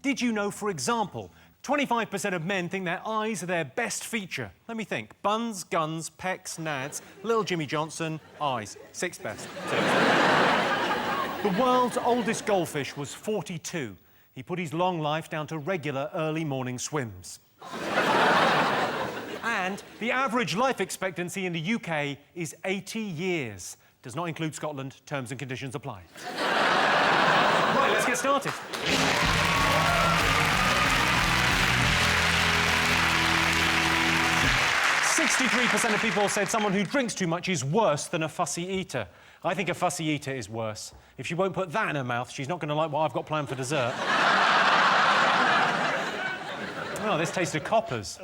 Did you know, for example, 25% of men think their eyes are their best feature? Let me think. Buns, guns, pecs, nads, little Jimmy Johnson, eyes. Sixth best. The world's oldest goldfish was 42. He put his long life down to regular early morning swims. And the average life expectancy in the UK is 80 years. Does not include Scotland. Terms and conditions apply. Right, let's get started. 63% of people said someone who drinks too much is worse than a fussy eater. I think a fussy eater is worse. If she won't put that in her mouth, she's not going to like what I've got planned for dessert. Oh, this tastes of coppers.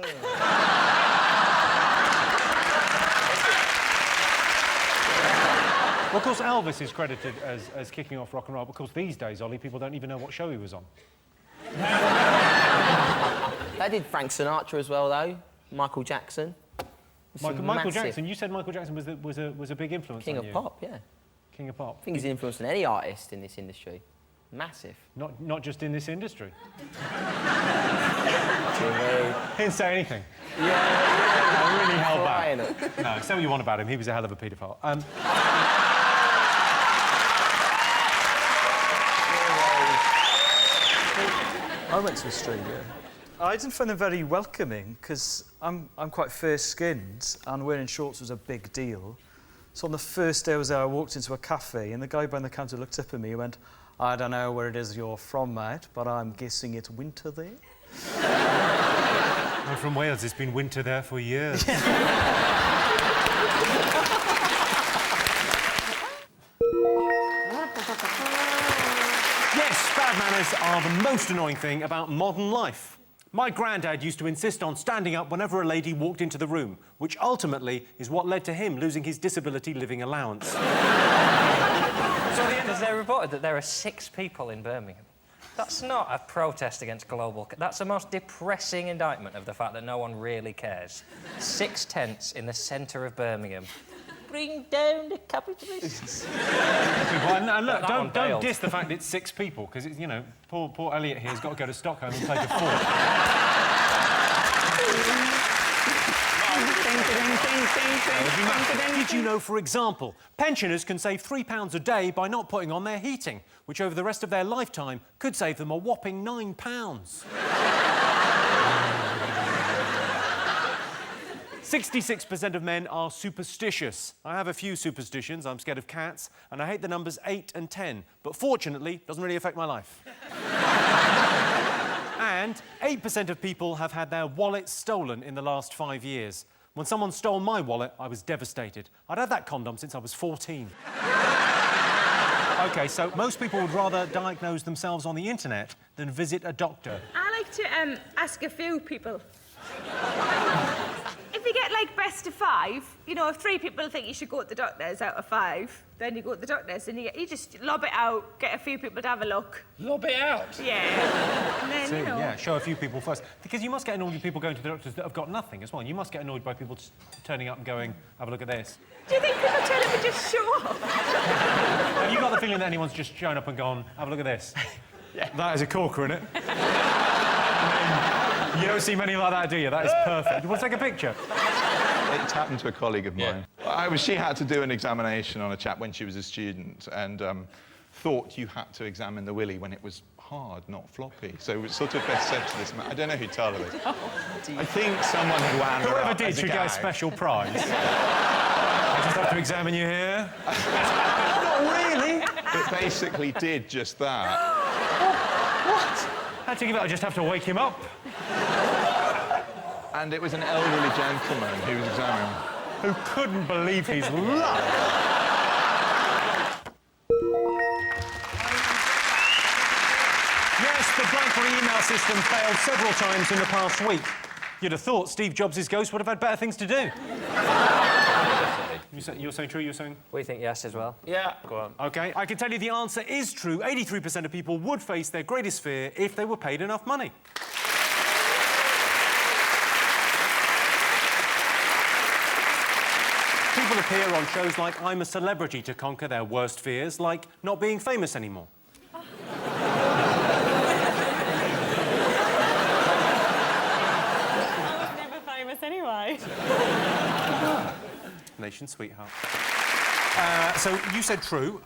Well, of course, Elvis is credited as kicking off rock and roll. Of course, these days, Ollie, people don't even know what show he was on. They did Frank Sinatra as well, though. Michael Jackson. Michael Jackson. You said Michael Jackson was a big influence King on of you. pop, yeah. King of pop. I think he's influenced on any artist in this industry. Massive. Not just in this industry. Jimmy. He didn't say anything. Yeah. I really held Flying back. it. No, say what you want about him. He was a hell of a paedophile. I went to Australia. I didn't find them very welcoming because I'm quite fair-skinned and wearing shorts was a big deal. So on the first day I was there, I walked into a cafe and the guy behind the counter looked up at me and went, "I don't know where it is you're from, mate, but I'm guessing it's winter there." I'm from Wales. It's been winter there for years. Yes, bad manners are the most annoying thing about modern life. My granddad used to insist on standing up whenever a lady walked into the room, which ultimately is what led to him losing his disability living allowance. So at the end, they reported that there are 6 people in Birmingham. That's not a protest against global... That's the most depressing indictment of the fact that no one really cares. 6 tents in the centre of Birmingham. Bring down the capitalists. And look, don't diss the fact it's 6 people, because, you know, poor Elliot here has got to go to Stockholm and play the fort. Did you know, for example, pensioners can save £3 a day by not putting on their heating, which over the rest of their lifetime could save them a whopping £9. 66% of men are superstitious. I have a few superstitions. I'm scared of cats, and I hate the numbers 8 and 10. But fortunately, it doesn't really affect my life. And 8% of people have had their wallet stolen in the last 5 years. When someone stole my wallet, I was devastated. I'd had that condom since I was 14. OK, so most people would rather diagnose themselves on the internet than visit a doctor. I like to ask a few people. If you get, like, best of 5, you know, if 3 people think you should go to the doctors out of 5, then you go to the doctors and you just lob it out, get a few people to have a look. Lob it out? Yeah. And then, See, you know... yeah, show a few people first. Because you must get annoyed with people going to the doctors that have got nothing as well. You must get annoyed by people just turning up and going, have a look at this. Do you think people turn up and just show up? Have you got the feeling that anyone's just shown up and gone, have a look at this? Yeah. That is a corker, isn't it? You don't see many like that, do you? That is perfect. You want to take a picture? It's happened to a colleague of mine. She had to do an examination on a chap when she was a student and thought you had to examine the willy when it was hard, not floppy. So it was sort of best said to this man. I don't know who told her this. I think someone had wound her Whoever up did as a should get a gag. special prize. I just have to examine you here. Not really. But basically did just that. What? I think I just have to wake him up. And it was an elderly gentleman who was examining. Who couldn't believe his luck. Yes, the BlackBerry email system failed several times in the past week. You'd have thought Steve Jobs' ghost would have had better things to do. You're saying true, you're saying? We think yes as well. Yeah. Go on. OK, I can tell you the answer is true. 83% of people would face their greatest fear if they were paid enough money. People appear on shows like I'm a Celebrity to conquer their worst fears, like not being famous anymore. Congratulations, sweetheart. So you said true.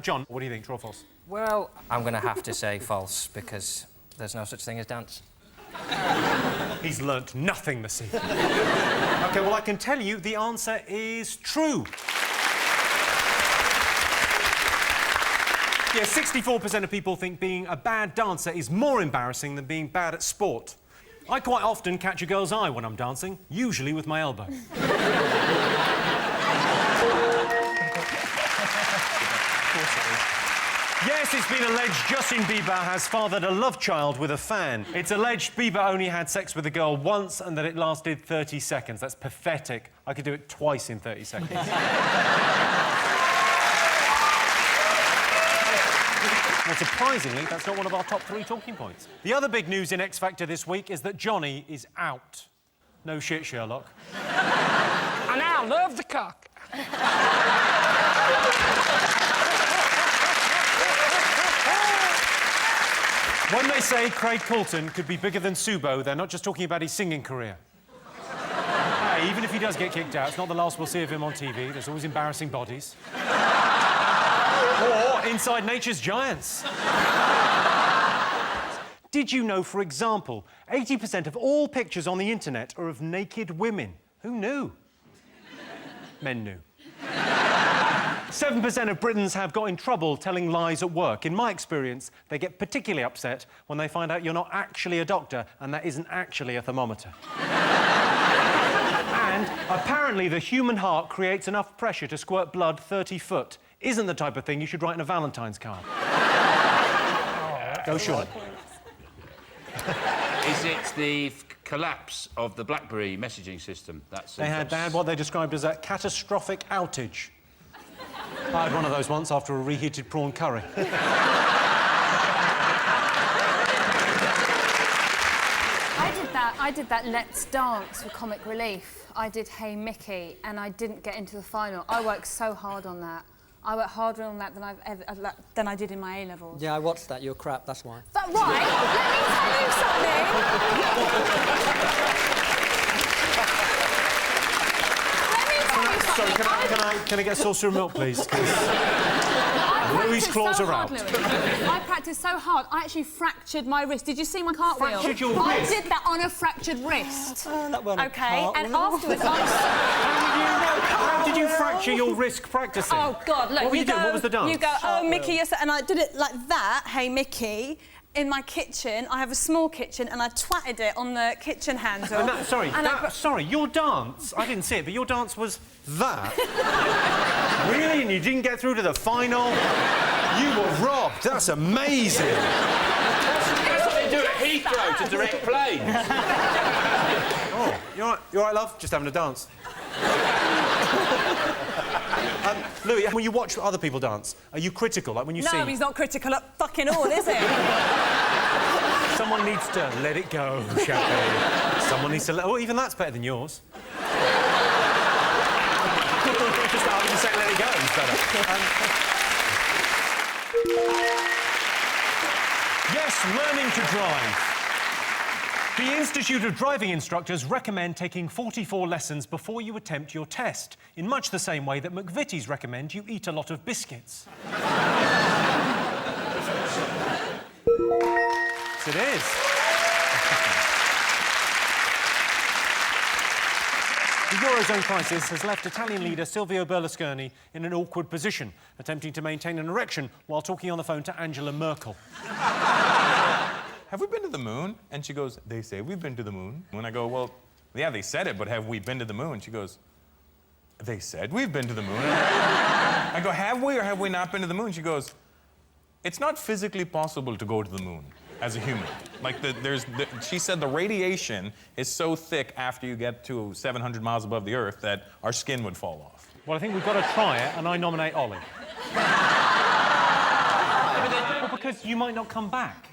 John, what do you think, true or false? Well, I'm going to have to say false, because there's no such thing as dance. He's learnt nothing this evening. OK, well, I can tell you the answer is true. Yeah, 64% of people think being a bad dancer is more embarrassing than being bad at sport. I quite often catch a girl's eye when I'm dancing, usually with my elbow. Yes, it's been alleged Justin Bieber has fathered a love child with a fan. It's alleged Bieber only had sex with a girl once and that it lasted 30 seconds. That's pathetic. I could do it twice in 30 seconds. Well, surprisingly, that's not one of our top 3 talking points. The other big news in X Factor this week is that Johnny is out. No shit, Sherlock. And I love the cock. When they say Craig Coulton could be bigger than Subo, they're not just talking about his singing career. Hey, even if he does get kicked out, it's not the last we'll see of him on TV. There's always embarrassing bodies. Or inside Nature's Giants. Did you know, for example, 80% of all pictures on the internet are of naked women? Who knew? Men knew. 7% of Britons have got in trouble telling lies at work. In my experience, they get particularly upset when they find out you're not actually a doctor and that isn't actually a thermometer. And apparently the human heart creates enough pressure to squirt blood 30 foot. Isn't the type of thing you should write in a Valentine's card. Go, Sean. Is it the collapse of the BlackBerry messaging system? They had what they described as a catastrophic outage. I had one of those once after a reheated prawn curry. I did that Let's Dance for Comic Relief. I did Hey Mickey, and I didn't get into the final. I worked so hard on that. I worked harder on that than I did in my A-levels. Yeah, I watched that. You're crap, that's why. But right, Sorry, can I get a saucer of milk, please? Louis' claws are out. I practiced so hard, I actually fractured my wrist. Did you see my cartwheel? Fractured your wrist? I did that on a fractured wrist. That wasn't a OK, and cartwheel. afterwards How did you fracture your wrist practicing? Oh, God, look, what were you doing? What was the dance? You go, oh, Mickey, yes, and I did it like that, Hey Mickey. In my kitchen, I have a small kitchen, and I twatted it on the kitchen handle. And sorry, your dance, I didn't see it, but your dance was that? Really? And you didn't get through to the final? You were robbed. That's amazing. That's what they do at Heathrow to direct planes. Oh, you all right, love? Just having a dance. Louis, when you watch other people dance, are you critical? Like when you see... No, he's not critical at fucking all, is he? Someone needs to let it go, shall we? Someone needs to let... Oh, even that's better than yours. Just I was just saying let it go is better. Yes, learning to drive. The Institute of Driving Instructors recommend taking 44 lessons before you attempt your test, in much the same way that McVitie's recommend you eat a lot of biscuits. Yes, it is. The Eurozone crisis has left Italian leader Silvio Berlusconi in an awkward position, attempting to maintain an erection while talking on the phone to Angela Merkel. Have we been to the moon? And she goes, they say we've been to the moon. When I go, well, yeah, they said it, but have we been to the moon? She goes, they said we've been to the moon. I go, have we or have we not been to the moon? She goes, it's not physically possible to go to the moon as a human. Like, she said the radiation is so thick after you get to 700 miles above the Earth that our skin would fall off. Well, I think we've got to try it, and I nominate Ollie. Well, because you might not come back.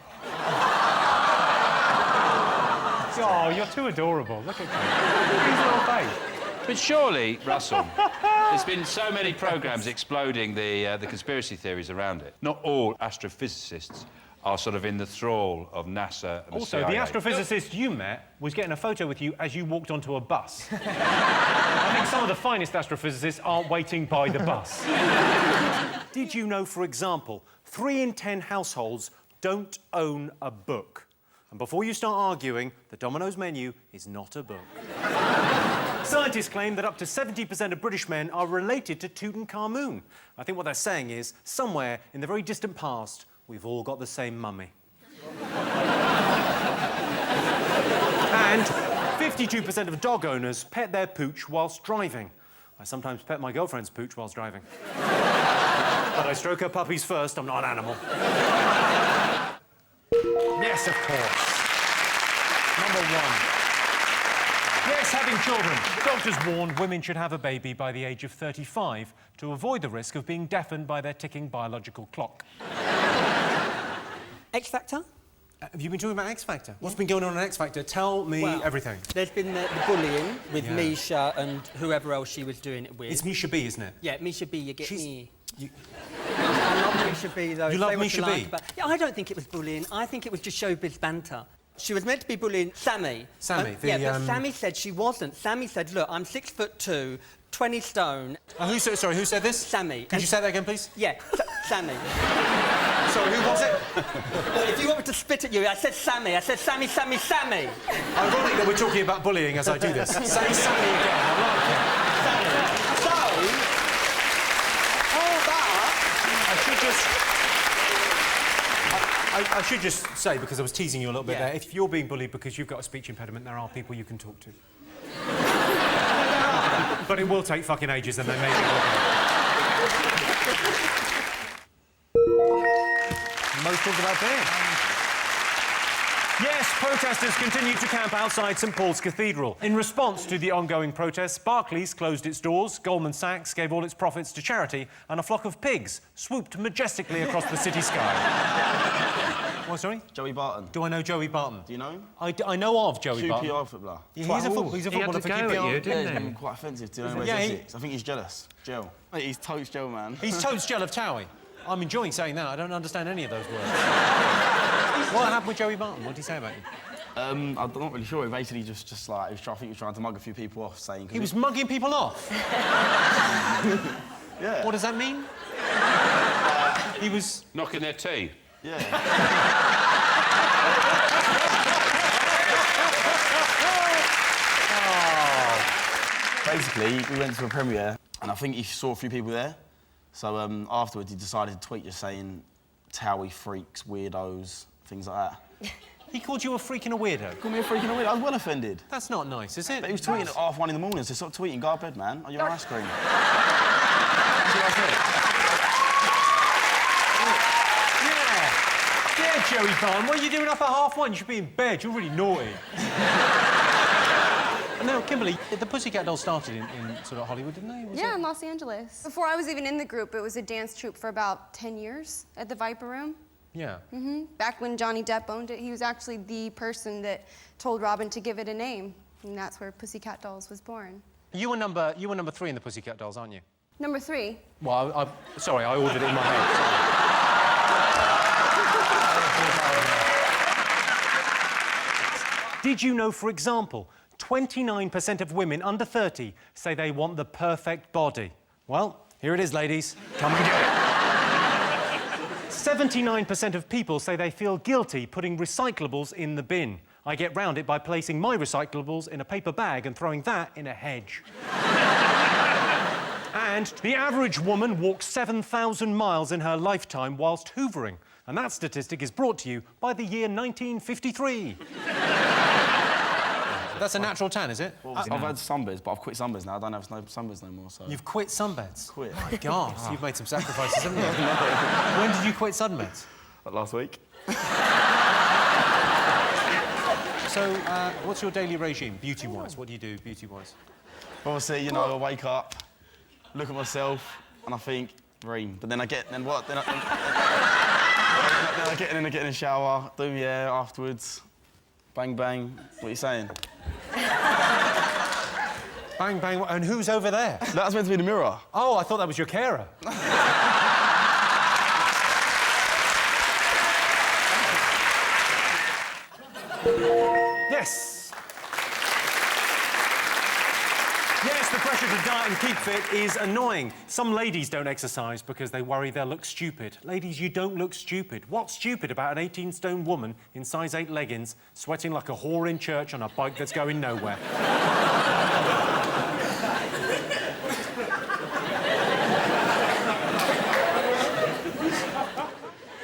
Oh, you're too adorable. Look at you. He's your face. But surely, Russell, there's been so many programmes exploding the conspiracy theories around it. Not all astrophysicists are sort of in the thrall of NASA and Also, the the CIA. astrophysicist you met was getting a photo with you as you walked onto a bus. I think some of the finest astrophysicists aren't waiting by the bus. Did you know, for example, 3 in 10 households don't own a book? And before you start arguing, the Domino's menu is not a book. Scientists claim that up to 70% of British men are related to Tutankhamun. I think what they're saying is, somewhere in the very distant past, we've all got the same mummy. And 52% of dog owners pet their pooch whilst driving. I sometimes pet my girlfriend's pooch whilst driving. But I stroke her puppies first, I'm not an animal. Yes, of course. Number 1. Yes, having children. Doctors warn women should have a baby by the age of 35 to avoid the risk of being deafened by their ticking biological clock. X Factor? Have you been talking about X Factor? What's been going on in X Factor? Tell me everything. There's been the bullying with Misha and whoever else she was doing it with. It's Misha B, isn't it? Yeah, Misha B, you get me. I love Misha B, though. You love Misha B? Yeah, I don't think it was bullying. I think it was just showbiz banter. She was meant to be bullying Sammy. Sammy, but Sammy said she wasn't. Sammy said, look, I'm 6'2", 20 stone. Who said this? Sammy. Could you say that again, please? Yeah, Sammy. Sorry, who was it? Look, if you want me to spit at you, I said Sammy. I said Sammy, Sammy, Sammy. Ironic that we're talking about bullying as I do this. Say Sammy again, I like it. Sammy. So, all that... I should just say, because I was teasing you a little bit there, if you're being bullied because you've got a speech impediment, there are people you can talk to. But it will take fucking ages and they may be Most talked about being. Yes, protesters continue to camp outside St Paul's Cathedral. In response to the ongoing protests, Barclays closed its doors, Goldman Sachs gave all its profits to charity, and a flock of pigs swooped majestically across the city sky. What, sorry? Joey Barton. Do I know Joey Barton? Do you know him? I know of Joey Barton. QPR footballer. Yeah, he's a footballer for QPR. He's quite offensive. Do you know where he is? I think he's jealous. Gel. Mate, he's totes gel, man. He's totes gel of Towie. I'm enjoying saying that. I don't understand any of those words. What happened with Joey Barton? What did he say about you? I'm not really sure. He basically just like, I think he was trying to mug a few people off, saying... He was mugging people off? Yeah. What does that mean? He was... knocking their tea? Yeah. Basically, we went to a premiere, and I think he saw a few people there. So afterwards, he decided to tweet just saying, Towie freaks, weirdos, things like that. He called you a freak and a weirdo? He called me a freak and a weirdo. I was well offended. That's not nice, is it? But he was tweeting at 1:30 in the morning, so stop tweeting, go to bed, man. Are you on ice cream? Yeah, Joey Barton, what are you doing up at 1:30? You should be in bed, you're really naughty. No, Kimberly, the Pussycat Dolls started in sort of Hollywood, didn't they? Yeah, in Los Angeles. Before I was even in the group, it was a dance troupe for about 10 years at the Viper Room. Yeah. Back when Johnny Depp owned it, he was actually the person that told Robin to give it a name, and that's where Pussycat Dolls was born. You were number 3 in the Pussycat Dolls, aren't you? Number 3. Well, sorry, I ordered it in my head. Did you know, for example, 29% of women under 30 say they want the perfect body? Well, here it is, ladies. Come and get it. 79% of people say they feel guilty putting recyclables in the bin. I get round it by placing my recyclables in a paper bag and throwing that in a hedge. And the average woman walks 7,000 miles in her lifetime whilst hoovering. And that statistic is brought to you by the year 1953. That's a natural tan, is it? I've had sunbeds, but I've quit sunbeds now. I don't have sunbeds no more, so... You've quit sunbeds? Quit. My God, you've made some sacrifices, haven't you? When did you quit sunbeds? Like last week. So, what's your daily regime, beauty-wise? What do you do, beauty-wise? Obviously, you know, I wake up, look at myself, and I think, Reem. But then I get, then what? Then I get in the shower, do my hair afterwards. Bang, bang. What are you saying? Bang, bang. And who's over there? That's meant to be the mirror. Oh, I thought that was your carer. Yes. Yes, the pressure to diet and keep fit is annoying. Some ladies don't exercise because they worry they'll look stupid. Ladies, you don't look stupid. What's stupid about an 18-stone woman in size 8 leggings sweating like a whore in church on a bike that's going nowhere?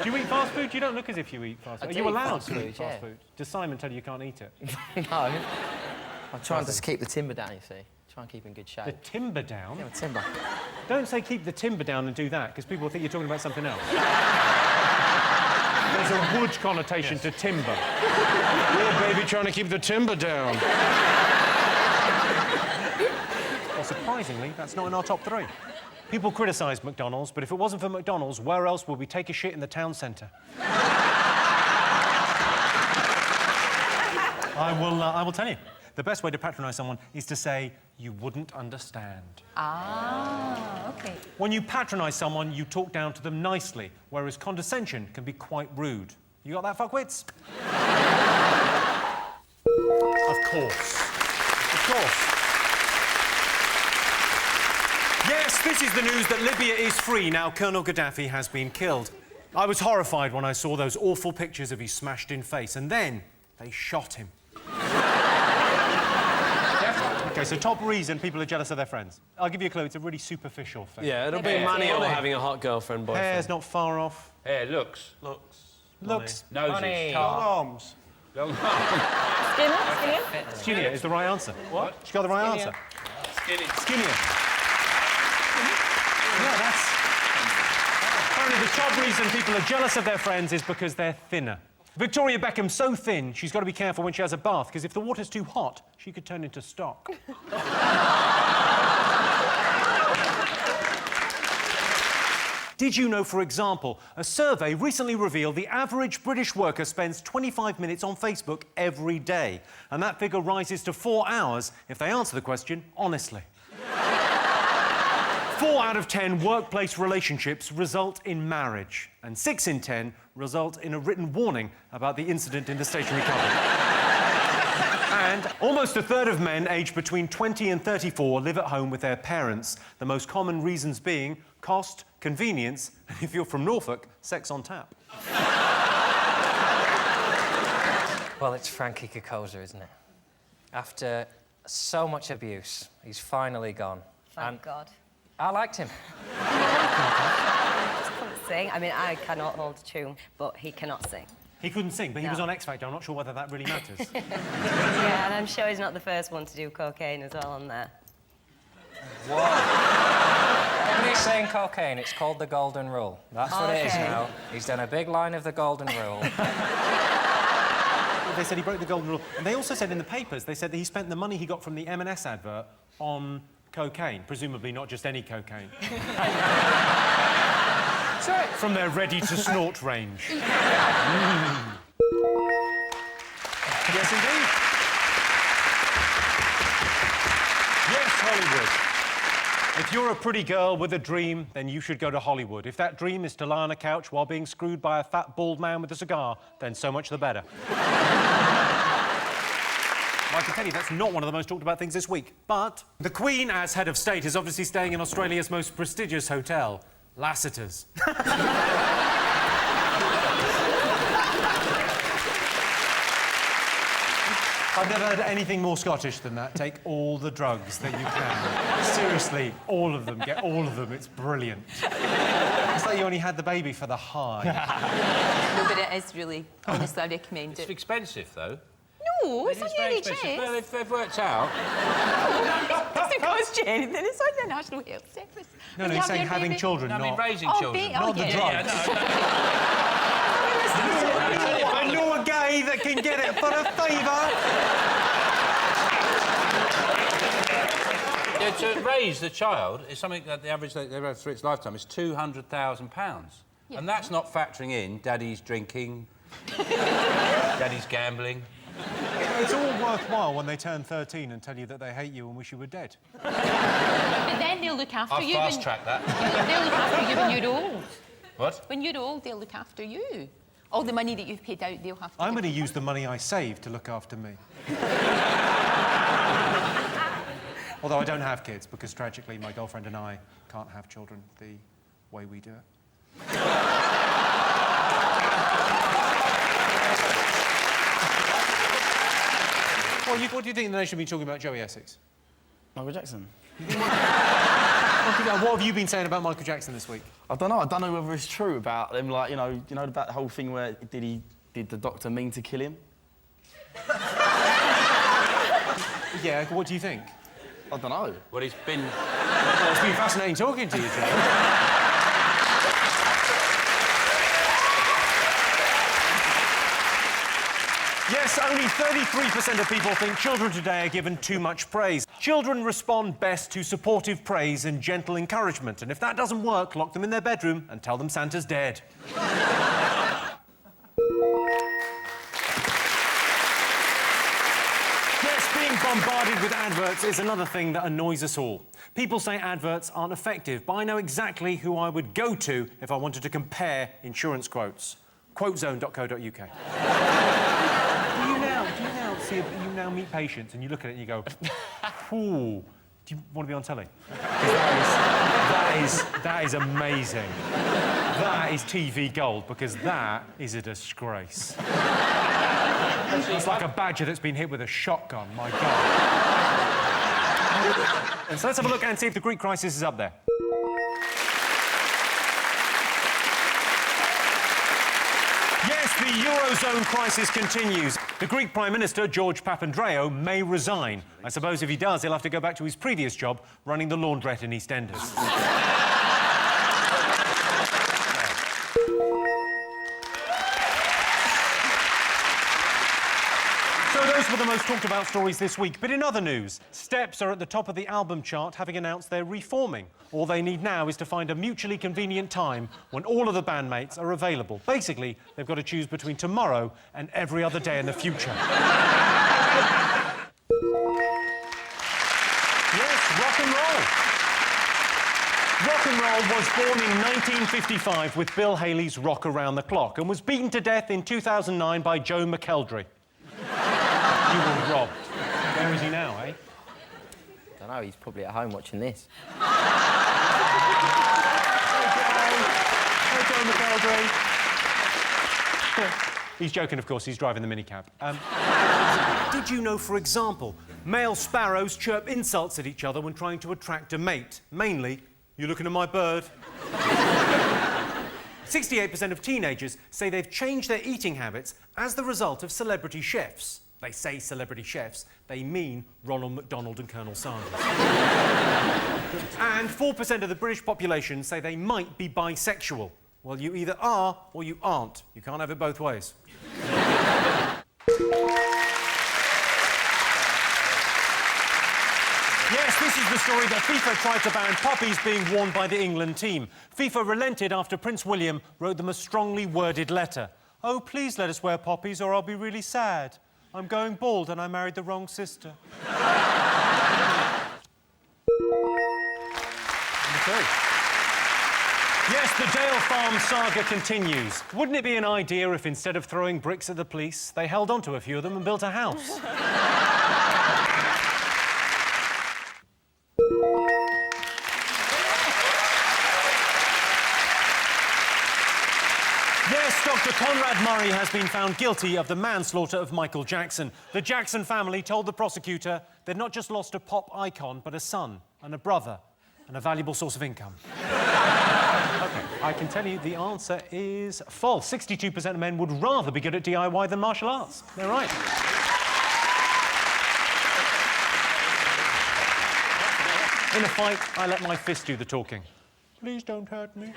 Do you eat fast food? You don't look as if you eat fast food. Are you allowed to eat fast food? Does Simon tell you you can't eat it? No. I'm trying to keep the timber down, you see. Try and keep in good shape. The timber down? Yeah, the timber. Don't say keep the timber down and do that, because people think you're talking about something else. There's a wood connotation to timber. Yeah, baby, trying to keep the timber down. Well, surprisingly, that's not in our top 3. People criticise McDonald's, but if it wasn't for McDonald's, where else would we take a shit in the town centre? I will tell you. The best way to patronise someone is to say, you wouldn't understand. Ah, OK. When you patronise someone, you talk down to them nicely, whereas condescension can be quite rude. You got that, fuckwits? Of course. Of course. Yes, this is the news that Libya is free now Colonel Gaddafi has been killed. I was horrified when I saw those awful pictures of his smashed-in face, and then they shot him. OK, so top reason people are jealous of their friends. I'll give you a clue, it's a really superficial thing. Yeah, it'll be money or having a hot girlfriend, boyfriend. Hair's not far off. Hair, looks. Looks. Noses. Money. Long arms. Long arms. Skinnier? Skinnier is the right answer. What? She got the right answer. Skinnier. Yeah, that's... Apparently the top reason people are jealous of their friends is because they're thinner. Victoria Beckham's so thin, she's got to be careful when she has a bath, because if the water's too hot, she could turn into stock. Did you know, for example, a survey recently revealed the average British worker spends 25 minutes on Facebook every day, and that figure rises to 4 hours if they answer the question honestly. 4 out of 10 workplace relationships result in marriage, and 6 in 10 result in a written warning about the incident in the stationery cupboard. And almost a third of men aged between 20 and 34 live at home with their parents, the most common reasons being cost, convenience, and if you're from Norfolk, sex on tap. Well, it's Frankie Kokoza, isn't it? After so much abuse, he's finally gone. Thank God. I liked him. Just couldn't sing. I mean, I cannot hold a tune, but he cannot sing. He couldn't sing, but he was on X Factor. I'm not sure whether that really matters. Yeah, and I'm sure he's not the first one to do cocaine as well on there. What? Everybody's saying cocaine. It's called the Golden Rule. That's what it is now. He's done a big line of the Golden Rule. They said he broke the Golden Rule. And they also said in the papers, they said that he spent the money he got from the M&S advert on cocaine, presumably not just any cocaine. Sorry. From their ready-to-snort range. Yes, indeed. Yes, Hollywood. If you're a pretty girl with a dream, then you should go to Hollywood. If that dream is to lie on a couch while being screwed by a fat, bald man with a cigar, then so much the better. I can tell you that's not one of the most talked about things this week. But the Queen, as head of state, is obviously staying in Australia's most prestigious hotel, Lassiter's. I've never heard anything more Scottish than that. Take all the drugs that you can. Seriously, all of them. Get all of them. It's brilliant. It's like you only had the baby for the high. No, but it is really, honestly, I recommend it. It's expensive, though. No, it's on your NHS. Well, they've worked out. It doesn't cost you anything. It's on the National Health Service. No, he's saying having children, no, not... I mean raising children. Not the drugs. I know a guy that can get it for a £5. Yeah, to raise the child is something that the average they've had through its lifetime is £200,000. Yeah. And that's not factoring in daddy's drinking, daddy's gambling. It's all worthwhile when they turn 13 and tell you that they hate you and wish you were dead. But then they'll look after you. I'll fast-track that. They'll look after you when you're old. What? When you're old, they'll look after you. All the money that you've paid out, they'll have to I'm give going to you. use the money I saved to look after me. Although I don't have kids, because tragically my girlfriend and I can't have children the way we do it. What do you think the nation should be talking about Joey Essex? Michael Jackson. What have you been saying about Michael Jackson this week? I don't know. I don't know whether it's true about them. Like, you know about the whole thing where did the doctor mean to kill him? Yeah. What do you think? I don't know. Well, he's been... Well, it's been fascinating talking to you, Joe. Yes, only 33% of people think children today are given too much praise. Children respond best to supportive praise and gentle encouragement, and if that doesn't work, lock them in their bedroom and tell them Santa's dead. Yes, being bombarded with adverts is another thing that annoys us all. People say adverts aren't effective, but I know exactly who I would go to if I wanted to compare insurance quotes. Quotezone.co.uk. You now meet patients and you look at it and you go, ooh, do you want to be on telly? That is amazing. That is TV gold, because that is a disgrace. It's like a badger that's been hit with a shotgun, my God. And so let's have a look and see if the Greek crisis is up there. Yes, the Eurozone crisis continues. The Greek Prime Minister, George Papandreou, may resign. I suppose if he does, he'll have to go back to his previous job, running the laundrette in EastEnders. So those were the most talked about stories this week. But in other news, Steps are at the top of the album chart, having announced they're reforming. All they need now is to find a mutually convenient time when all of the bandmates are available. Basically, they've got to choose between tomorrow and every other day in the future. Yes, rock and roll. Rock and roll was born in 1955 with Bill Haley's Rock Around the Clock and was beaten to death in 2009 by Joe McElderry. You were robbed. Where is he now, eh? I don't know, he's probably at home watching this. Hey, Joe McElderry. He's joking, of course, he's driving the minicab. Did you know, for example, male sparrows chirp insults at each other when trying to attract a mate? Mainly, you looking at my bird? 68% of teenagers say they've changed their eating habits as the result of celebrity chefs. They say celebrity chefs, they mean Ronald McDonald and Colonel Sanders. And 4% of the British population say they might be bisexual. Well, you either are or you aren't. You can't have it both ways. Yes, this is the story that FIFA tried to ban poppies being worn by the England team. FIFA relented after Prince William wrote them a strongly worded letter. Oh, please let us wear poppies or I'll be really sad. I'm going bald and I married the wrong sister. Yes, the Dale Farm saga continues. Wouldn't it be an idea if, instead of throwing bricks at the police, they held on to a few of them and built a house? Yes, Dr. Conrad Murray has been found guilty of the manslaughter of Michael Jackson. The Jackson family told the prosecutor they'd not just lost a pop icon, but a son and a brother and a valuable source of income. OK, I can tell you the answer is false. 62% of men would rather be good at DIY than martial arts. They're right. In a fight, I let my fist do the talking. Please don't hurt me.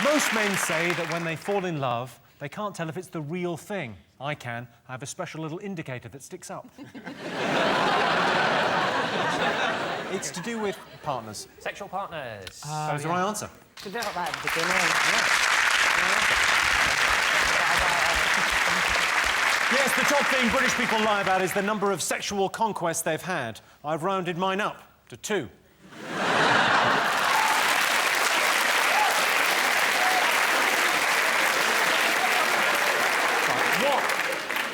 Most men say that when they fall in love, they can't tell if it's the real thing. I can. I have a special little indicator that sticks up. It's to do with partners. Sexual partners. That was the right answer. Did that at the beginning? Yes, the top thing British people lie about is the number of sexual conquests they've had. I've rounded mine up to 2.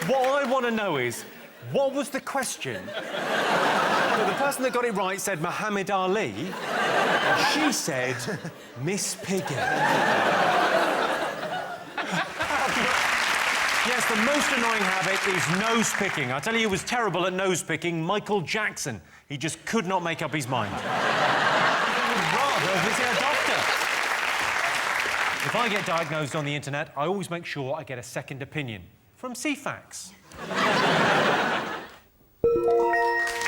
What I want to know is, what was the question? Well, the person that got it right said Muhammad Ali. She said Miss Piggy. Yes, the most annoying habit is nose picking. I tell you who was terrible at nose picking, Michael Jackson. He just could not make up his mind. He would rather visit a doctor. If I get diagnosed on the internet, I always make sure I get a second opinion. From CFAX.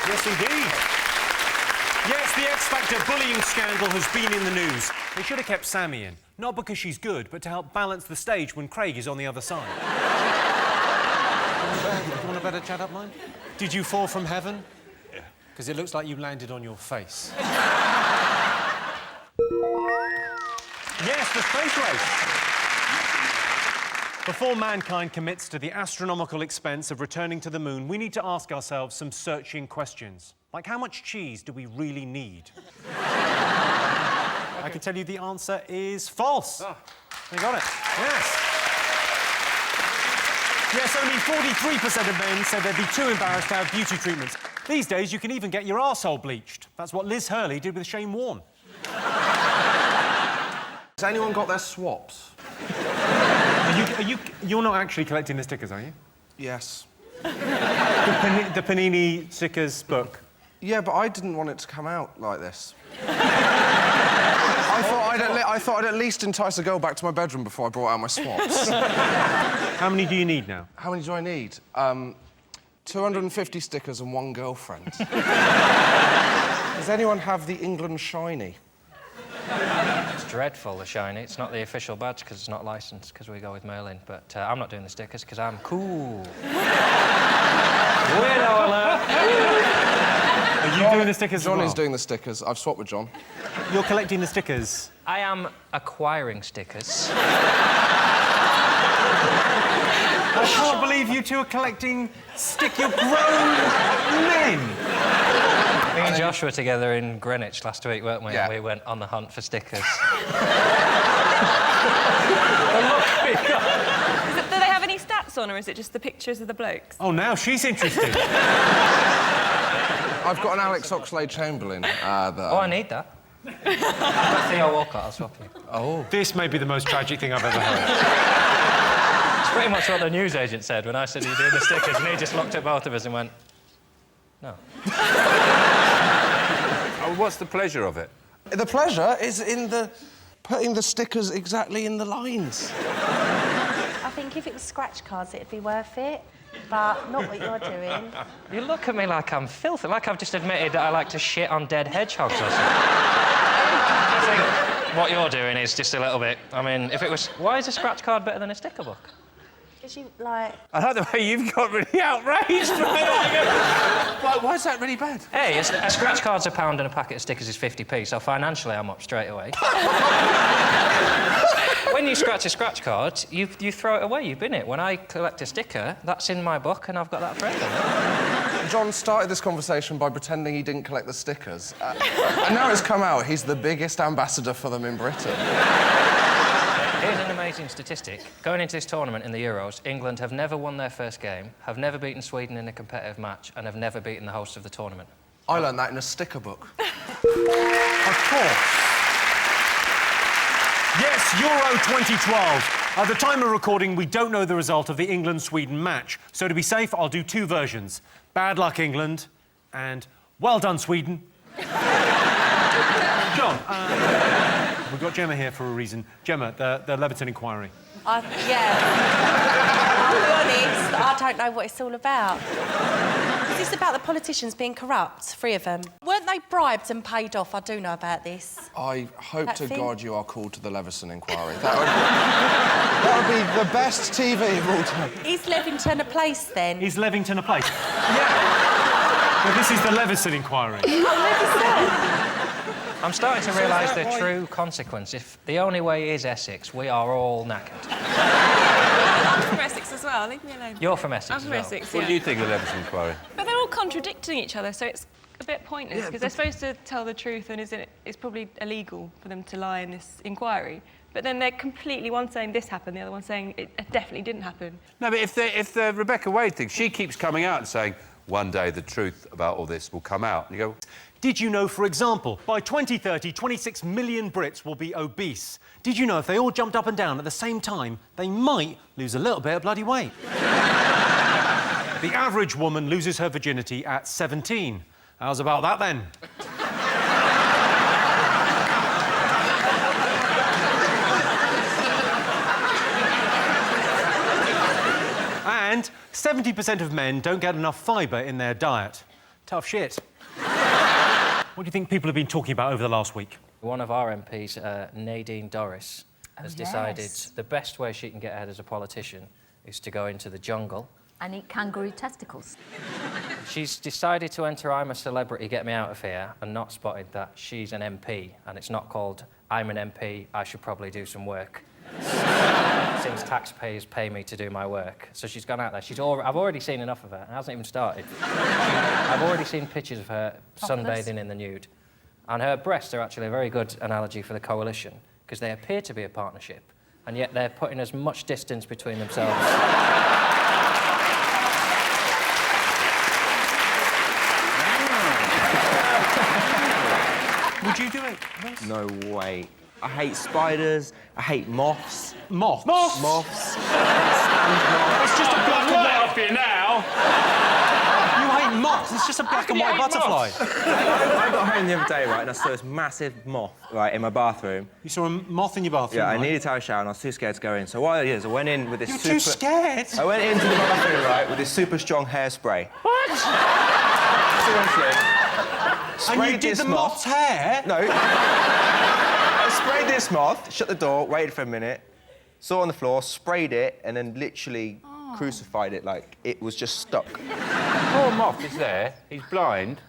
Yes, indeed. Yes, the X Factor bullying scandal has been in the news. They should have kept Sammy in. Not because she's good, but to help balance the stage when Craig is on the other side. Do you want a better chat up line? Did you fall from heaven? Yeah. Because it looks like you landed on your face. Yes, the space race. Before mankind commits to the astronomical expense of returning to the moon, we need to ask ourselves some searching questions. Like, how much cheese do we really need? I can tell you the answer is false. Oh. You got it. Yes. Yes, only 43% of men said they'd be too embarrassed to have beauty treatments. These days, you can even get your arsehole bleached. That's what Liz Hurley did with Shane Warne. Has anyone got their swaps? You're not actually collecting the stickers, are you? Yes. The Panini stickers book? Yeah, but I didn't want it to come out like this. I thought I'd at least entice a girl back to my bedroom before I brought out my swaps. How many do you need now? How many do I need? 250 stickers and 1 girlfriend. Does anyone have the England shiny? It's dreadful, the shiny. It's not the official badge because it's not licensed because we go with mail-in. But I'm not doing the stickers because I'm cool. Weirdo alert! Are you doing the stickers John as well? is doing the stickers. I've swapped with John. You're collecting the stickers? I am acquiring stickers. I can't believe you two are collecting You're grown men! Me and Josh were together in Greenwich last week, weren't we? Yeah. And we went on the hunt for stickers. Do they have any stats on, or is it just the pictures of the blokes? Oh, now she's interested. I've got an Alex Oxlade-Chamberlain that... Oh, I need that. That's Theo Walcott, I'll swap you. Oh. This may be the most tragic thing I've ever heard. It's pretty much what the newsagent said when I said you're doing the stickers, and he just looked at both of us and went, no. Oh, what's the pleasure of it? The pleasure is in putting the stickers exactly in the lines. I think if it was scratch cards, it'd be worth it, but not what you're doing. You look at me like I'm filthy, like I've just admitted that I like to shit on dead hedgehogs or something. I think what you're doing is just a little bit... I mean, if it was... Why is a scratch card better than a sticker book? Because you, like... I like the way you've got really outraged. Why is that really bad? Hey, a scratch card's £1 and a packet of stickers is 50p, so financially I'm up straight away. When you scratch a scratch card, you throw it away, you bin it. When I collect a sticker, that's in my book and I've got that forever. John started this conversation by pretending he didn't collect the stickers. And now it's come out, he's the biggest ambassador for them in Britain. Here's an amazing statistic. Going into this tournament in the Euros, England have never won their first game, have never beaten Sweden in a competitive match, and have never beaten the host of the tournament. I learned that in a sticker book. Of course. Yes, Euro 2012. At the time of recording, we don't know the result of the England-Sweden match. So to be safe, I'll do 2 versions. Bad luck, England, and well done, Sweden. John, we've got Gemma here for a reason. Gemma, the Leverton inquiry. Yeah. I'll be honest, I don't know what it's all about. Is this about the politicians being corrupt, 3 of them? Weren't they bribed and paid off? I do know about this. I hope That to thing? God you are called to the Leverton inquiry. That would be the best TV of all time. Is Levington a place, then? Is Levington a place? Yeah. Well, this is the Leverton inquiry. I'm starting to realise the true consequence. If the only way is Essex, we are all knackered. I'm from Essex as well. well. Leave me alone. You're from Essex I'm as from well. Essex, What yeah. do you think of the evidence inquiry? But they're all contradicting each other, so it's a bit pointless, because they're supposed to tell the truth, and it's probably illegal for them to lie in this inquiry. But then they're completely, one saying this happened, the other one saying it definitely didn't happen. No, but if the Rebecca Wade thing, she keeps coming out and saying, one day the truth about all this will come out. And you go... Did you know, for example, by 2030, 26 million Brits will be obese? Did you know if they all jumped up and down at the same time, they might lose a little bit of bloody weight? The average woman loses her virginity at 17. How's about that, then? And 70% of men don't get enough fibre in their diet. Tough shit. What do you think people have been talking about over the last week? One of our MPs, Nadine Dorris, has decided the best way she can get ahead as a politician is to go into the jungle. And eat kangaroo testicles. She's decided to enter I'm a Celebrity, Get Me Out of Here, and not spotted that she's an MP, and it's not called I'm an MP, I should probably do some work. Since taxpayers pay me to do my work. So she's gone out there. I've already seen enough of her. It hasn't even started. I've already seen pictures of her sunbathing in the nude. And her breasts are actually a very good analogy for the coalition, because they appear to be a partnership, and yet they're putting as much distance between themselves. Would you do it? No way. I hate spiders. I hate moths. Moths? Moths. It's just a black and white off you now. You hate moths? It's just a black and white butterfly. I got home the other day, right, and I saw this massive moth, right, in my bathroom. You saw a moth in your bathroom? Yeah, I right? needed to have a shower, and I was too scared to go in. So what I did is I went in with this You're too scared? I went into the bathroom, right, with this super strong hairspray. What? Seriously. And you did the moth's hair? No. I sprayed this moth, shut the door, waited for a minute, saw it on the floor, sprayed it, and then literally crucified it like it was just stuck. Poor moth is there. He's blind.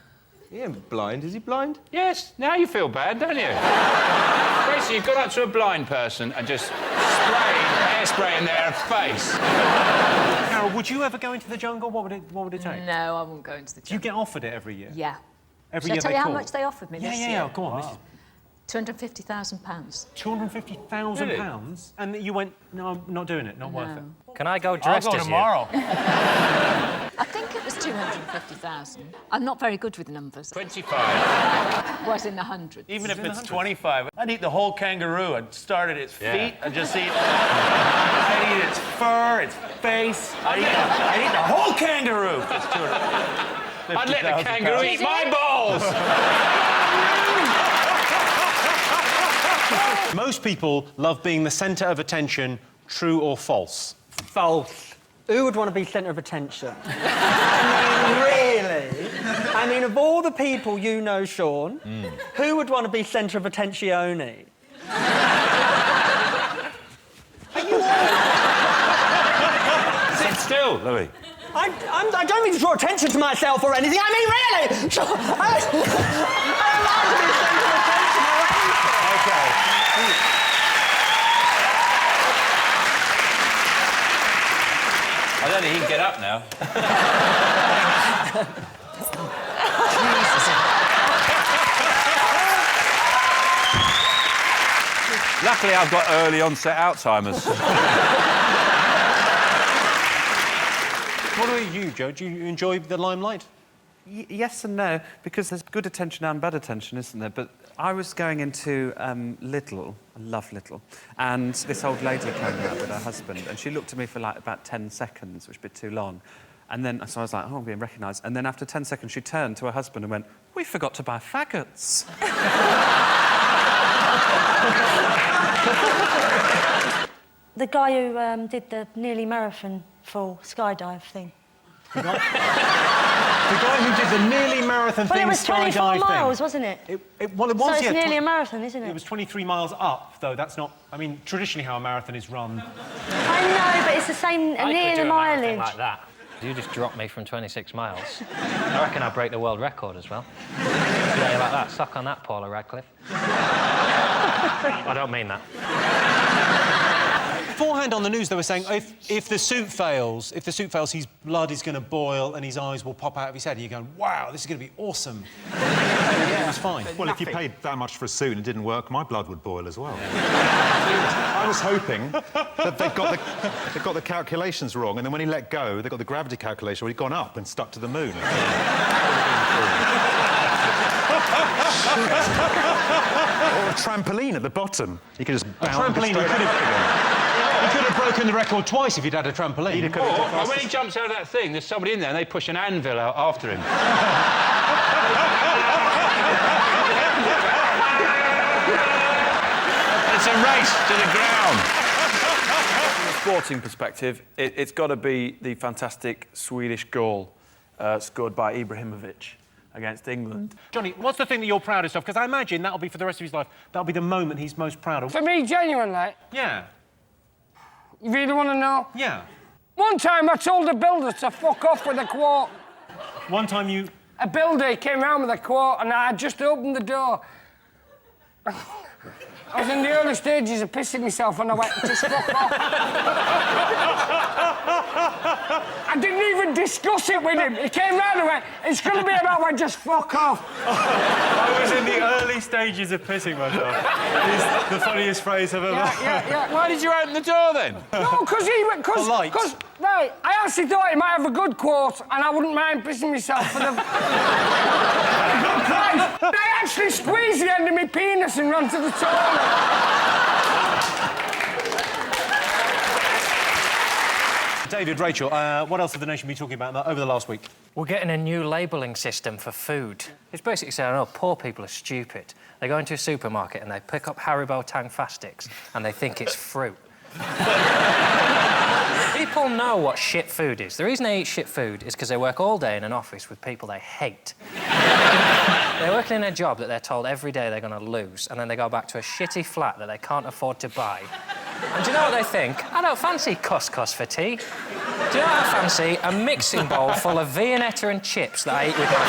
He ain't blind. Is he blind? Yes. Now you feel bad, don't you? Basically, you've gone up to a blind person and just sprayed hairspray in their face. Carol, would you ever go into the jungle? What would it take? No, I won't go into the jungle. Do you get offered it every year? Yeah. Every Shall year I tell they you call? how much they offered me this year? Yeah, go on. Wow. £250,000. £250,000? Really? And you went, no, I'm not doing it, not worth it. Can I go dressed I'll go as tomorrow. I think it was 250,000. I'm not very good with numbers. 25. Was in the hundreds. Even if it's 25, I'd eat the whole kangaroo. I'd start at its feet. I'd just eat... I'd eat its fur, its face. I'd eat the whole kangaroo. I'd let the kangaroo eat my balls. Most people love being the centre of attention, true or false? False. Who would want to be centre of attention? I mean, really? I mean, of all the people you know, Sean, who would want to be centre of attentione? Sit still, Louis. I don't mean to draw attention to myself or anything. I mean, really! I don't like to be centre of attention or anything. OK. I don't think he can get up now. Luckily, I've got early onset Alzheimer's. What about you, Joe? Do you enjoy the limelight? Yes and no, because there's good attention and bad attention, isn't there? But I was going into Lidl, I love Lidl, and this old lady came out with her husband, and she looked at me for like about 10 seconds, which was a bit too long. And then, so I was like, oh, I'm being recognised. And then after 10 seconds, she turned to her husband and went, we forgot to buy faggots. The guy who did the nearly marathon full skydive thing. The guy who did the nearly marathon Well, thing, it was 24 skydive miles, thing. wasn't it? Well, it was, so it's yeah. nearly a marathon, isn't it? It was 23 miles up, though. That's not... I mean, traditionally how a marathon is run. I know, but it's the same, near the mileage. Like that. You just dropped me from 26 miles. I reckon I'll break the world record as well. Yeah, like that. Suck on that, Paula Radcliffe. I don't mean that. beforehand on the news they were saying if the suit fails, his blood is going to boil and his eyes will pop out of his head. And you're going, wow, this is going to be awesome. Yeah, it was fine. Well, if you paid that much for a suit and it didn't work, my blood would boil as well. I was hoping that they got the calculations wrong, and then when he let go, they got the gravity calculation where he'd gone up and stuck to the moon. Or a trampoline at the bottom. He could just bounce. A trampoline, he could have broken the record twice if he'd had a trampoline. Or when he jumps out of that thing, there's somebody in there and they push an anvil out after him. It's a race to the ground. From a sporting perspective, it's got to be the fantastic Swedish goal scored by Ibrahimovic against England. Johnny, what's the thing that you're proudest of? Because I imagine that'll be for the rest of his life. That'll be the moment he's most proud of. For me, genuinely. Yeah. You really want to know? Yeah. One time I told a builder to fuck off with a quote. One time you... A builder came round with a quote and I had just opened the door. I was in the early stages of pissing myself and I went, just fuck off. I didn't even discuss it with him. He came round and went, it's going to be about when just fuck off. I was in the early stages of pissing myself. It's the funniest phrase I've ever heard. Yeah. Why did you open the door then? No, because right, I actually thought he might have a good quote and I wouldn't mind pissing myself for the... good price. I actually squeezed the end of my penis and ran to the toilet. David, Rachel, what else have the nation been talking about over the last week? We're getting a new labelling system for food. It's basically saying, oh, poor people are stupid. They go into a supermarket and they pick up Haribo Tang Fastics and they think it's fruit. People know what shit food is. The reason they eat shit food is because they work all day in an office with people they hate. They're working in a job that they're told every day they're going to lose, and then they go back to a shitty flat that they can't afford to buy. And do you know what they think? I don't fancy couscous for tea. Do you know what I fancy? A mixing bowl full of Viennetta and chips that I eat with my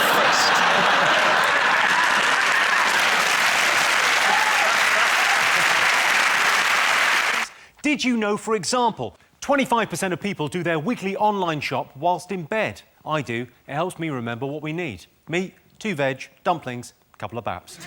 fist. Did you know, for example, 25% of people do their weekly online shop whilst in bed? I do. It helps me remember what we need. Meat, 2 veg, dumplings, a couple of baps.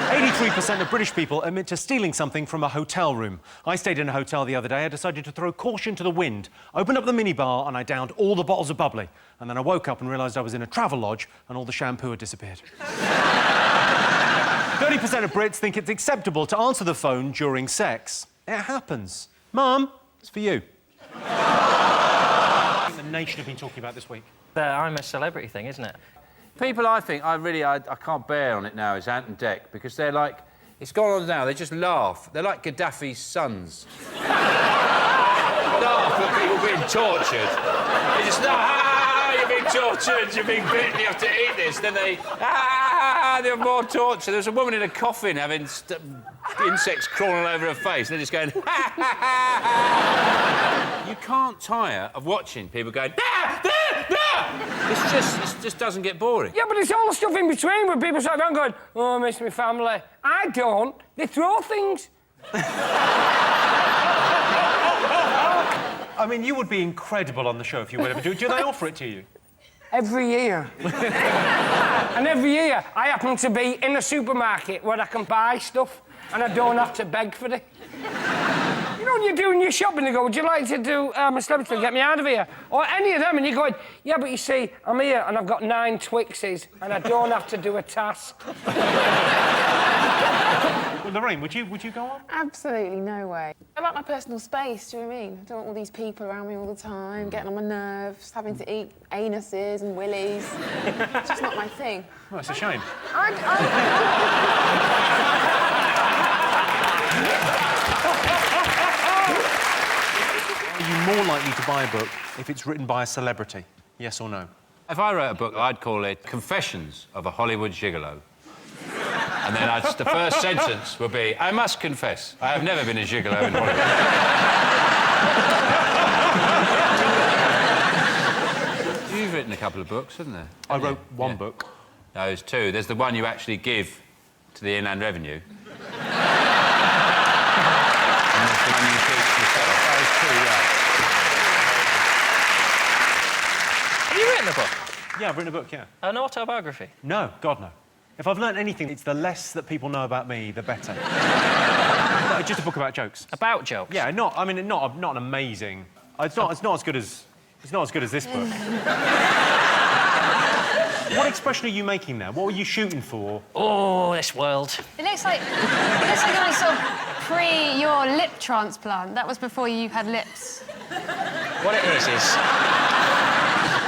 83% of British people admit to stealing something from a hotel room. I stayed in a hotel the other day. I decided to throw caution to the wind, opened up the minibar and I downed all the bottles of bubbly. And then I woke up and realised I was in a travel lodge and all the shampoo had disappeared. 30% of Brits think it's acceptable to answer the phone during sex. It happens. Mum, it's for you. What the nation have been talking about this week? The I'm a celebrity thing, isn't it? People I think I can't bear on it now is Ant and Dec, because they're like, it's gone on now, they just laugh. They're like Gaddafi's sons. Laugh at people being tortured. They just, you're being tortured, you're being bitten, you have to eat this. Then they, they're more torture. There's a woman in a coffin having insects crawling all over her face. They're just going, You can't tire of watching people going, It just doesn't get boring. Yeah, but it's all the stuff in between where people sit around going, oh, I miss my family. I don't. They throw things. I mean, you would be incredible on the show if you would ever do it. Do they offer it to you? Every year. And every year, I happen to be in a supermarket where I can buy stuff and I don't have to beg for it. You know, when you're doing your shopping, you go, would you like to do a celebrity to get me out of here? Or any of them, and you're going, yeah, but you see, I'm here and I've got 9 Twixes and I don't have to do a task. Well, Lorraine, would you go on? Absolutely no way. I like my personal space, do you know what I mean? I don't want all these people around me all the time, getting on my nerves, having to eat anuses and willies. It's just not my thing. Well, it's a shame. Are you more likely to buy a book if it's written by a celebrity? Yes or no? If I wrote a book, I'd call it Confessions of a Hollywood Gigolo. And then the first sentence would be, I must confess, I have never been a gigolo in Hollywood. You've written a couple of books, haven't you? I wrote one book. No, there's 2. There's the one you actually give to the Inland Revenue. And there's the one written a book? Yeah, I've written a book, yeah. An autobiography? No, God, no. If I've learnt anything, it's the less that people know about me, the better. No, just a book about jokes. About jokes? Yeah, not an amazing... It's not as good as this book. What expression are you making there? What were you shooting for? Oh, this world. It looks like a nice sort of your lip transplant. That was before you had lips. What it is...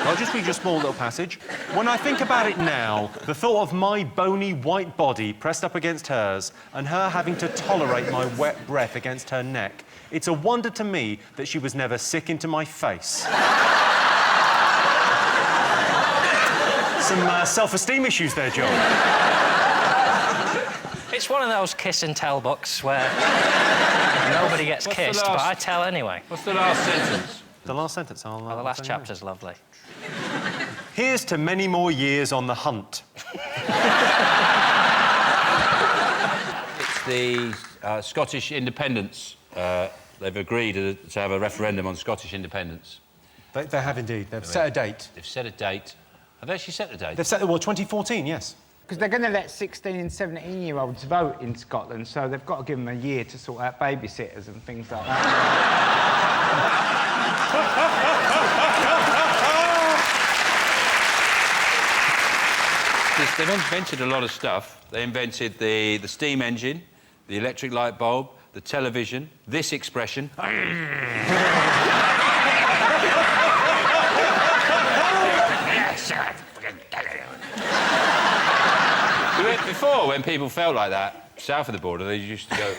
I'll just read you a small little passage. When I think about it now, the thought of my bony white body pressed up against hers and her having to tolerate my wet breath against her neck, it's a wonder to me that she was never sick into my face. Some self-esteem issues there, John. It's one of those kiss and tell books where nobody gets kissed, but I tell anyway. What's the last sentence? The last sentence, the last chapter's lovely. Here's to many more years on the hunt. It's the Scottish independence. They've agreed to have a referendum on Scottish independence. They have indeed. They've set a date. They've set a date. Have they actually set the date? They've set, well, 2014, yes. Because they're going to let 16 and 17-year-olds vote in Scotland, so they've got to give them a year to sort out babysitters and things like that. They've invented a lot of stuff. They invented the steam engine, the electric light bulb, the television, this expression. Before, when people felt like that, south of the border, they used to go...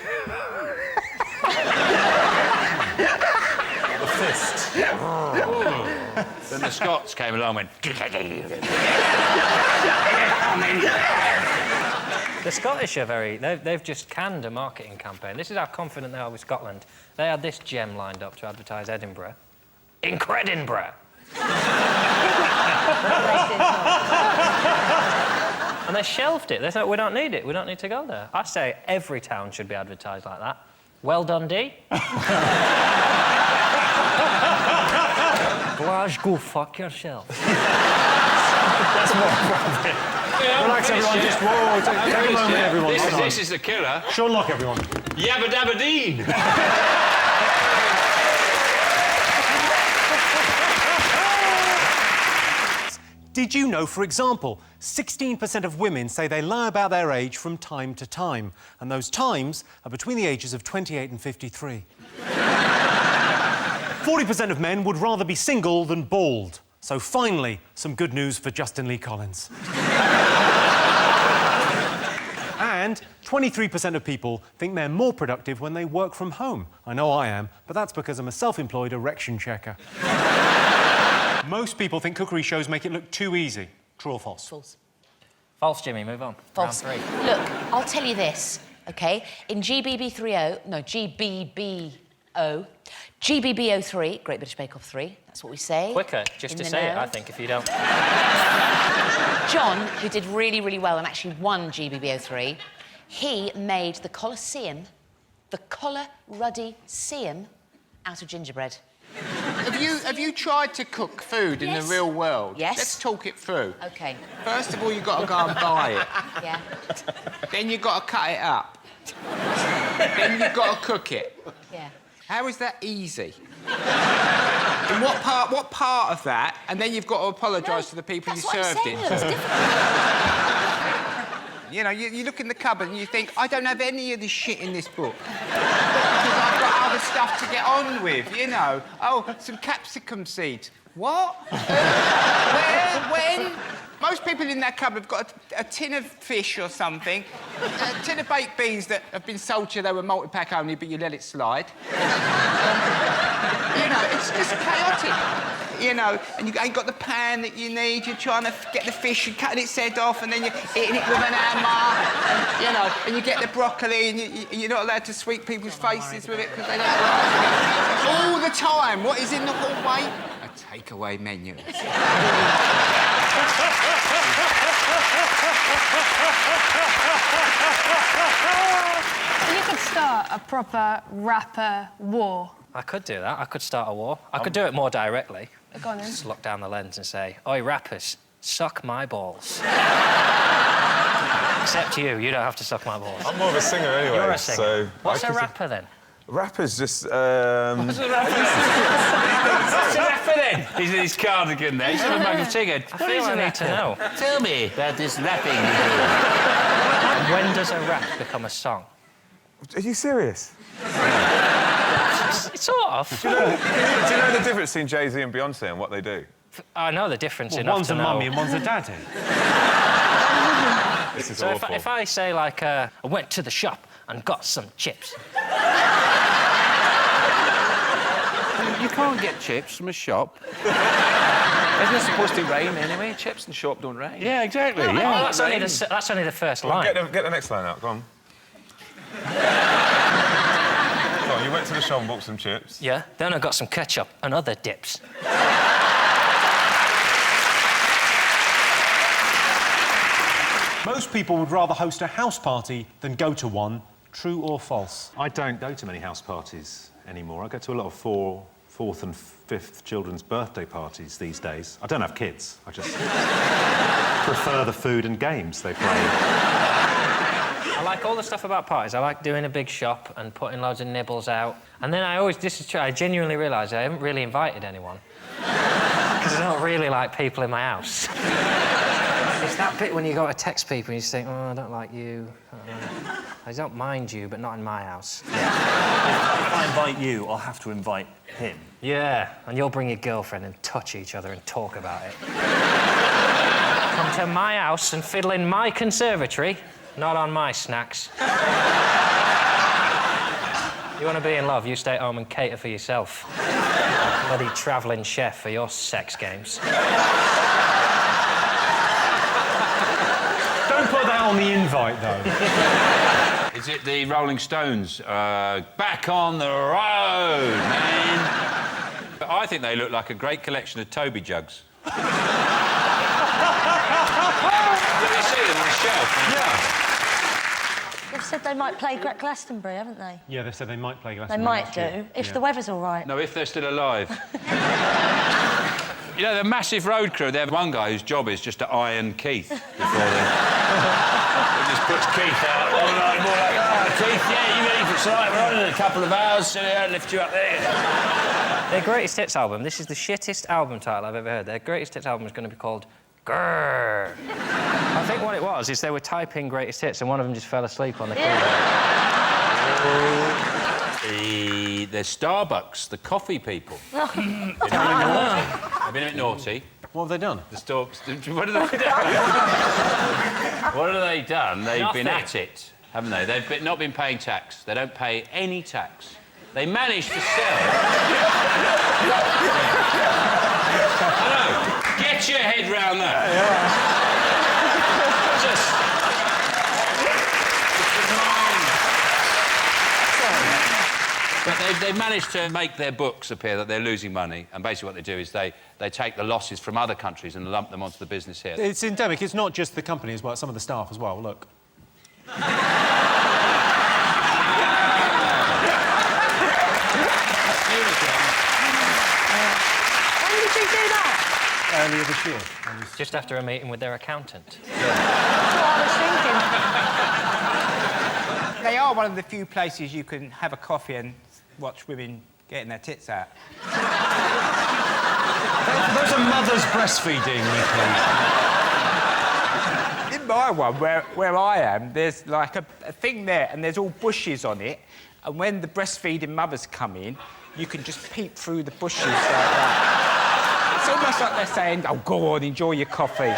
The fist. Then the Scots came along and went... The Scottish are very... They've just canned a marketing campaign. This is how confident they are with Scotland. They had this gem lined up to advertise Edinburgh. Incredinburgh! And they shelved it. They thought, we don't need it. We don't need to go there. I say every town should be advertised like that. Well done, Dee. Glasgow, fuck yourself. That's more appropriate. Relax, everyone. Just whoa. Take a moment, everyone. This is the killer. Sean Lock, everyone. Yabba Dabba Deen. Did you know, for example, 16% of women say they lie about their age from time to time, and those times are between the ages of 28 and 53. 40% of men would rather be single than bald. So finally, some good news for Justin Lee Collins. And 23% of people think they're more productive when they work from home. I know I am, but that's because I'm a self-employed erection checker. Most people think cookery shows make it look too easy. True or false? False. False, Jimmy. Move on. False. Round 3. Look, I'll tell you this, OK? In GBB03, Great British Bake Off 3, that's what we say. Quicker, just to say it, I think, if you don't... John, who did really, really well and actually won GBB03, he made the Colosseum, the Coloruddy-seum, out of gingerbread. Have you tried to cook food in the real world? Yes. Let's talk it through. OK. First of all, you've got to go and buy it. Yeah. Then you've got to cut it up. Then you've got to cook it. Yeah. How is that easy? And what part of that? And then you've got to apologise to the people you served it to. You know, you look in the cupboard and you think, I don't have any of this shit in this book. Because I've got other stuff to get on with, you know. Oh, some capsicum seeds. What? Where? When? Most people in that cupboard have got a tin of fish or something, a tin of baked beans that have been sold to you, they were multi-pack only, but you let it slide. You know, it's just chaotic. You know, and you ain't got the pan that you need, you're trying to get the fish and cutting its head off, and then you're eating it with an hammer, and, you know, and you get the broccoli, and you're not allowed to sweep people's faces with it because they don't like it. All the time, what is in the hallway? A takeaway menu. You could start a proper rapper war. I could do that. I could start a war. I could do it more directly. Go on then. Just look down the lens and say, "Oi, rappers, suck my balls." Except you don't have to suck my balls. I'm more of a singer anyway. You're a singer. So What's a rapper then? Rapper's just. What's a rapper then? He's cardigan there. He's having a mug of chicken. I feel I need to know. Tell me about this rapping. When does a rap become a song? Are you serious? Sort of. Do you know the difference between Jay-Z and Beyonce and what they do? I know the difference Well, enough one's to a know. mummy and one's a daddy. This is So awful. if I say, like, I went to the shop and got some chips. You can't get chips from a shop. Isn't it supposed to rain anyway? Chips in the shop don't rain. Yeah, exactly. Well, Yeah, that's only the first Well, line. get the next line out, go on. Go on, you went to the shop and bought some chips. Yeah, then I got some ketchup and other dips. Most people would rather host a house party than go to one. True or false? I don't go to many house parties anymore. I go to a lot of fourth and fifth children's birthday parties these days. I don't have kids. I just prefer the food and games they play. I like all the stuff about parties. I like doing a big shop and putting loads of nibbles out. And then I genuinely realise I haven't really invited anyone. Because I don't really like people in my house. It's that bit when you go to text people and you just think, oh, I don't like you. I don't mind you, but not in my house. If I invite you, I'll have to invite him. Yeah, and you'll bring your girlfriend and touch each other and talk about it. Come to my house and fiddle in my conservatory, not on my snacks. You want to be in love, you stay at home and cater for yourself. Bloody travelling chef for your sex games. Don't put that on the invite, though. Is it the Rolling Stones? Back on the road, man. But I think they look like a great collection of Toby jugs. Did you see them on the shelf? Yeah. They've said they might play Glastonbury, haven't they? Yeah, they said they might play They Glastonbury. might do, if the weather's all right. No, if they're still alive. You know, the massive road crew, they have one guy whose job is just to iron Keith before they... He just puts Keith out all night, more like, oh, Keith, yeah, you ready for tonight? We're on in a couple of hours, so I'll lift you up there. Their greatest hits album, this is the shittest album title I've ever heard. Their greatest hits album is going to be called Grrr. I think what it was is they were typing greatest hits and one of them just fell asleep on the keyboard. The Starbucks, the coffee people. They've been a bit naughty. What have they done? The Storks. What have they done? What have they done? They've been at it, haven't they? They've not been paying tax. They don't pay any tax. They managed to sell. I know. Get your head round that. Just. But they've managed to make their books appear that they're losing money, and basically what they do is they take the losses from other countries and lump them onto the business here. It's endemic. It's not just the company as well, it's some of the staff as well. Look. When did you do that? Earlier this year. Just after a meeting with their accountant. That's what I was thinking. They are one of the few places you can have a coffee and watch women getting their tits out. Those are mothers breastfeeding, Nicky. In my one, where I am, there's like a thing there and there's all bushes on it, and when the breastfeeding mothers come in, you can just peep through the bushes like that. It's almost like they're saying, oh, go on, enjoy your coffee.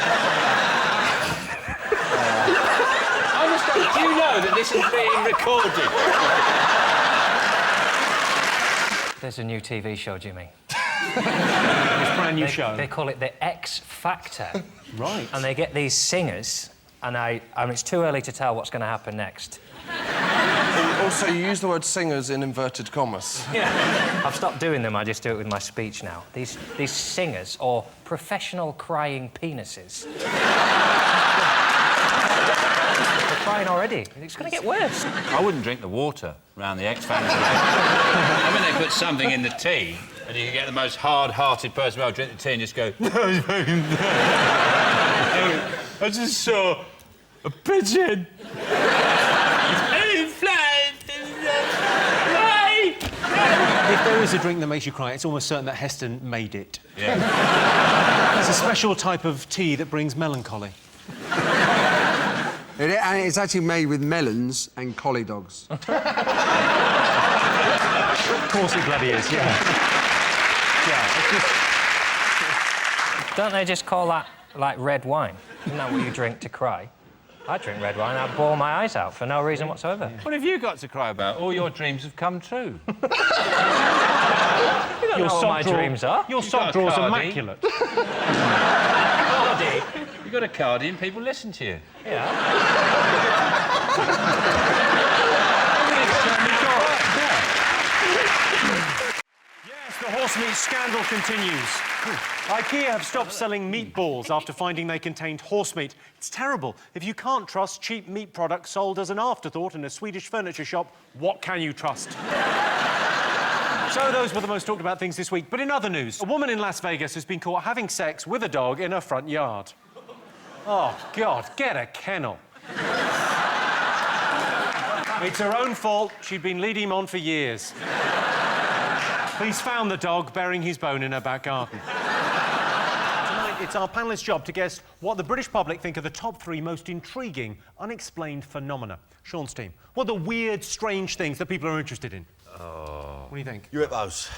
Do you know that this is being recorded? There's a new TV show, Jimmy. It's a brand new show. They call it the X Factor. Right. And they get these singers, and I mean, it's too early to tell what's going to happen next. Also, you use the word singers in inverted commas. Yeah. I've stopped doing them, I just do it with my speech now. These singers, or professional crying penises. They're crying already. It's going to get worse. I wouldn't drink the water round the X Factor. I mean, they put something in the tea. And you can get the most hard-hearted person who'll drink the tea and just go... I just saw a pigeon. If there is a drink that makes you cry, it's almost certain that Heston made it. Yeah. It's a special type of tea that brings melancholy. And it's actually made with melons and collie dogs. Of course it bloody is, yeah. Don't they just call that, like, red wine? Isn't that what you drink to cry? I drink red wine and I bawl my eyes out for no reason whatsoever. What have you got to cry about? All your dreams have come true. You don't know what my dreams are. Your sock drawer's immaculate. Cardi. You got a cardi and people listen to you. Yeah. Yes, the Horsemeat scandal continues. IKEA have stopped selling meatballs after finding they contained horse meat. It's terrible. If you can't trust cheap meat products sold as an afterthought in a Swedish furniture shop, what can you trust? So those were the most talked about things this week. But in other news, a woman in Las Vegas has been caught having sex with a dog in her front yard. Oh, God, get a kennel. It's her own fault. She'd been leading him on for years. Police found the dog burying his bone in her back garden. Tonight, it's our panellists' job to guess what the British public think are the top 3 most intriguing, unexplained phenomena. Sean's team. What are the weird, strange things that people are interested in? Oh. What do you think? UFOs.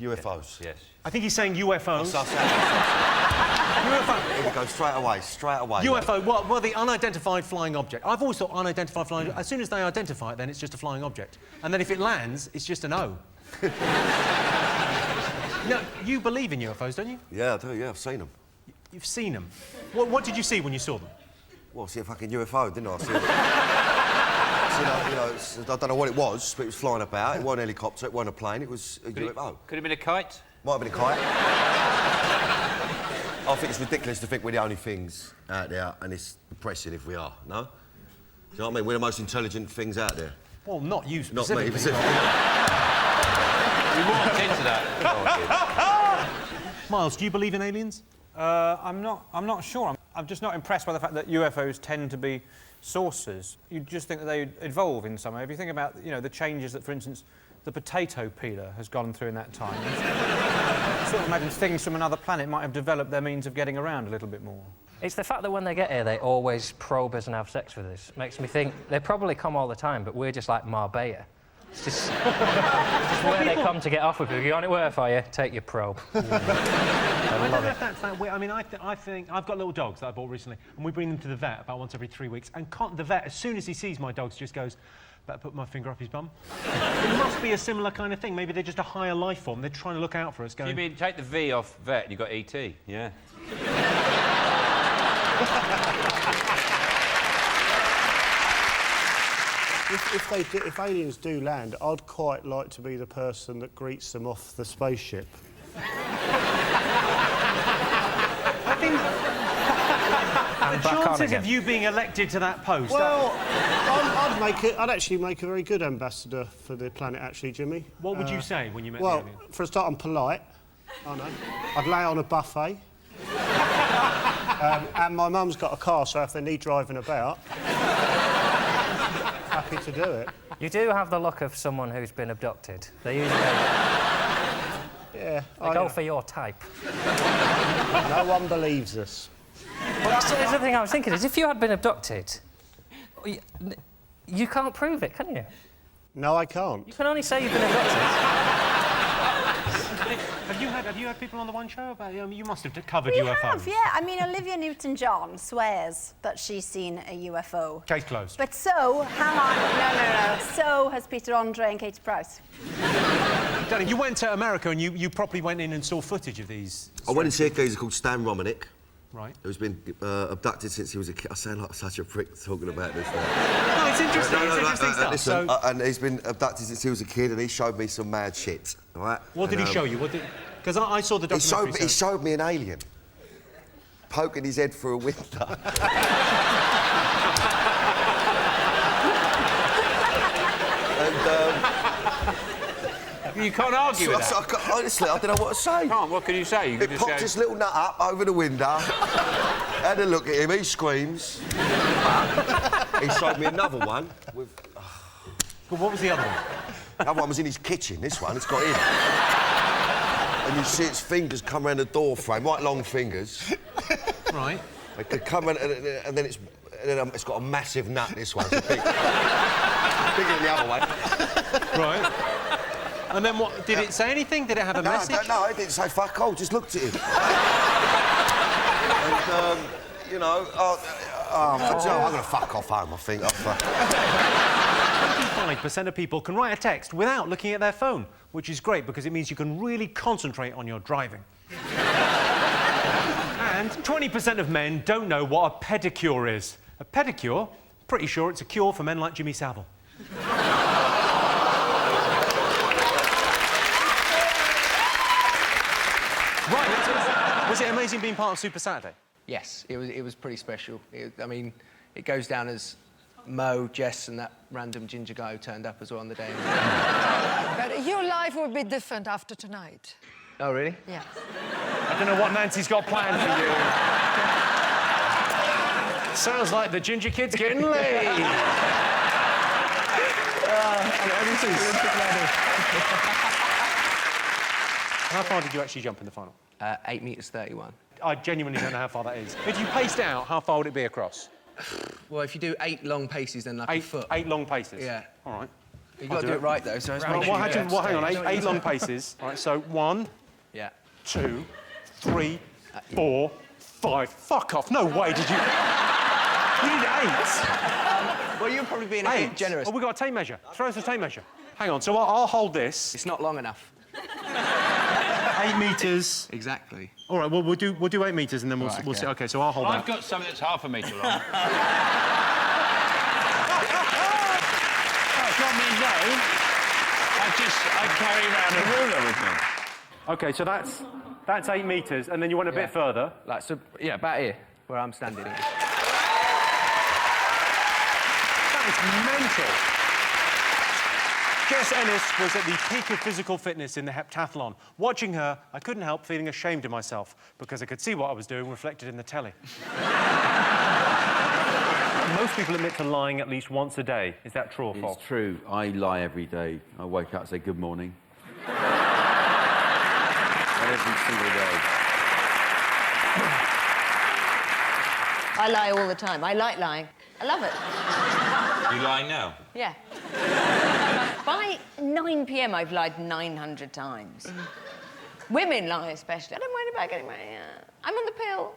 UFOs. Yes. I think he's saying UFOs. UFO. Here we go, straight away. UFO, what? Well, the unidentified flying object. I've always thought unidentified flying... As soon as they identify it, then it's just a flying object. And then if it lands, it's just an O. No, you believe in UFOs, don't you? Yeah, I do, yeah, I've seen them. You've seen them? What did you see when you saw them? Well, I see a fucking UFO, didn't I? I don't know what it was, but it was flying about. It wasn't a helicopter, it wasn't a plane, it was a UFO. Could it have been a kite? Might have been a kite. I think it's ridiculous to think we're the only things out there, and it's depressing if we are, no? Do you know what I mean? We're the most intelligent things out there. Well, not you Not specifically. me, specifically. We walked into that. Miles, do you believe in aliens? I'm not sure. I'm just not impressed by the fact that UFOs tend to be saucers. You'd just think that they evolve in some way. If you think about, you know, the changes that, for instance, the potato peeler has gone through in that time. Sort of imagine things from another planet might have developed their means of getting around a little bit more. It's the fact that when they get here, they always probe us and have sex with us. Makes me think they probably come all the time, but we're just like Marbella. It's just where they come to get off with you. You want it work for you? Take your probe. I love it. That's that way. I mean, I think I've got little dogs that I bought recently, and we bring them to the vet about once every 3 weeks. And the vet, as soon as he sees my dogs, just goes, "Better put my finger up his bum." It must be a similar kind of thing. Maybe they're just a higher life form. They're trying to look out for us. Going, You mean take the V off vet and you've got ET? Yeah. If aliens do land, I'd quite like to be the person that greets them off the spaceship. I think the chances of you being elected to that post... Well, I'd actually make a very good ambassador for the planet, actually, Jimmy. What would you say when you met the Well, alien? for a start, I'm polite. I know. I'd lay on a buffet. And my mum's got a car, so if they need driving about... happy to do it. You do have the look of someone who's been abducted. They usually... Yeah. They go for your type. No one believes us. Well, that's the thing I was thinking, is if you had been abducted, you can't prove it, can you? No, I can't. You can only say you've been abducted. Have you had people on the One Show about... you must have covered We UFOs. have, yeah. I mean, Olivia Newton-John swears that she's seen a UFO. Case closed. But so, hang on, no. So has Peter Andre and Katie Price. Danny, you went to America and you properly went in and saw footage of these... I went and see a geezer called Stan Romanek. Right. Who's been abducted since he was a kid. I sound like such a prick talking about this. No, it's interesting. It's interesting stuff. Listen, So- and he's been abducted since he was a kid, and he showed me some mad shit. Right? What did he show you? Because I saw the documentary. He showed me an alien poking his head through a window. You can't argue with that. Honestly, I don't know what to say. Can't. What can you say? You can It just popped go... his little nut up over the window. Had a look at him. He screams. He showed me another one. With... What was the other one? The other one was in his kitchen. This one, it's got in. And you see its fingers come around the door frame, right long fingers. Right. They could come around, and then it's got a massive nut. This one, it's big, bigger than the other one. Right. And then what? Did it say anything? Did it have a message? No, it didn't say fuck all. Just looked at him. And you know, I'm gonna fuck off home. I think. 25% of people can write a text without looking at their phone, which is great because it means you can really concentrate on your driving. And 20% of men don't know what a pedicure is. A pedicure? Pretty sure it's a cure for men like Jimmy Savile. Right, was it amazing being part of Super Saturday? Yes, it was pretty special. I mean, it goes down as Mo, Jess and that random ginger guy who turned up as well on the day. But your life will be different after tonight. Oh, really? Yeah. I don't know what Nancy's got planned for you. Sounds like the ginger kid's getting laid. How far did you actually jump in the final? 8 metres 31. I genuinely don't know how far that is. If you paced out, how far would it be across? Well, if you do 8 long paces, then like a foot. 8 long paces? Yeah. All right. You've got to do it right, though, so it's hang on, 8 long paces. All right, so 1, yeah, 2, 3, 4, 5. Fuck off, no way did you... You did 8. Well, you're probably being a bit generous. Oh, we've got a tape measure. Throw us a tape measure. Hang on, so I'll hold this. It's not long enough. 8 metres. Exactly. All right, well, we'll do 8 metres and then we'll see. OK, so I'll hold that. I've got something that's half a metre long. It's not me, no. I carry around a ruler with me. OK, so that's 8 metres, and then you went a bit further. Like, so, yeah, about here, where I'm standing. That is mental. Jess Ennis was at the peak of physical fitness in the heptathlon. Watching her, I couldn't help feeling ashamed of myself because I could see what I was doing reflected in the telly. Most people admit to lying at least once a day. Is that true or false? It's true. I lie every day. I wake up and say good morning. Every single day. I lie all the time. I like lying. I love it. You lying now? Yeah. By 9 p.m, I've lied 900 times. Women lie especially. I don't mind about getting my... I'm on the pill.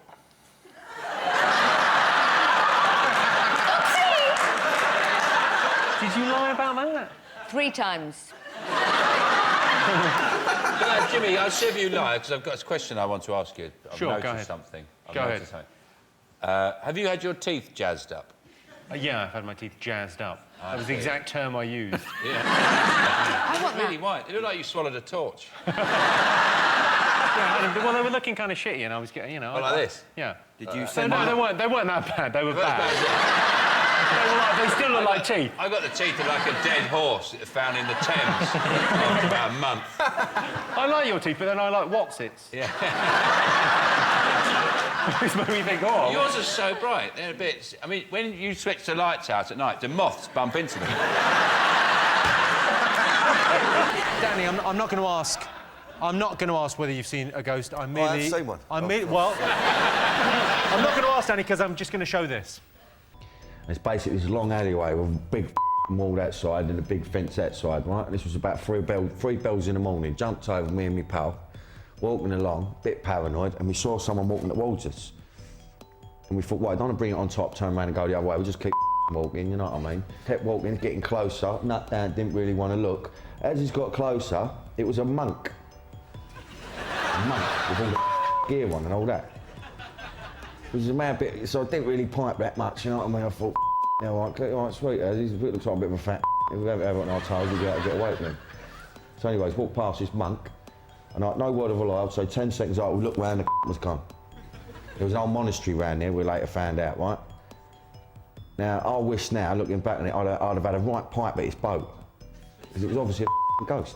Did you lie about that? 3 times. Jimmy, I'll see if you lie, because I've got a question I want to ask you. I've Sure, noticed go ahead. something. Go ahead. Have you had your teeth jazzed up? Yeah, I've had my teeth jazzed up. That was the exact term I used. Yeah. I want really white. It looked like you swallowed a torch. Yeah, well, they were looking kind of shitty, and I was getting, you know... Well, like this? Yeah. Did you send No, they weren't that bad. They were bad. They still look like teeth. I got the teeth of like a dead horse found in the Thames after about a month. I like your teeth, but then I like Watsits. Yeah. Which made me think, oh... Yours are so bright. They're a bit... I mean, when you switch the lights out at night, do moths bump into them? Danny, I'm not going to ask... I'm not going to ask whether you've seen a ghost. I'm merely... I've seen one. Well... I'm not going to ask, Danny, because I'm just going to show this. It's basically this long alleyway with a big wall that side and a big fence that side, right? And this was about 3 bells in the morning. Jumped over, me and my pal, walking along, a bit paranoid, and we saw someone walking towards us. And we thought, well, I don't want to bring it on top, turn around and go the other way. We'll just keep walking, you know what I mean? Kept walking, getting closer, nut down, didn't really want to look. As he's got closer, it was a monk. A monk with all the gear on and all that. It was a mad bit, so I didn't really pipe that much, you know what I mean? I thought, yeah, all right, sweet, he looks like a bit of a fat. If we have it on our toes, we'll be able to get away from him. So anyways, walked past this monk, and no word of a lie, I'd say 10 seconds later, we looked round, the was gone. There was an old monastery round there, we later found out, right? Now, I wish now, looking back on it, I'd have had a right pipe at his boat. Because it was obviously a ghost.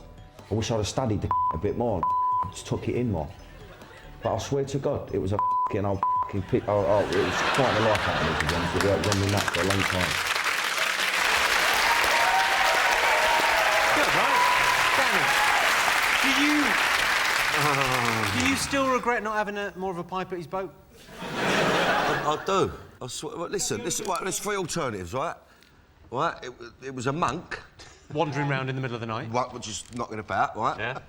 I wish I'd have studied the a bit more, just took it in more. But I swear to God, it was a f***ing old f***ing pick. Oh, it was quite a life out of me, to be honest with you. It run me nuts for a long time. Good, right? Danny, do you still regret not having more of a pipe at his boat? I do. I swear. Well, listen, right, there's three alternatives, right? Right, it was a monk. Wandering around in the middle of the night. Right, just knocking about, right? Yeah.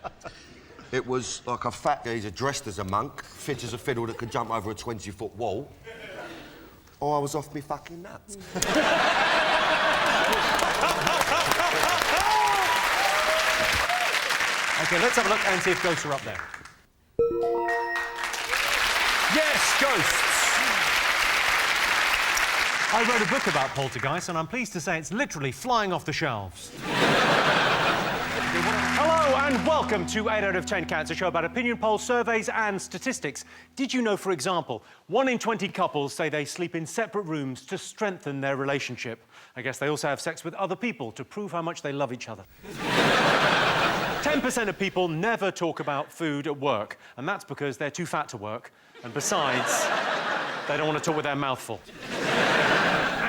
It was like a fat geezer dressed as a monk, fit as a fiddle that could jump over a 20-foot wall. Or I was off me fucking nuts. OK, let's have a look and see if ghosts are up there. Yes, ghosts! I wrote a book about poltergeists, and I'm pleased to say it's literally flying off the shelves. Hello and welcome to 8 out of 10 Cats, a show about opinion polls, surveys and statistics. Did you know, for example, 1 in 20 couples say they sleep in separate rooms to strengthen their relationship? I guess they also have sex with other people to prove how much they love each other. 10% of people never talk about food at work, and that's because they're too fat to work, and besides, they don't want to talk with their mouth full.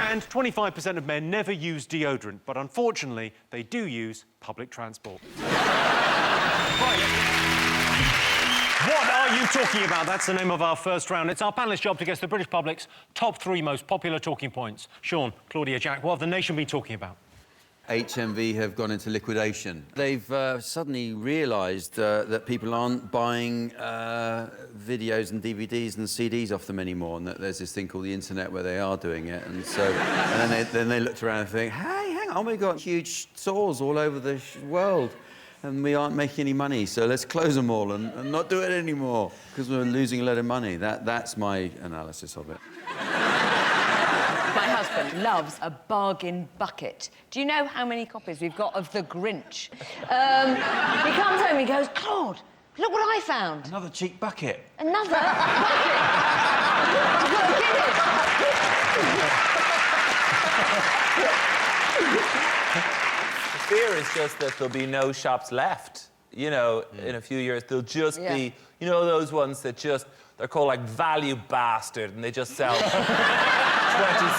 And 25% of men never use deodorant, but unfortunately, they do use public transport. Right. What are you talking about? That's the name of our first round. It's our panellists' job to guess the British public's top 3 most popular talking points. Sean, Claudia, Jack, what have the nation been talking about? HMV have gone into liquidation. They've suddenly realised that people aren't buying videos and DVDs and CDs off them anymore, and that there's this thing called the internet where they are doing it. And so, and then they looked around and think, hey, hang on, we've got huge stores all over the world, and we aren't making any money, so let's close them all and not do it anymore because we're losing a lot of money. That's my analysis of it. My husband loves a bargain bucket. Do you know how many copies we've got of The Grinch? He comes home and he goes, Claude, look what I found. Another cheap bucket. Another bucket. I've got to get The fear is just that there'll be no shops left. You know, in a few years, there'll just be, you know, those ones that just, they're called like value bastard, and they just sell 20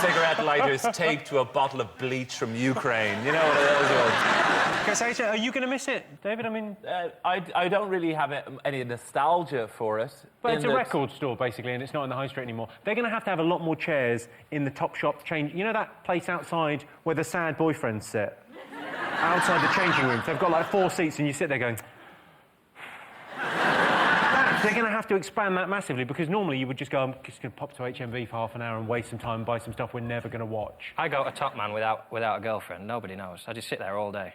cigarette lighters taped to a bottle of bleach from Ukraine. You know what those ones? Okay, are you going to miss it, David? I mean... I don't really have any nostalgia for it. But it's a record store, basically, and it's not in the high street anymore. They're going to have a lot more chairs in the Topshop change... You know that place outside where the sad boyfriends sit? Outside the changing rooms. They've got, like, 4 seats, and you sit there going... They're going to have to expand that massively, because normally you would just go, I'm just going to pop to HMV for half an hour and waste some time and buy some stuff we're never going to watch. I go to Top Man without a girlfriend. Nobody knows. I just sit there all day.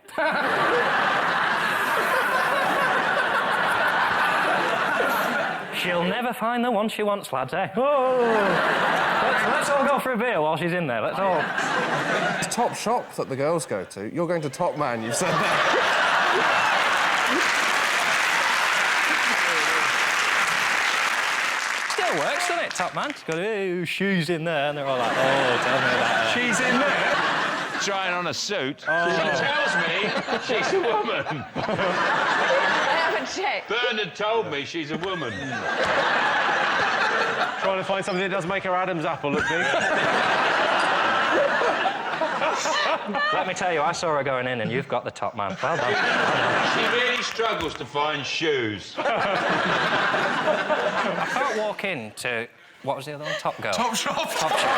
She'll never find the one she wants, lads, eh? Oh! Let's all go for a beer while she's in there. Let's all... It's Top Shop that the girls go to. You're going to Top Man, you said that. Still works, doesn't it, Top Man? It's got, oh, she's in there, and they're all like, oh, tell me about her. She's in there? Trying on a suit. Oh. She tells me she's a woman. I haven't checked. Bernard told me she's a woman. Trying to find something that does make her Adam's apple look big. Let me tell you, I saw her going in, and you've got the Top Man. Well done. She really struggles to find shoes. I can't walk into... What was the other one? Top Girl. Top Shop. Top Shop.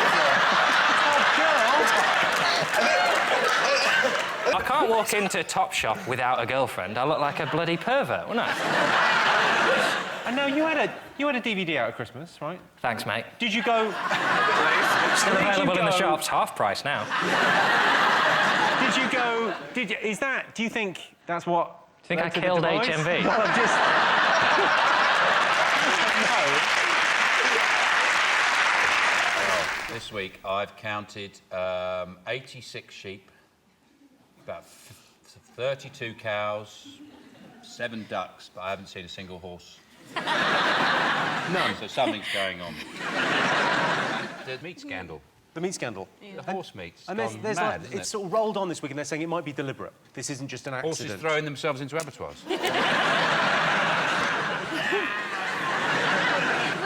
I can't walk into Top Shop without a girlfriend. I look like a bloody pervert, wouldn't I? And now you had a DVD out at Christmas, right? Thanks, mate. Did you go... Still available in the shops, half price now. Did you go... Is that... Do you think that's what... Do you think I killed HMV? Well, I've just... This week I've counted 86 sheep, about 32 cows, 7 ducks, but I haven't seen a single horse. None. So something's going on. The meat scandal. The meat scandal. The horse meat's And gone there's mad, like, isn't it's it? sort of rolled on this week, and they're saying it might be deliberate. This isn't just an accident. Horses throwing themselves into abattoirs. When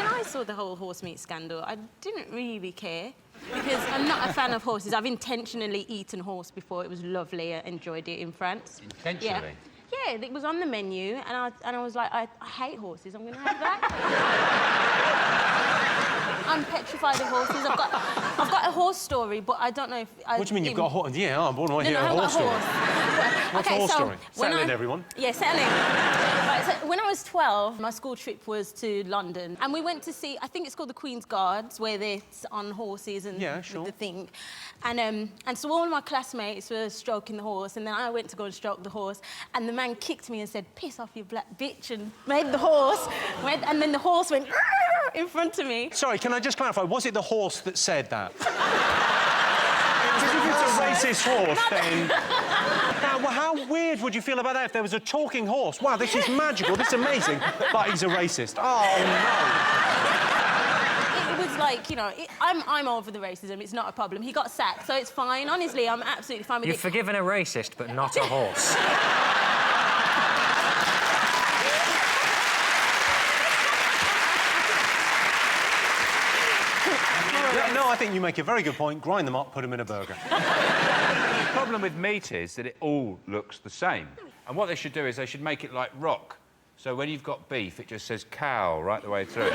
I saw the whole horse meat scandal, I didn't really care because I'm not a fan of horses. I've intentionally eaten horse before. It was lovely. I enjoyed it in France. Intentionally? Yeah, it was on the menu, and I was like, I hate horses. I'm going to have that. I'm petrified of horses. I've got a horse story, but I don't know if... What do you mean you've got a horse? Yeah, I'm born right here. I A horse story. What's Okay, a horse so story? when Settle in, everyone. Yeah, settle in. Right, so when I was 12, my school trip was to London, and we went to see, I think it's called the Queen's Guards, where they're on horses and with the thing. And so all of my classmates were stroking the horse, and then I went to go and stroke the horse, and the man kicked me and said, "Piss off, you black bitch," and made the horse, and then the horse went in front of me. Sorry, can I just clarify? Was it the horse that said that? Because if it's a racist horse, then... Now, well, how weird would you feel about that if there was a talking horse? Wow, this is magical, this is amazing, but he's a racist. Oh, no. It was like, you know, I'm over the racism, it's not a problem. He got sacked, so it's fine. Honestly, I'm absolutely fine with You've it. forgiven a racist, but not a horse. No, I think you make a very good point. Grind them up, put them in a burger. The problem with meat is that it all looks the same. And what they should do is they should make it like rock. So when you've got beef, it just says cow right the way through it.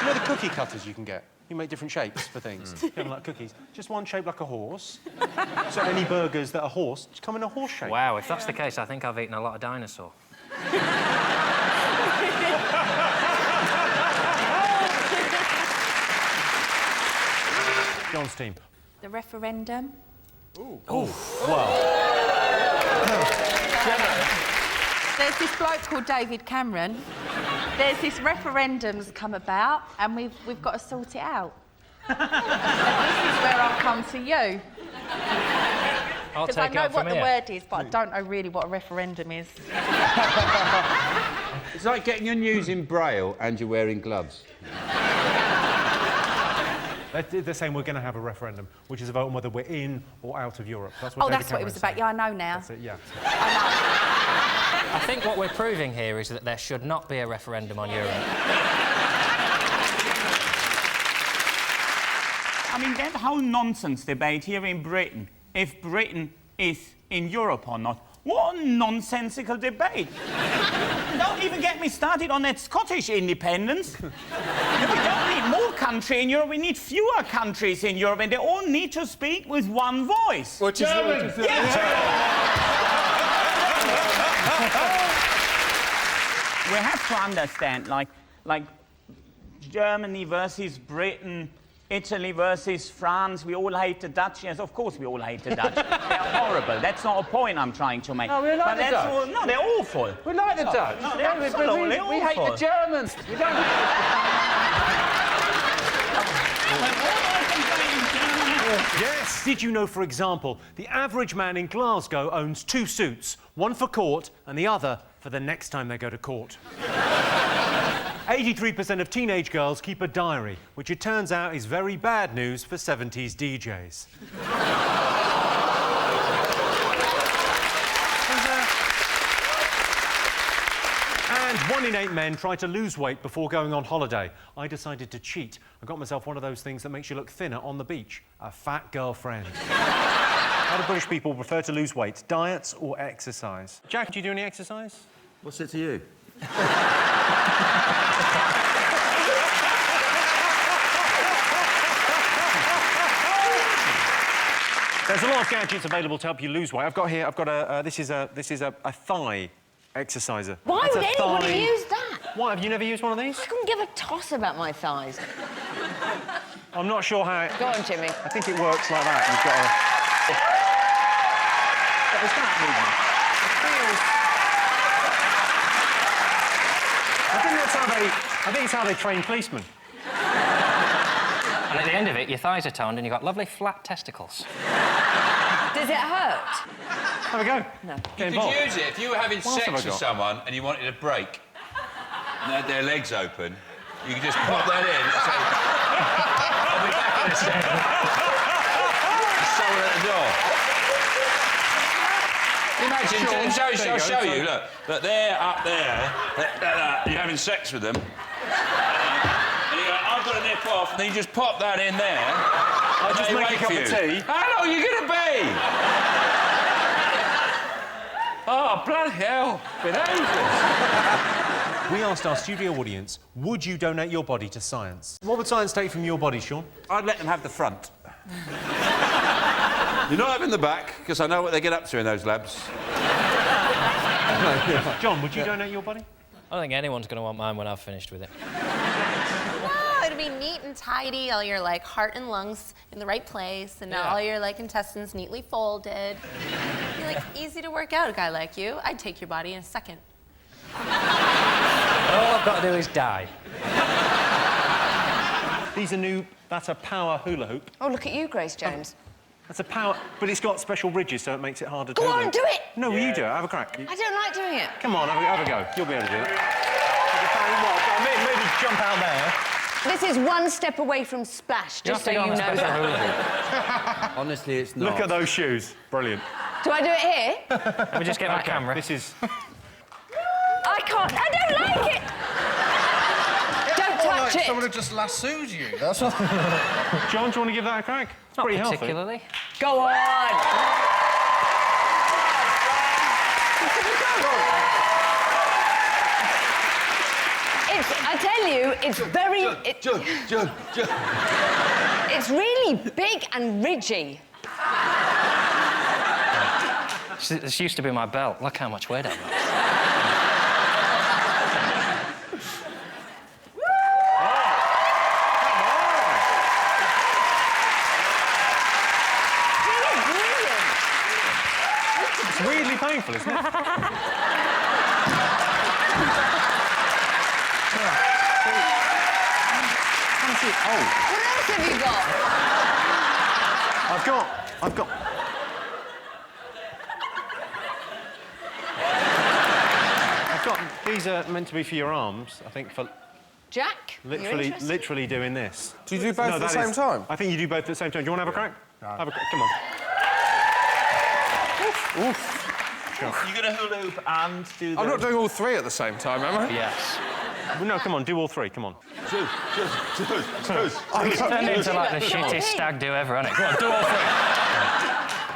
You know the cookie cutters you can get? You make different shapes for things. You know, like cookies. Just one shape like a horse. So any burgers that are horse just come in a horse shape. Wow, if that's the case, I think I've eaten a lot of dinosaur. John's team. The referendum. Ooh. Oh, wow. There's this bloke called David Cameron. There's this referendum's come about, and we've got to sort it out. And this is where I'll come to you. Because I know what the word is, but I don't know really what a referendum is. It's like getting your news in Braille and you're wearing gloves. They're saying we're going to have a referendum, which is a vote on whether we're in or out of Europe. That's what That's what it was about. Yeah, I know now. That's it, yeah. I think what we're proving here is that there should not be a referendum on Europe. I mean, that whole nonsense debate here in Britain, if Britain is in Europe or not, what a nonsensical debate. Don't even get me started on that Scottish independence. We don't need more country in Europe, we need fewer countries in Europe, and they all need to speak with one voice. Which is German. We have to understand, like Germany versus Britain, Italy versus France, we all hate the Dutch. Yes, of course we all hate the Dutch. They're horrible. That's not a point I'm trying to make. No, we like the Dutch. No, they're awful. We like the Dutch. No, they're absolutely awful. We hate the Germans. We don't... Yes! Did you know, for example, the average man in Glasgow owns 2 suits, one for court and the other for the next time they go to court? 83% of teenage girls keep a diary, which it turns out is very bad news for 70s DJs. And 1 in 8 men try to lose weight before going on holiday. I decided to cheat. I got myself one of those things that makes you look thinner on the beach. A fat girlfriend. How do British people prefer to lose weight? Diets or exercise? Jack, do you do any exercise? What's it to you? There's a lot of gadgets available to help you lose weight. I've got here, this is a thigh exerciser. Why That's would a anybody thigh... use that? What, have you never used one of these? I couldn't give a toss about my thighs. I'm not sure how... Go on, Jimmy. I think it works like that. You've got a... What was that movement? I think it's how they train policemen. And at the end of it, your thighs are toned and you've got lovely flat testicles. Does it hurt? Have a go. No. You could use it if you were having sex with someone and you wanted a break and they had their legs open. You can just pop that in and say, I'll be back in a second. Someone at the door. Imagine, I'll show you, look, that they're up there, you're having sex with them. And you go, I've got to nip off, and then you just pop that in there. I'll just make a cup of tea. How long are you going to be? Oh, bloody hell. Been ages. We asked our studio audience, would you donate your body to science? What would science take from your body, Sean? I'd let them have the front. You're not having the back, because I know what they get up to in those labs. John, would you donate your body? I don't think anyone's going to want mine when I've finished with it. No, it'd be neat and tidy, all your, like, heart and lungs in the right place, and all your, like, intestines neatly folded. It'd be, like, easy to work out, a guy like you. I'd take your body in a second. All I've got to do is die. These are new... That's a power hula hoop. Oh, look at you, Grace Jones. That's a power... But it's got special ridges, so it makes it harder to... Go on, do it! No, will you do it? Have a crack. I don't like doing it. Come on, have a go. You'll be able to do it. Maybe jump out there. This is one step away from splash, just so you know that. Honestly, it's not. Look at those shoes. Brilliant. Do I do it here? Let me just get my camera. This is... I can't. I don't like it. Don't touch it. Someone had just lassoed you. That's what... John, do you want to give that a crack? It's pretty healthy. Particularly. Go on. I tell you, it's very... It's really big and ridgy. This used to be my belt. Look how much weight I've got. It's weirdly painful, isn't it? What else have you got? I've got... These are meant to be for your arms, I think, for... Jack, literally doing this. Do you do both at the same time? I think you do both at the same time. Do you want to have a crack? No. Have a crack. Come on. Oof. Sure. You're going to hula hoop and do the... I'm not doing all three at the same time, am I? Yes. Well, no, come on, do all three, come on. It's turned into like the shittest stag do ever, hasn't it? Go on, do all three.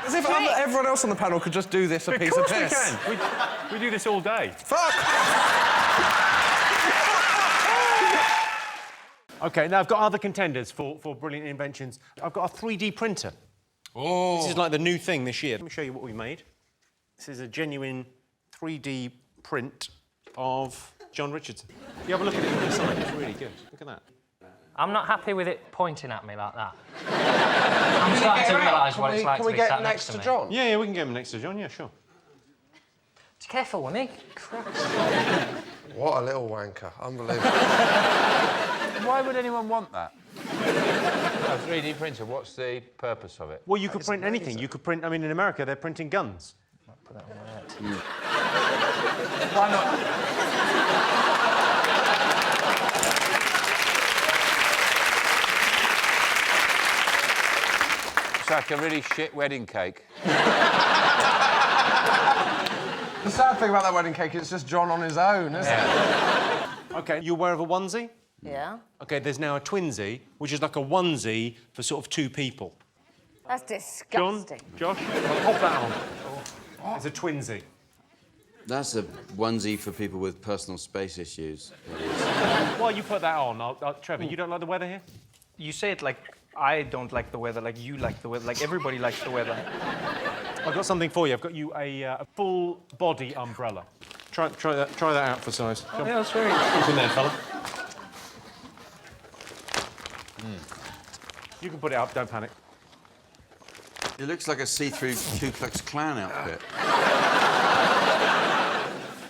As if everyone else on the panel could just do this a piece of piss. Of course we can. We do this all day. Fuck! OK, now I've got other contenders for brilliant inventions. I've got a 3D printer. Oh. This is like the new thing this year. Let me show you what we made. This is a genuine 3D print of John Richardson. You have a look at it from the side, it's really good. Look at that. I'm not happy with it pointing at me like that. I'm starting to realise what it's like to be sat next to me. John? Yeah, we can get him next to John, yeah, sure. Just careful with me. Christ. What a little wanker. Unbelievable. Why would anyone want that? A 3D printer, what's the purpose of it? Well, you could print anything. You could print... I mean, in America, they're printing guns. Put that on my head. Why not? It's like a really shit wedding cake. The sad thing about that wedding cake is it's just John on his own, isn't it? OK, you aware of a onesie? Yeah. OK, there's now a twinsy, which is like a onesie for sort of two people. That's disgusting. Josh, pop that on. It's a twinsy. That's a onesie for people with personal space issues. While you put that on, Trevor, you don't like the weather here? You say it like I don't like the weather, like you like the weather, like everybody likes the weather. I've got something for you. I've got you a full body umbrella. Try that out for size. Oh, yeah, that's very Keep in there, fella. You can put it up, don't panic. It looks like a see-through Ku Klux Klan outfit.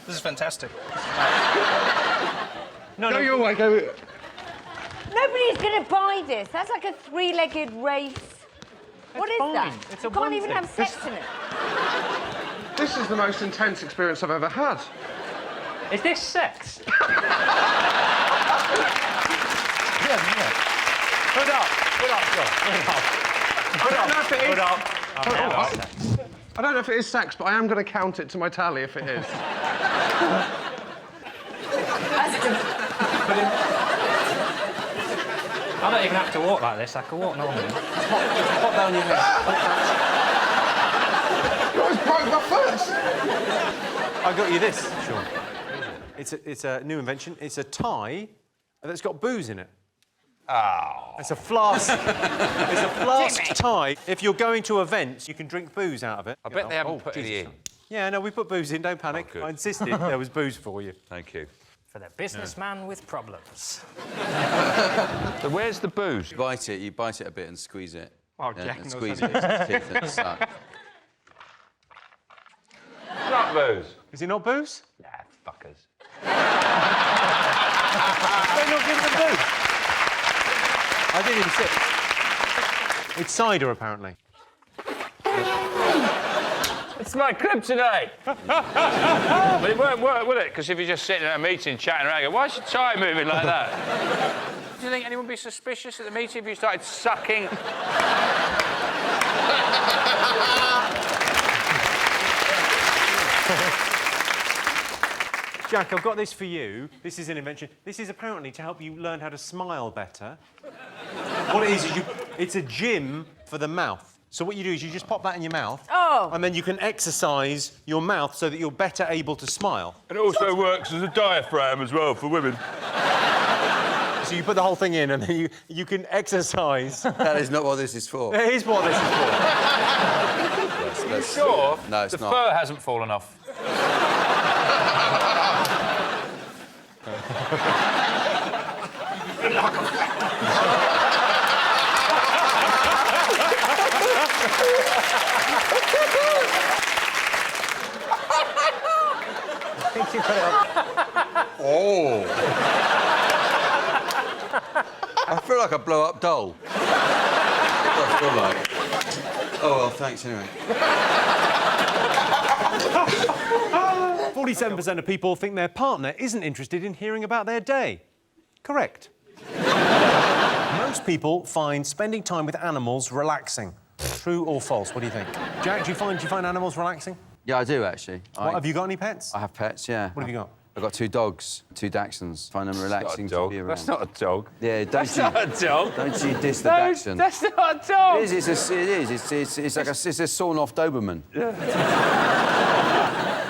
This is fantastic. No, your way, go. Nobody's going to buy this. That's like a three-legged race. What is that? It's you can't even have sex in it. This is the most intense experience I've ever had. Is this sex? Put up, John. I don't know if it is. Put up. I don't know if it is sex, but I am going to count it to my tally if it is. I don't even have to walk like this. I can walk normally. Pop down your head. You always broke my foot. I got you this, Sean. It's a new invention. It's a tie that's got booze in it. Oh. It's a flask. It's a flask tie. If you're going to events, you can drink booze out of it. I bet they haven't put any in. Yeah, no, we put booze in. Don't panic. Oh, good. I insisted there was booze for you. Thank you. For the businessman with problems. So where's the booze? You bite it a bit and squeeze it. Oh, Yeah, Jack and knows squeeze how it to into the teeth and suck. It's not booze. Is it not booze? Nah, fuckers. They're not giving them booze. I did insist. It's cider, apparently. It's my kryptonite. But it won't work, will it? Because if you're just sitting at a meeting chatting around, go, why is your tie moving like that? Do you think anyone would be suspicious at the meeting if you started sucking? Jack, I've got this for you. This is an invention. This is apparently to help you learn how to smile better. What it is it's a gym for the mouth. So what you do is you just pop that in your mouth. Oh. And then you can exercise your mouth so that you're better able to smile. And it also works as a diaphragm as well for women. So you put the whole thing in and then you can exercise. That is not what this is for. It is what this is for. Are you sure? No, it's the not. The fur hasn't fallen off. Oh. I feel like a blow-up doll. I feel like. Oh, well, thanks anyway. 47% of people think their partner isn't interested in hearing about their day. Correct. Most people find spending time with animals relaxing. True or false? What do you think? Jack, do you find animals relaxing? Yeah, I do, actually. Have you got any pets? I have pets, yeah. What have you got? I've got 2 dogs, 2 Dachshunds. Find them relaxing to be around. That's not a dog. Yeah, don't That's not a dog. Don't you diss the Dachshund. That's not a dog. It is. It's like a sawn-off Doberman.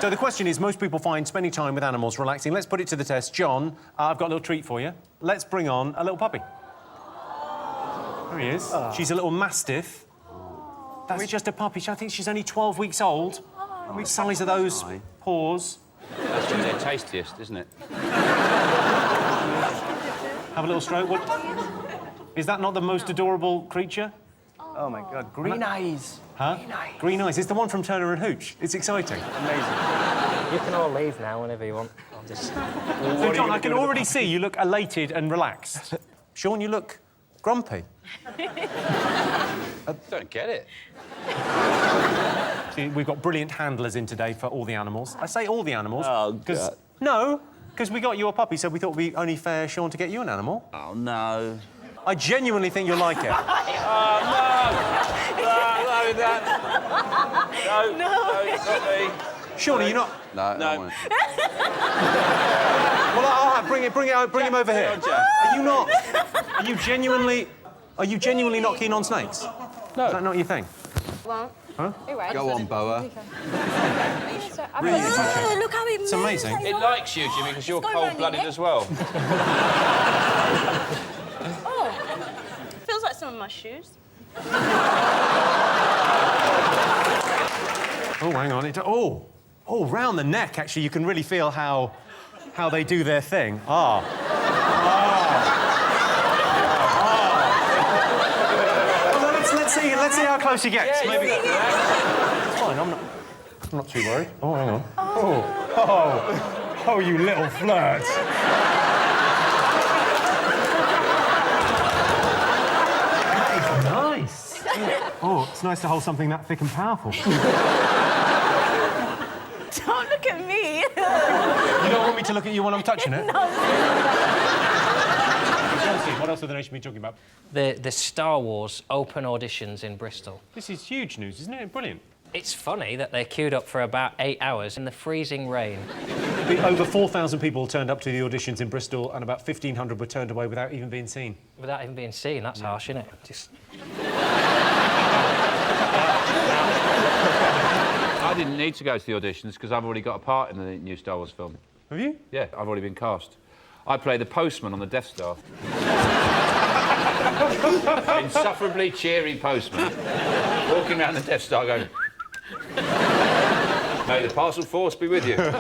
So the question is, most people find spending time with animals relaxing. Let's put it to the test. John, I've got a little treat for you. Let's bring on a little puppy. There he is. Oh. She's a little mastiff. That's just a puppy. I think she's only 12 weeks old. Oh, which size are those paws? That's just their tastiest, isn't it? Have a little stroke. What? Is that not the most adorable creature? Oh my God, green eyes. Huh? Green eyes. Green eyes. It's the one from Turner and Hooch. It's exciting. Amazing. You can all leave now whenever you want. I'll just... So, John, I can already see you look elated and relaxed. Sean, you look grumpy. I don't get it. See, we've got brilliant handlers in today for all the animals. I say all the animals. Oh, God. No, because we got you a puppy, so we thought it'd be only fair, Sean, to get you an animal. Oh, no. I genuinely think you'll like it. Oh, no! No, not me. Sean, are you not? No, I don't want it. Well, I'll bring him over here. Are you not? Are you genuinely not keen on snakes? No. Is that not your thing? Well, huh? Go on, Boa. Really? Oh, look how it It's amazing. It likes you, Jimmy, because you're cold-blooded as well. Oh, feels like some of my shoes. Oh, hang on. Oh, round the neck, actually, you can really feel how they do their thing. Well, let's see how close he gets. Yeah, Maybe. It's fine. I'm not too worried. Oh, hang on. Oh, you little flirt. Nice. Oh, it's nice to hold something that thick and powerful. Don't look at me. You don't want me to look at you when I'm touching it? No. Johnson, what else have the nation been talking about? The Star Wars open auditions in Bristol. This is huge news, isn't it? Brilliant. It's funny that they queued up for about 8 hours in the freezing rain. Over 4,000 people turned up to the auditions in Bristol and about 1,500 were turned away without even being seen. Without even being seen? That's harsh, isn't it? Just... I didn't need to go to the auditions because I've already got a part in the new Star Wars film. Have you? Yeah, I've already been cast. I play the postman on the Death Star. Insufferably cheery postman, walking around the Death Star going... May the parcel force be with you. But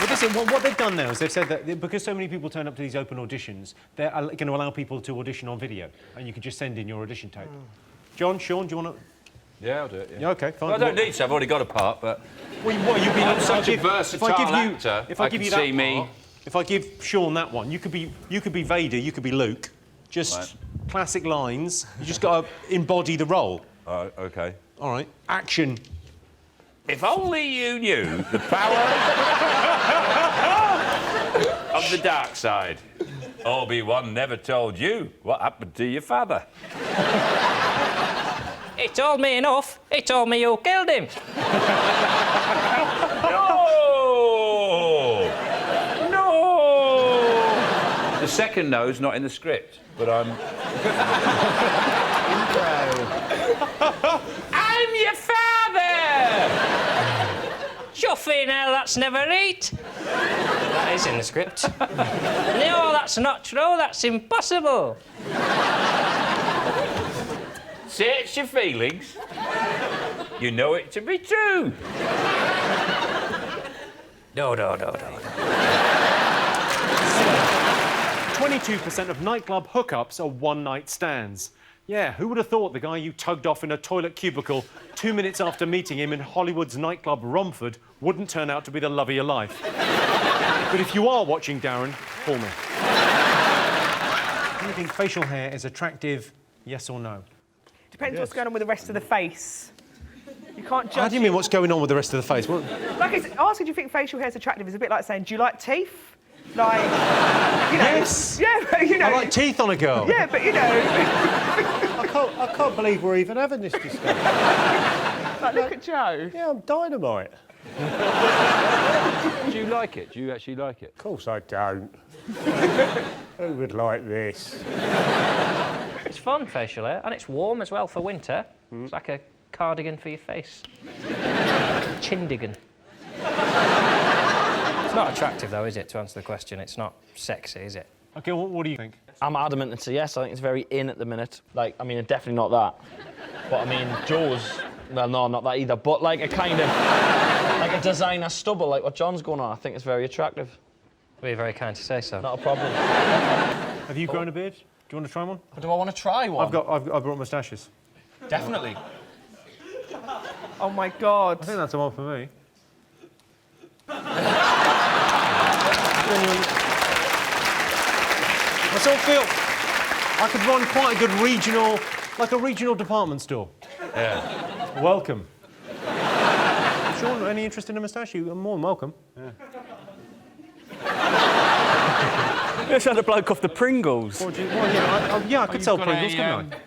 listen, what they've done now is they've said that because so many people turn up to these open auditions, they're going to allow people to audition on video, and you can just send in your audition tape. John, Sean, do you want to... Yeah, I'll do it, Yeah, OK, fine. Well, I don't need to, I've already got a part, but... Well, what, you've been... I'm such a versatile actor, if I give you that see me... part, if I give Sean that one, you could be Vader, you could be Luke. Just right. Classic lines. You just got to embody the role. OK. All right. Action. If only you knew the power of the dark side. Obi-Wan never told you what happened to your father. He told me enough. He told me you killed him. No! The second no's not in the script, but I'm... I'm your father! Chuffing hell, that's never it. That is in the script. No, that's not true. That's impossible. Search your feelings. You know it to be true. No. 22% of nightclub hookups are one-night stands. Yeah, who would have thought the guy you tugged off in a toilet cubicle 2 minutes after meeting him in Hollywood's nightclub Romford wouldn't turn out to be the love of your life? But if you are watching, Darren, call me. Do you think facial hair is attractive, yes or no? Depends what's going on with the rest of the face. You can't judge... How do you mean, what's going on with the rest of the face? What? Like, it's asking, do you think facial hair is attractive is a bit like saying, do you like teeth? Like, you know... Yes! Yeah, but, you know... I like teeth on a girl. Yeah, but, you know... I can't believe we're even having this discussion. Like, look at Joe. Yeah, I'm dynamite. Do you like it? Do you actually like it? Of course I don't. Who would like this? It's fun, facial hair, and it's warm as well for winter. It's like a cardigan for your face. Chindigan. It's not attractive, though, is it, to answer the question? It's not sexy, is it? OK, what do you think? I'm adamant it's a yes. I think it's very in at the minute. Like, I mean, definitely not that. But, I mean, Joe's... Well, no, not that either. But, like, a kind of... like a designer stubble, like what John's going on, I think it's very attractive. Well, you're very kind to say so. Not a problem. Have you grown a beard? Do you want to try one? Do I want to try one? I brought moustaches. Definitely. Oh, my God. I think that's the one for me. I sort of feel I could run quite a good regional, like a regional department store. Yeah. Welcome. Sean, any interest in a moustache? You're more than welcome. Yeah. You just had a bloke off the Pringles. I could sell Pringles, couldn't I?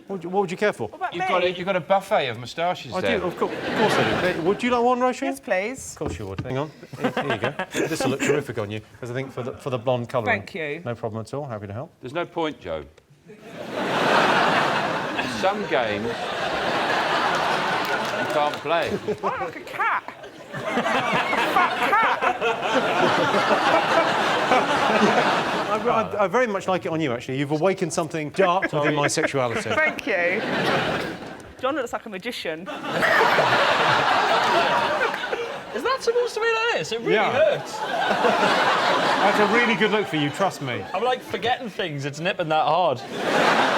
What would you care for? You've got a buffet of moustaches there. I do, of course I do. Would you like one, Roisin? Yes, please. Of course you would. Hang on. Here you go. This will look terrific on you, because I think for the blonde colouring. Thank you. No problem at all. Happy to help. There's no point, Joe. Some games you can't play. I look like a cat. A fat cat. I very much like it on you, actually. You've awakened something dark within my sexuality. Thank you. John looks like a magician. Is that supposed to be like this? It really hurts. That's a really good look for you, trust me. I'm like forgetting things. It's nipping that hard. You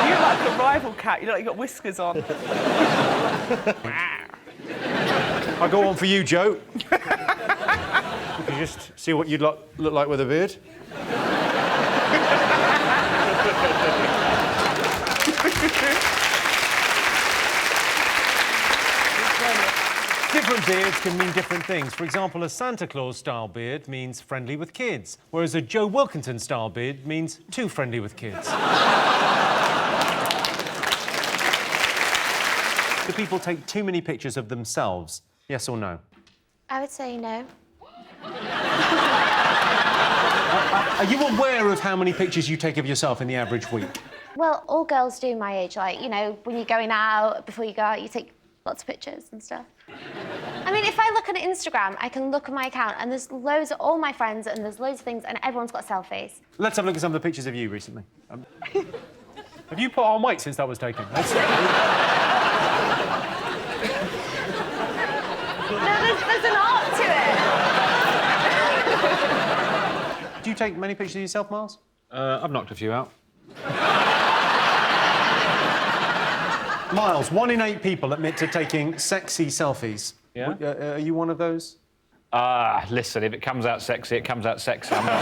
look like a rival cat. You look like you've got whiskers on. I'll go on for you, Joe. You can just see what you'd look like with a beard. 50% Different beards can mean different things. For example, a Santa Claus-style beard means friendly with kids, whereas a Joe Wilkinson-style beard means too friendly with kids. Do people take too many pictures of themselves? Yes or no? I would say no. Are you aware of how many pictures you take of yourself in the average week? Well, all girls do my age. Like, you know, when you're going out, before you go out, you take lots of pictures and stuff. I mean, if I look at Instagram, I can look at my account and there's loads of all my friends and there's loads of things and everyone's got selfies. Let's have a look at some of the pictures of you recently. Have you put on weight since that was taken? No, there's an art to it. Do you take many pictures of yourself, Miles? I've knocked a few out. Miles, 1 in 8 people admit to taking sexy selfies. Yeah? Are you one of those? Listen, if it comes out sexy, it comes out sexy. I'm not...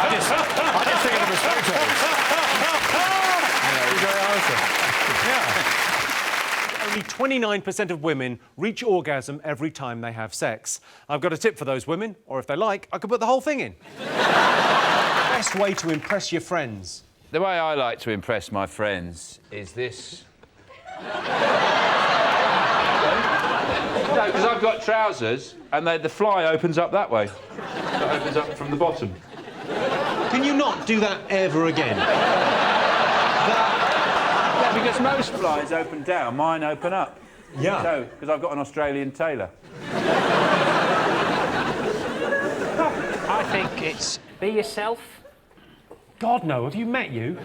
I just think of them as photos. Only 29% of women reach orgasm every time they have sex. I've got a tip for those women, or if they like, I could put the whole thing in. Best way to impress your friends. The way I like to impress my friends is this. No, because I've got trousers and the fly opens up that way. It opens up from the bottom. Can you not do that ever again? Yeah, because most flies open down, mine open up. Yeah. So, because I've got an Australian tailor. I think it's be yourself. God, no. Have you met you?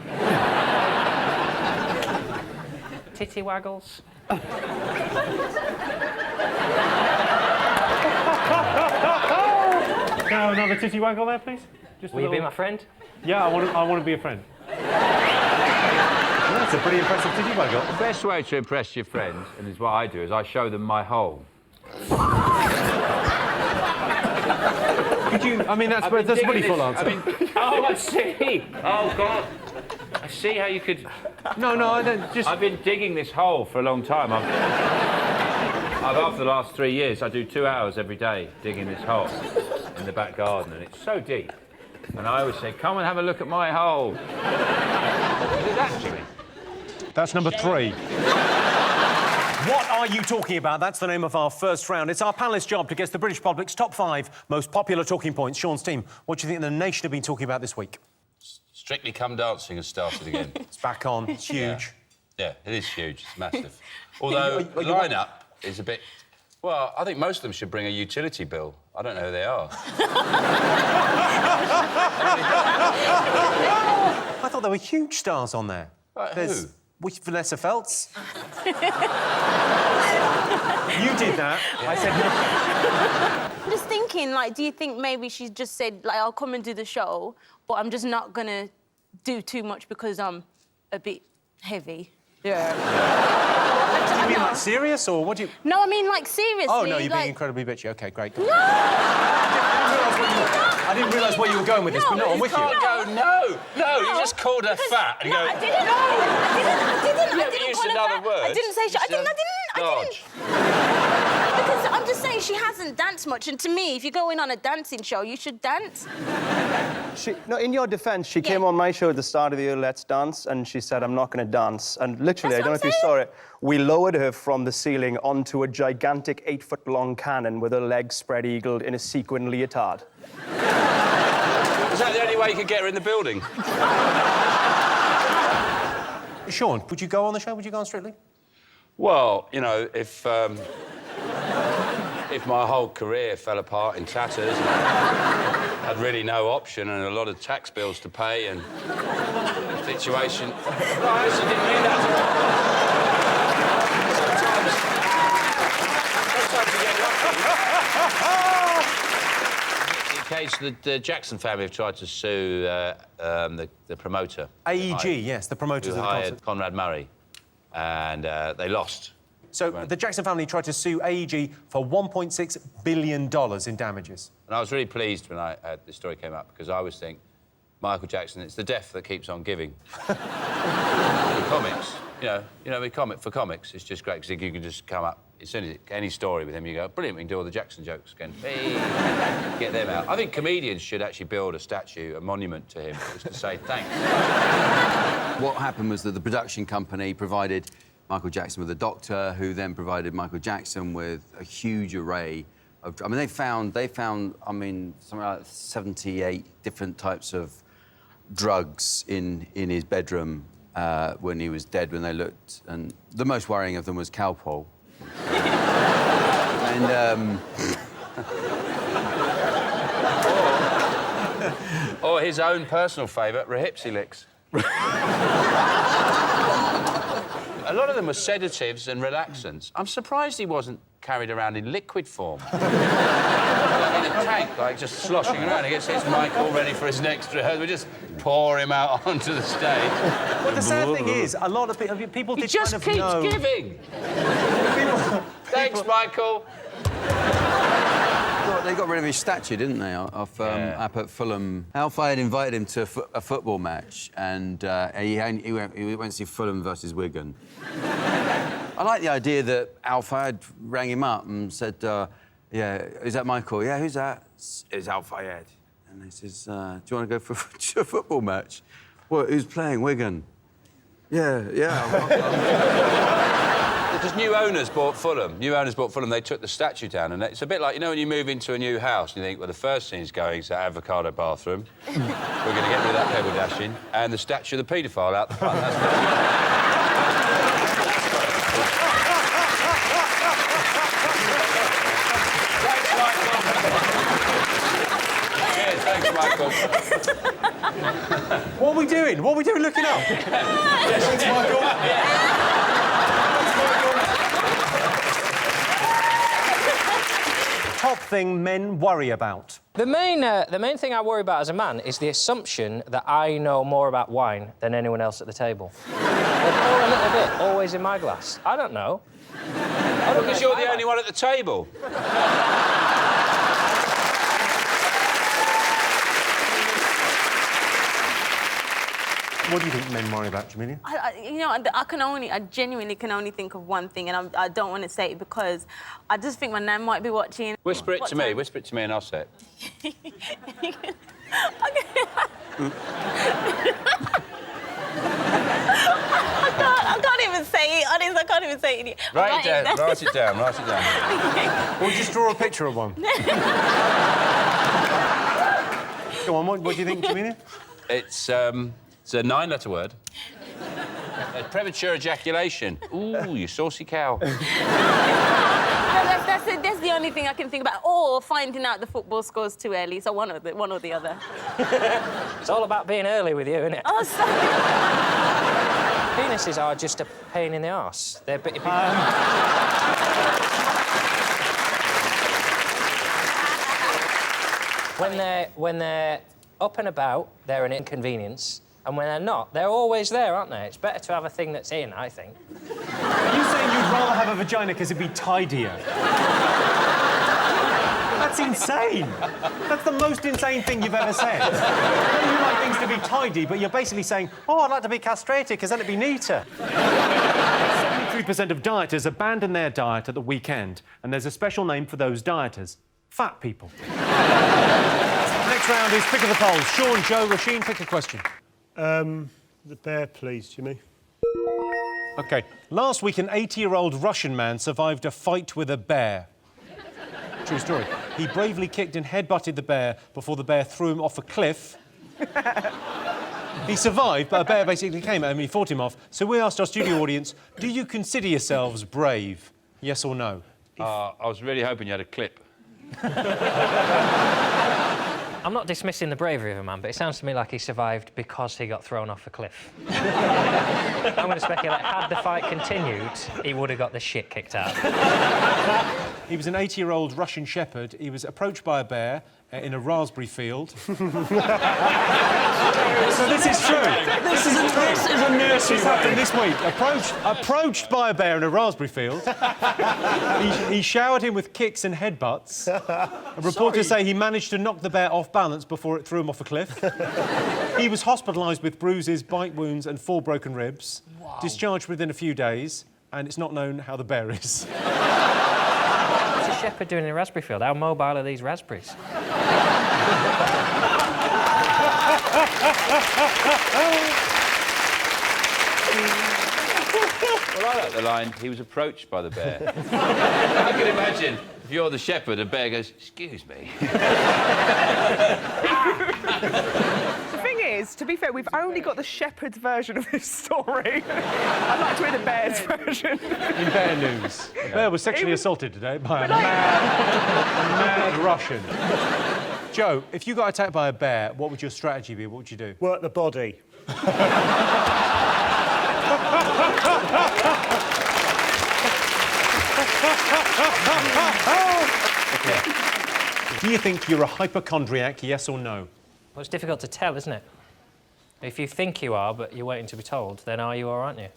Titty waggles. Now, another titty waggle there, please. Just Will you be my friend? Yeah, I want to be a friend. That's a pretty impressive titty waggle. The best way to impress your friends, and is what I do, is I show them my hole. Could you... I mean, that's a pretty full answer. Oh, I see. Oh, God. I see how you could... No, I don't... Just... I've been digging this hole for a long time. After the last 3 years, I do 2 hours every day digging this hole in the back garden, and it's so deep. And I always say, come and have a look at my hole. Is that, Jimmy? That's number 3. What are you talking about? That's the name of our first round. It's our panellists' job to guess the British public's top 5 most popular talking points. Sean's team, what do you think the nation have been talking about this week? Strictly Come Dancing has started again. It's back on. It's huge. Yeah, it is huge. It's massive. Although the line-up is a bit... Well, I think most of them should bring a utility bill. I don't know who they are. I thought there were huge stars on there. There's... Who? With Vanessa Feltz. You did that. Yeah. I said no. I'm just thinking, like, do you think maybe she just said, like, I'll come and do the show, but I'm just not gonna do too much because I'm a bit heavy. Yeah. Do you mean, like, serious, or what do you... No, I mean, like, seriously. Oh, no, you're like... being incredibly bitchy. OK, great. No! I didn't realise where you were going with this, but no, I'm with you. You can't go, no, you just called her fat and No, go... I didn't. No, I didn't used call her another fat. word. I didn't say she... I didn't. Dodge. Because I'm just saying she hasn't danced much, and to me, if you're going on a dancing show, you should dance. No, in your defence, she came on my show at the start of the year, Let's Dance, and she said, I'm not going to dance. And literally, I don't know if you saw it, we lowered her from the ceiling onto a gigantic 8-foot-long cannon with her legs spread-eagled in a sequin leotard. Is that the only way you could get her in the building? Sean, would you go on the show? Would you go on Strictly? Well, you know, if my whole career fell apart in tatters and I had really no option and a lot of tax bills to pay and situation... No, I actually didn't mean that to... Sometimes you get lucky. The Jackson family have tried to sue the promoter. AEG, yes, the promoters of the concert. Hired Conrad Murray, and they lost. So the Jackson family tried to sue AEG for $1.6 billion in damages. And I was really pleased when this story came up, because I always think, Michael Jackson, it's the death that keeps on giving. For comics, for comics, it's just great, because you can just come up as soon as any story with him, you go, brilliant, we can do all the Jackson jokes again. Hey, get them out. I think comedians should actually build a statue, a monument to him, just to say thanks. What happened was that the production company provided Michael Jackson with a doctor, who then provided Michael Jackson with a huge array of... I mean, they found, I mean, something like 78 different types of drugs in his bedroom when he was dead, when they looked, and the most worrying of them was Calpol. And, or his own personal favourite, Rahipsy Licks. A lot of them were sedatives and relaxants. I'm surprised he wasn't carried around in liquid form. Like in a tank, like, just sloshing around. He gets his mic all ready for his next rehearsal. We just pour him out onto the stage. Well, the sad thing is, a lot of people did just kind of keeps know... giving. Thanks, Michael. They got rid of his statue, didn't they, up at Fulham. Alfie had invited him to a football match, and he went to see Fulham versus Wigan. I like the idea that Alfie rang him up and said, yeah, is that Michael? Yeah, who's that? It's Alfie. And he says, do you want to go for a football match? Well, who's playing? Wigan. Yeah. Because new owners bought Fulham. They took the statue down, and it's a bit like, you know, when you move into a new house and you think, well, the first thing is going is that avocado bathroom. We're going to get rid of that pebble dashing, and the statue of the paedophile out the front. That's Thanks, Michael. What are we doing? What are we doing looking up? Yes, thanks, Michael. Top thing men worry about. The main thing I worry about as a man is the assumption that I know more about wine than anyone else at the table. They pour a little bit, always in my glass. I don't know. Because you're the only one at the table. What do you think men worry about, Jamelia? I genuinely can only think of one thing, and I don't want to say it because I just think my nan might be watching. Whisper it to me, and I'll say it. I can't even say it. Honestly, I can't even say it. Write it down. Or just draw a picture of one. Go on, what do you think, Jamelia? It's a 9-letter word. Premature ejaculation. Ooh, you saucy cow. That's the only thing I can think about. Or finding out the football scores too early. So one or the other. It's all about being early with you, isn't it? Oh, sorry. Penises are just a pain in the arse. They're when they're up and about, they're an inconvenience. And when they're not, they're always there, aren't they? It's better to have a thing that's in, I think. Are you saying you'd rather have a vagina because it'd be tidier? That's insane. That's the most insane thing you've ever said. You like things to be tidy, but you're basically saying, oh, I'd like to be castrated because then it'd be neater. 73% of dieters abandon their diet at the weekend, and there's a special name for those dieters. Fat people. Next round is Pick of the Polls. Sean, Joe, Rasheen, pick a question. The bear, please, Jimmy. OK. Last week, an 80-year-old Russian man survived a fight with a bear. True story. He bravely kicked and headbutted the bear before the bear threw him off a cliff. He survived, but a bear basically came at him and he fought him off. So we asked our studio audience, do you consider yourselves brave? Yes or no? I was really hoping you had a clip. I'm not dismissing the bravery of a man, but it sounds to me like he survived because he got thrown off a cliff. I'm going to speculate, had the fight continued, he would have got the shit kicked out. He was an 80-year-old Russian shepherd. He was approached by a bear in a raspberry field. So this is true. This is a nursery. This happened this week. Approached by a bear in a raspberry field. He showered him with kicks and headbutts. Reporters say he managed to knock the bear off balance before it threw him off a cliff. He was hospitalised with bruises, bite wounds and 4 broken ribs. Wow. Discharged within a few days. and it's not known how the bear is. What's a shepherd doing in a raspberry field? How mobile are these raspberries? Well, I like the line, he was approached by the bear. I can imagine, if you're the shepherd, a bear goes, excuse me. The thing is, to be fair, we've only got the shepherd's version of this story. I'd like to hear the bear's version. In bear news, the bear was sexually assaulted today by a mad Russian. Joe, if you got attacked by a bear, what would your strategy be? What would you do? Work the body. Do you think you're a hypochondriac, yes or no? Well, it's difficult to tell, isn't it? If you think you are, but you're waiting to be told, then are you or aren't you?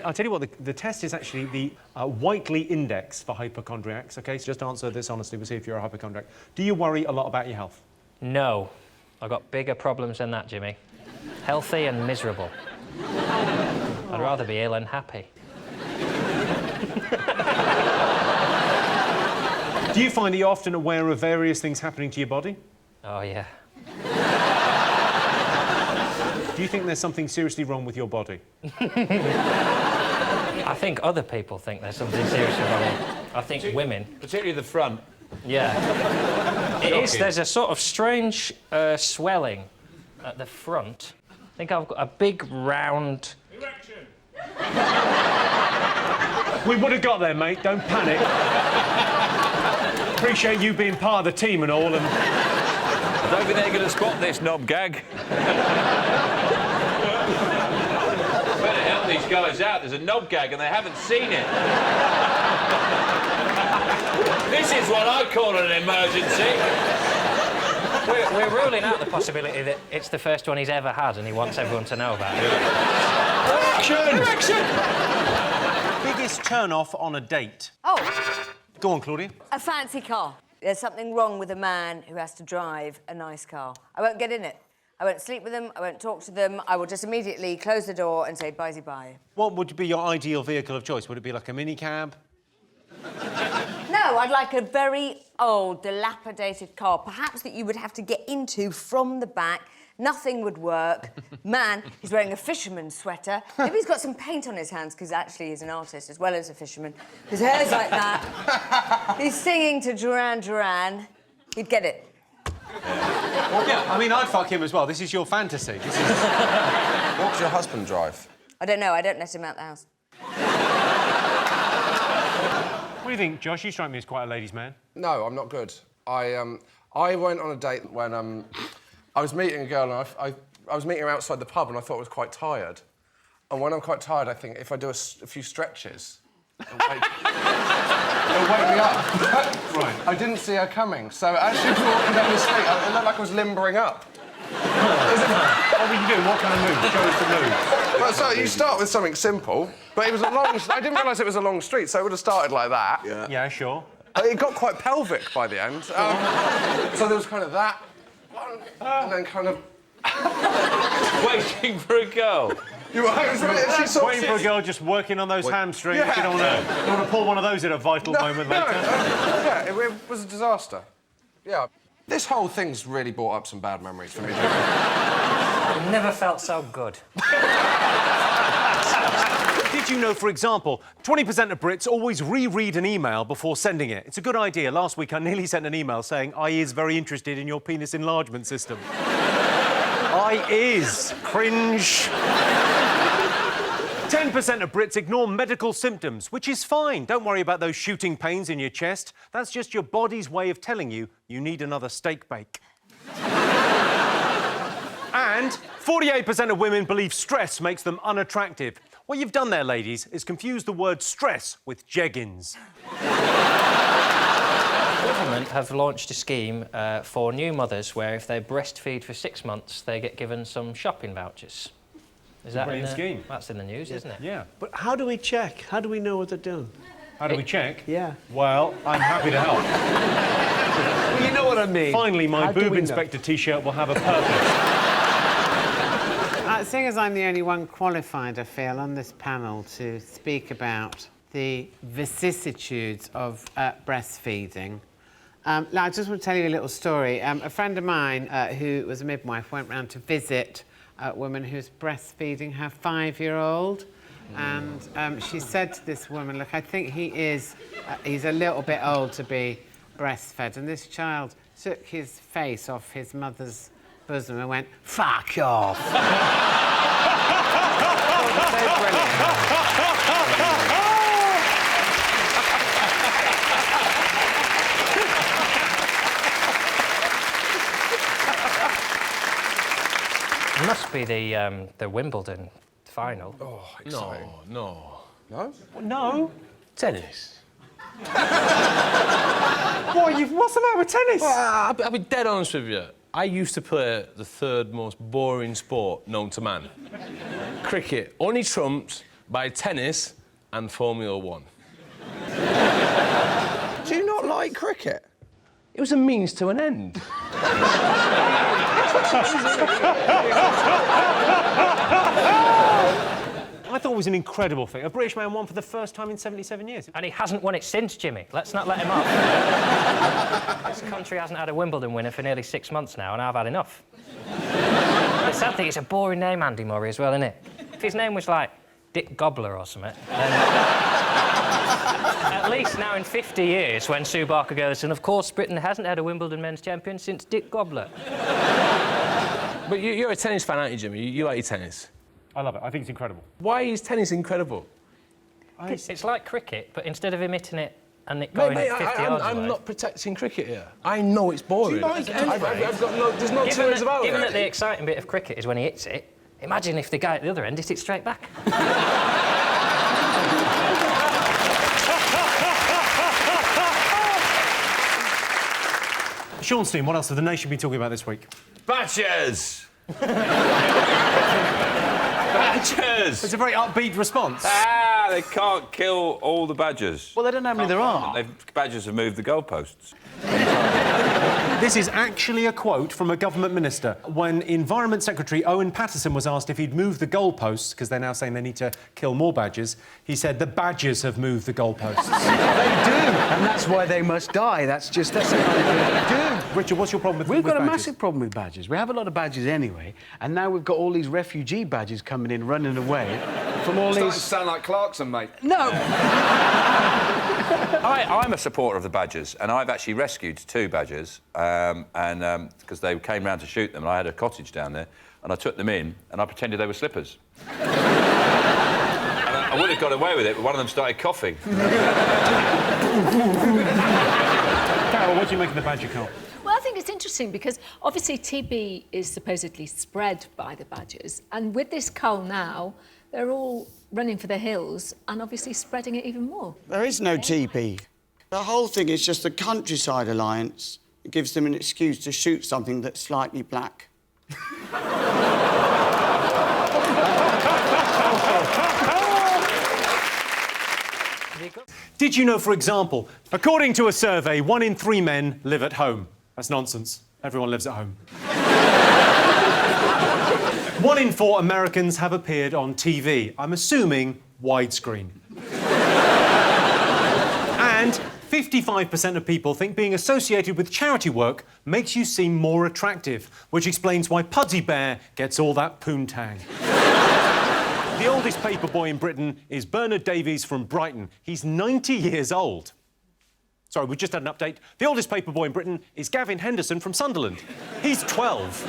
I'll tell you what, the test is actually the Whiteley Index for hypochondriacs, OK? So just answer this honestly, we'll see if you're a hypochondriac. Do you worry a lot about your health? No. I've got bigger problems than that, Jimmy. Healthy and miserable. I'd rather be ill and happy. Do you find that you're often aware of various things happening to your body? Oh, yeah. Do you think there's something seriously wrong with your body? I think other people think there's something seriously wrong. I think women. Particularly the front. Yeah. It is. There's a sort of strange swelling at the front. I think I've got a big round... Erection! We would have got there, mate. Don't panic. Appreciate you being part of the team and all, and... I don't think they're going to spot this knob gag. Better help these guys out. There's a knob gag and they haven't seen it. This is what I call an emergency. We're ruling out the possibility that it's the first one he's ever had and he wants everyone to know about it. Erection! Erection! Biggest turn-off on a date? Oh. Go on, Claudia. A fancy car. There's something wrong with a man who has to drive a nice car. I won't get in it. I won't sleep with them, I won't talk to them. I will just immediately close the door and say bye-bye. What would be your ideal vehicle of choice? Would it be like a minicab? No, I'd like a very old, dilapidated car, perhaps that you would have to get into from the back. Nothing would work. Man, he's wearing a fisherman's sweater. Maybe he's got some paint on his hands, because actually he's an artist as well as a fisherman. His hair's like that. He's singing to Duran Duran. You'd get it. Well, yeah, I mean, I'd fuck him as well. This is your fantasy. This is... What does your husband drive? I don't know. I don't let him out the house. What do you think, Josh? You strike me as quite a ladies' man. No, I'm not good. I went on a date when I was meeting a girl and I was meeting her outside the pub and I thought I was quite tired. And when I'm quite tired, I think if I do a few stretches, it'll wake me up. Right. I didn't see her coming, so as she was walking down the street, it looked like I was limbering up. What were you doing? What kind of move? Show us the move. Well, so you start with something simple, but it was a long... I didn't realise it was a long street, so it would have started like that. Yeah, sure. It got quite pelvic by the end. So there was kind of that, and then kind of... Waiting for a girl. Waiting for a girl just working on those hamstrings. Yeah. You don't want to pull one of those at a vital moment later. Yeah, it was a disaster. Yeah. This whole thing's really brought up some bad memories for me. I've never felt so good. Did you know, for example, 20% of Brits always reread an email before sending it? It's a good idea. Last week, I nearly sent an email saying, I is very interested in your penis enlargement system. I is. Cringe. 10% of Brits ignore medical symptoms, which is fine. Don't worry about those shooting pains in your chest. That's just your body's way of telling you you need another steak bake. And 48% of women believe stress makes them unattractive. What you've done there, ladies, is confuse the word stress with jeggings. The government have launched a scheme for new mothers where if they breastfeed for 6 months, they get given some shopping vouchers. Is that brilliant scheme? That's in the news, isn't it? Yeah. But how do we check? How do we know what they're doing? How do we check? Yeah. Well, I'm happy to help. Well, you know what I mean. Finally, my How do boob we know? inspector T-shirt will have a purpose. Seeing as I'm the only one qualified, I feel, on this panel to speak about the vicissitudes of breastfeeding, I just want to tell you a little story. A friend of mine who was a midwife went round to visit a woman who's breastfeeding her 5-year-old. And she said to this woman, look, I think he's a little bit old to be breastfed. And this child took his face off his mother's bosom and went, fuck off. So brilliant. It must be the Wimbledon final. Oh, exciting. No. No? No. Tennis. What's the matter with tennis? Well, I'll be dead honest with you. I used to play the third most boring sport known to man. Cricket, only trumped by tennis and Formula 1. Do you not like cricket? It was a means to an end. I thought it was an incredible thing. A British man won for the first time in 77 years. And he hasn't won it since, Jimmy. Let's not let him off. This country hasn't had a Wimbledon winner for nearly 6 months now, and I've had enough. The sad thing, it's a boring name, Andy Murray, as well, isn't it? If his name was, like, Dick Gobbler or something, then... At least now in 50 years, when Sue Barker goes, and of course Britain hasn't had a Wimbledon men's champion since Dick Gobbler. But you're a tennis fan, aren't you, Jimmy? You like your tennis? I love it. I think it's incredible. Why is tennis incredible? It's like cricket, but instead of him hitting it and it going 50 yards away... I'm not protecting cricket here. I know it's boring. Do you like I've got no... There's no two ways about it. Given that the exciting bit of cricket is when he hits it, imagine if the guy at the other end hit it straight back. Sean Steen, what else have the nation been talking about this week? Badgers! Badgers! It's a very upbeat response. They can't kill all the badgers. Well, they don't know how many there are. Badgers have moved the goalposts. This is actually a quote from a government minister. When Environment Secretary Owen Paterson was asked if he'd moved the goalposts, because they're now saying they need to kill more badgers, he said, the badgers have moved the goalposts. They do, and that's why they must die. That's the kind of thing they do. Richard, what's your problem with We've got badgers? a massive problem with badgers. We have a lot of badgers anyway, and now we've got all these refugee badgers coming in, running away from all Starting these... to sound like Clarkson, mate. No! I'm a supporter of the badgers, and I've actually rescued 2 badgers, because they came round to shoot them, and I had a cottage down there, and I took them in, and I pretended they were slippers. And I would have got away with it, but one of them started coughing. Carol, what do you make of the badger cult? Well, I think it's interesting because obviously TB is supposedly spread by the badgers, and with this cull now, they're all running for the hills and obviously spreading it even more. There is no TB. The whole thing is just a countryside alliance. It gives them an excuse to shoot something that's slightly black. Did you know, for example, according to a survey, 1 in 3 men live at home? That's nonsense. Everyone lives at home. 1 in 4 Americans have appeared on TV. I'm assuming widescreen. And 55% of people think being associated with charity work makes you seem more attractive, which explains why Pudsey Bear gets all that poontang. The oldest paper boy in Britain is Bernard Davies from Brighton. He's 90 years old. Sorry, we just had an update. The oldest paper boy in Britain is Gavin Henderson from Sunderland. He's 12.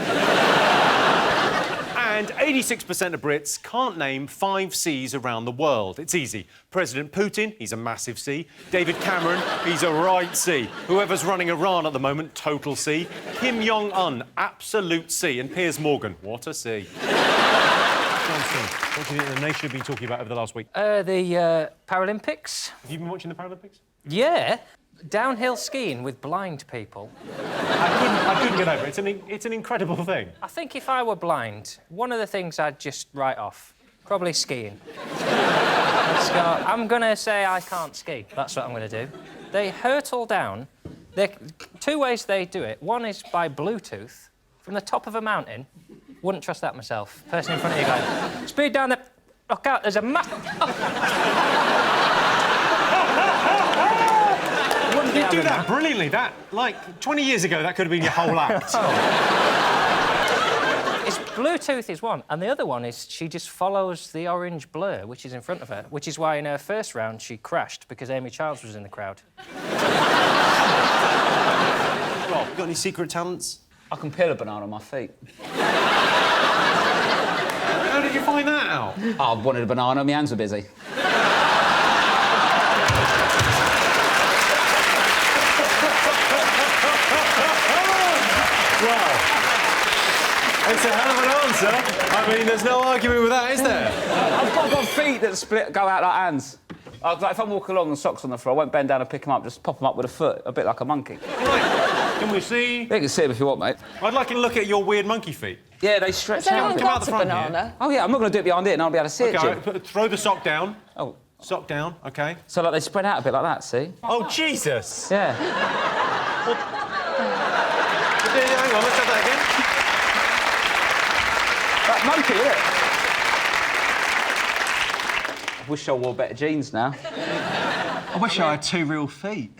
And 86% of Brits can't name 5 Cs around the world. It's easy. President Putin, he's a massive C. David Cameron, he's a right C. Whoever's running Iran at the moment, total C. Kim Jong-un, absolute C. And Piers Morgan, what a C. Johnson, what do you think the nation have been talking about over the last week? The Paralympics. Have you been watching the Paralympics? Yeah. Downhill skiing with blind people. I couldn't get over it. It's an incredible thing. I think if I were blind, one of the things I'd just write off, probably skiing. I'm going to say I can't ski. That's what I'm going to do. They hurtle down. 2 ways they do it. One is by Bluetooth from the top of a mountain Wouldn't trust that myself. Person in front of you going, speed down the... Look out, there's a You do that brilliantly. That, like, 20 years ago, that could have been your whole act. It's Bluetooth is one, and the other one is she just follows the orange blur, which is in front of her, which is why in her first round she crashed because Amy Childs was in the crowd. Rob, you got any secret talents? I can peel a banana on my feet. How did you find that out? I wanted a banana, my hands were busy. Well, it's a hell of an answer. I mean, there's no arguing with that, is there? I've got feet that go out like hands. If I'm walking along and socks on the floor, I won't bend down and pick them up, just pop them up with a foot, a bit like a monkey. Right. Can we see? You can see them if you want, mate. I'd like to look at your weird monkey feet. Yeah, they stretch Has out. anyone got a banana? Here. Oh, yeah, I'm not going to do it behind it and I'll be able to see it, Jim. Throw the sock down. Oh. Sock down, OK. So, like, they spread out a bit like that, see? Oh, Jesus! Yeah. Hang on, let's have that again. That monkey, isn't it? I wish I wore better jeans now. I wish I had 2 real feet.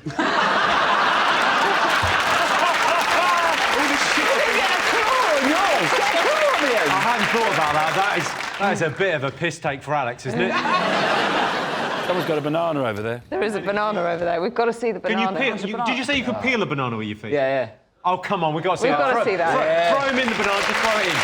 I hadn't thought about that. That is a bit of a piss take for Alex, isn't it? Someone's got a banana over there. There is a banana over there. We've got to see the banana. Did you say you could peel a banana with your feet? Yeah, yeah. Oh, come on, we've got to see that. We've got to see that. Throw him in the banana, just throw it in.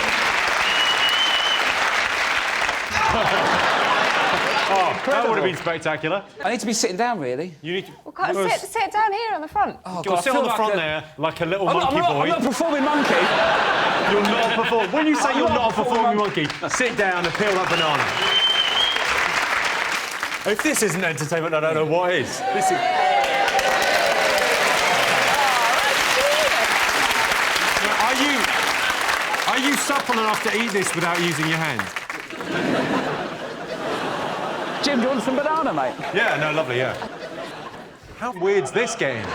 Oh, that would have been spectacular. I need to be sitting down, really. You need to... Well, can't sit down here on the front. Oh, God, sit on the front there, like a little monkey boy. I'm not a performing monkey. You're not a performing... When you say you're not a performing monkey, sit down and peel that banana. If this isn't entertainment, I don't know what is. This is... Are you supple enough to eat this without using your hands? Jim, do you want some banana, mate? Yeah, no, lovely, yeah. How weird's this game?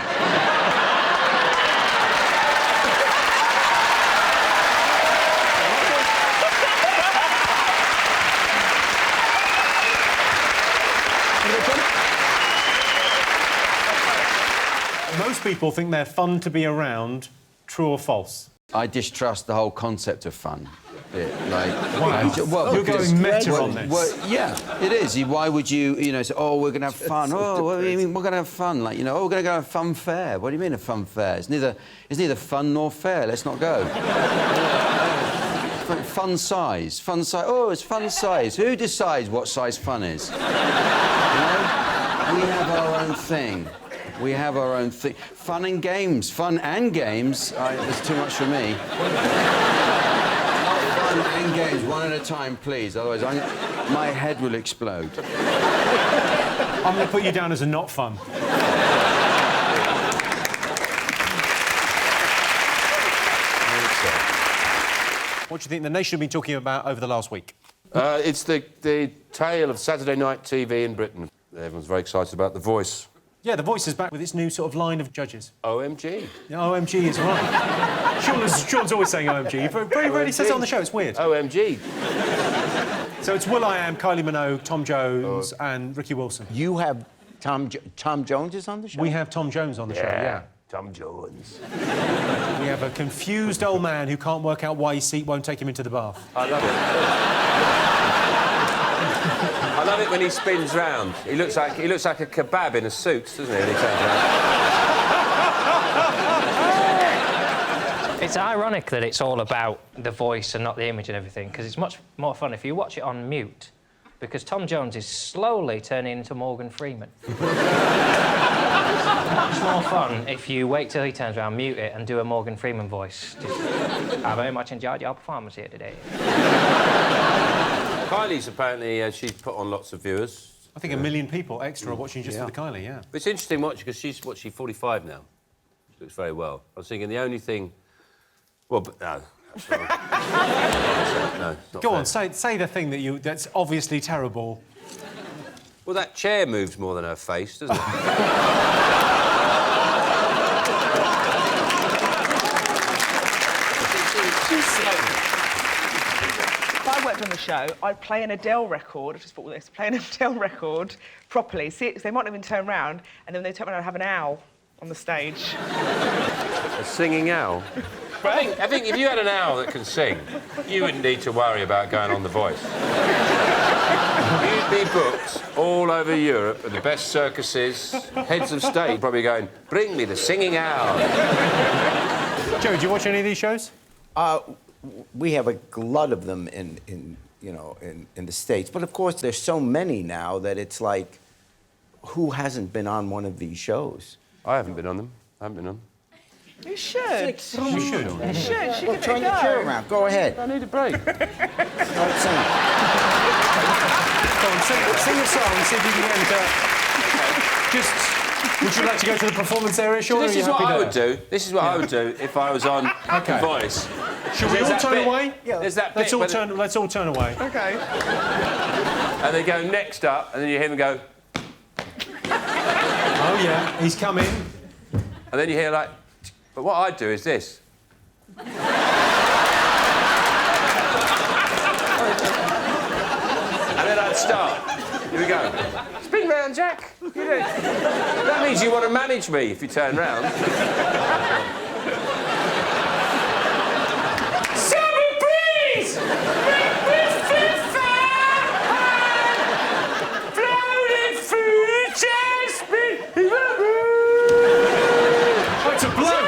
Most people think they're fun to be around. True or false? I distrust the whole concept of fun. Wow. You're going meta on this. Well, yeah, it is. Why would you say, oh, we're going to have fun? Oh, what do you mean we're going to have fun? Like, oh, we're going to go to a fun fair. What do you mean a fun fair? It's neither fun nor fair. Let's not go. Fun size. Fun size. Oh, it's fun size. Who decides what size fun is? We have our own thing. We have our own thing. Fun and games. Fun and games. It's too much for me. Fun and games, one at a time, please. Otherwise, my head will explode. I'm going to put you down as a not fun. What do you think the nation have been talking about over the last week? It's the tale of Saturday night TV in Britain. Everyone's very excited about The Voice. Yeah, The Voice is back with its new sort of line of judges. OMG. Yeah, OMG is right. Sean's always saying OMG. Very rarely says it on the show. It's weird. OMG. So it's Will.i.am, Kylie Minogue, Tom Jones and Ricky Wilson. You have Tom Jones is on the show? We have Tom Jones on the show, yeah. Tom Jones. We have a confused old man who can't work out why his seat won't take him into the bath. I love it. I love it when he spins round. He looks like a kebab in a suit, doesn't he, when he turns round? It's ironic that it's all about the voice and not the image and everything, because it's much more fun if you watch it on mute, because Tom Jones is slowly turning into Morgan Freeman. It's much more fun if you wait till he turns around, mute it, and do a Morgan Freeman voice. I very much enjoyed your performance here today. Kylie's apparently, she's put on lots of viewers. I think 1 million people extra are watching just for the Kylie, yeah. But it's interesting watching, because she's 45 now. She looks very well. I was thinking the only thing... Well, but no. No, not Go fair. on, say the thing that's obviously terrible. Well, that chair moves more than her face, doesn't it? on the show, I'd play an Adele record. I just thought, well, let's play an Adele record properly. See, because they might not even turn round, and then they turn around and have an owl on the stage. A singing owl? I think if you had an owl that can sing, you wouldn't need to worry about going on The Voice. You'd be booked all over Europe at the best circuses, heads of state probably going, bring me the singing owl. Joe, do you watch any of these shows? We have a glut of them in the States, but of course there's so many now that it's like, who hasn't been on one of these shows? I haven't been on them. I haven't been on them. You should. You should. You should. Well, turn your chair around. Go ahead. I need a break. Start singing. Go on, sing a song, see if you can enter. Just, would you like to go to the performance area, Sean? This is what I would do. This is what I would do if I was on Voice. Should we all turn away? Yeah. There's that let's bit. all turn away. Okay. And they go next up, and then you hear them go. Oh yeah, he's coming. And then you hear like. But what I'd do is this. And then I'd start. Here we go. Spin round, Jack. You do. That means you want to manage me if you turn round. Summer breeze! Floating through the jasmine. Oh, it's a bloke!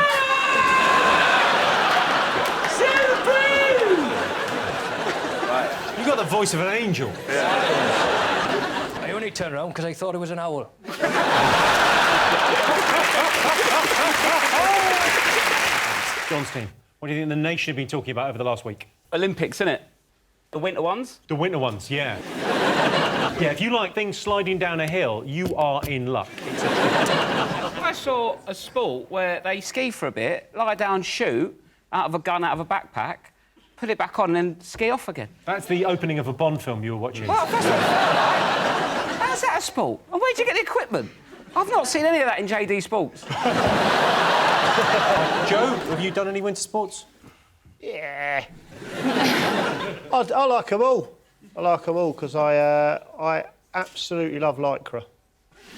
You got the voice of an angel. I only turned around because I thought it was an owl. John's team. What do you think the nation have been talking about over the last week? Olympics, innit? The winter ones? The winter ones, yeah. Yeah, if you like things sliding down a hill, you are in luck. It's a treat. I saw a sport where they ski for a bit, lie down, shoot, out of a gun, out of a backpack, put it back on and then ski off again. That's the opening of a Bond film you were watching. Well, that's how's that a sport? And where'd you get the equipment? I've not seen any of that in JD Sports. Joe, have you done any winter sports? Yeah. I like them all. I like them all because I absolutely love Lycra.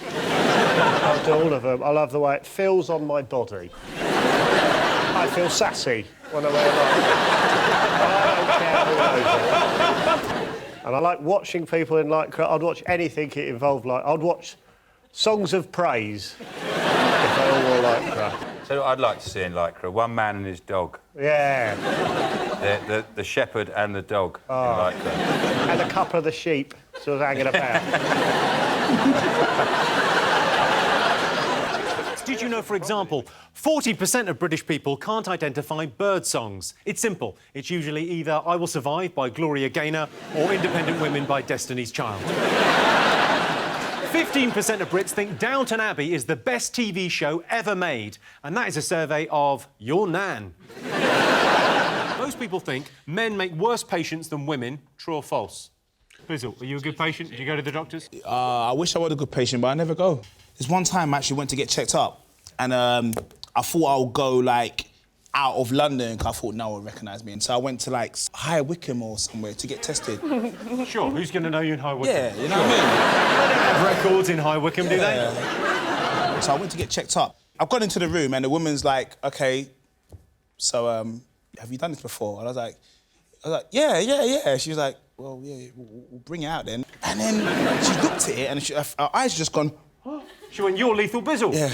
I do all of them. I love the way it feels on my body. I feel sassy when I wear Lycra. I don't care who knows it. And I like watching people in Lycra. I'd watch anything it involved like. I'd watch Songs of Praise if they all wore Lycra. So I'd like to see in Lycra, one man and his dog. Yeah. The shepherd and the dog in Lycra. And a couple of the sheep sort of hanging about. Did you know, for example, 40% of British people can't identify bird songs? It's simple. It's usually either I Will Survive by Gloria Gaynor or Independent Women by Destiny's Child. 15% of Brits think Downton Abbey is the best TV show ever made, and that is a survey of your nan. Most people think men make worse patients than women. True or false? Bizzle, are you a good patient? Did you go to the doctors? I wish I was a good patient, but I never go. There's one time I actually went to get checked up, and I thought I would go, like, out of London, because I thought no one would recognise me. And so I went to, like, High Wycombe or somewhere to get tested. Sure, who's going to know you in High Wycombe? Yeah, you know what I mean? They don't have records in High Wycombe, do they? So I went to get checked up. I've got into the room, and the woman's like, OK, so, have you done this before? And I was like, yeah. She was like, well, yeah, we'll bring it out then. And then she looked at it, and her eyes just gone... She went, you're Lethal Bizzle. Yeah.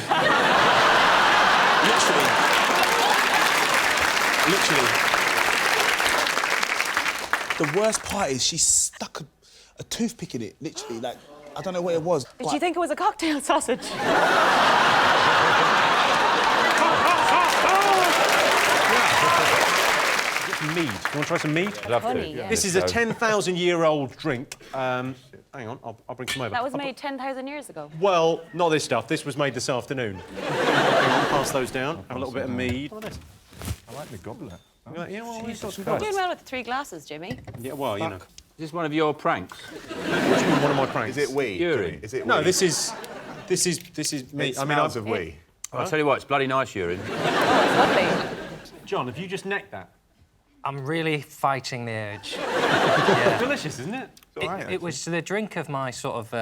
Literally. The worst part is she stuck a toothpick in it, literally. Like, I don't know what it was. Did you think it was a cocktail sausage? Mead. You want to try some mead? I'd love to. Yeah. This is a 10,000-year-old drink. Hang on, I'll bring some over. That was made 10,000 years ago. Well, not this stuff. This was made this afternoon. Pass those down. Have a little bit of mead. I like the goblet. Yeah, well, we've got some You're doing well with the 3 glasses, Jimmy. Yeah, well, you know. Is this one of your pranks? What do you mean, one of my pranks? Is it we? Urine? Is it No, we? this is me. It smells of we. I'll tell you what, it's bloody nice urine. Oh, it's lovely. John, have you just necked that? I'm really fighting the urge. Yeah. Delicious, isn't it? It was the drink of my sort of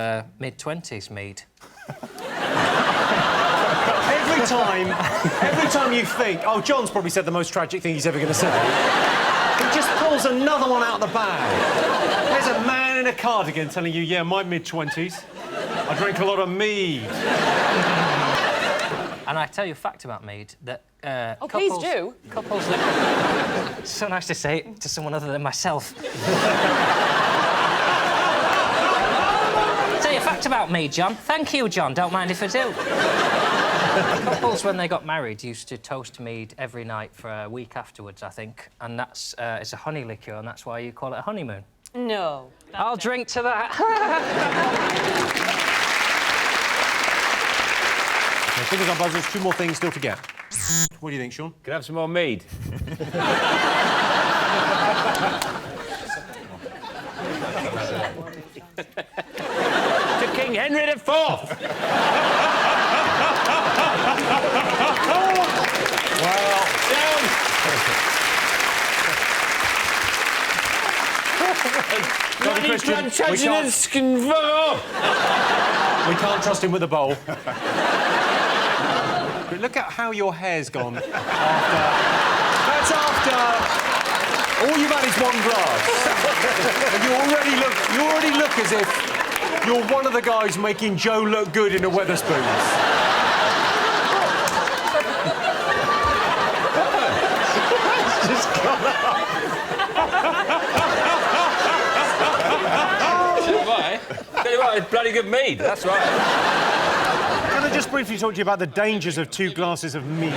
mid-20s, Mead. Every time you think, oh, John's probably said the most tragic thing he's ever going to say, he just pulls another one out of the bag. There's a man in a cardigan telling you, yeah, my mid-20s, I drank a lot of mead. And I tell you a fact about Mead, that Oh, please do. Couples that... It's so nice to say it to someone other than myself. Tell you a fact about me, John. Thank you, John. Don't mind if I do. Couples, when they got married, used to toast mead every night for a week afterwards, I think. And that's... it's a honey liqueur, and that's why you call it a honeymoon. No. I'll drink to that. Okay, fingers on buzzers, 2 more things still to get. What do you think, Sean? Can I have some more mead? To King Henry IV! Well, Bloody Plantagenets can fuck off! We can't trust him with a bowl. But look at how your hair's gone after... That's after... All you've had is 1 glass. And you already look as if you're one of the guys making Joe look good in a Wetherspoons. It's just gone up. Tell you what, it's bloody good mead, that's right. Can I just briefly talk to you about the dangers of 2 glasses of mead?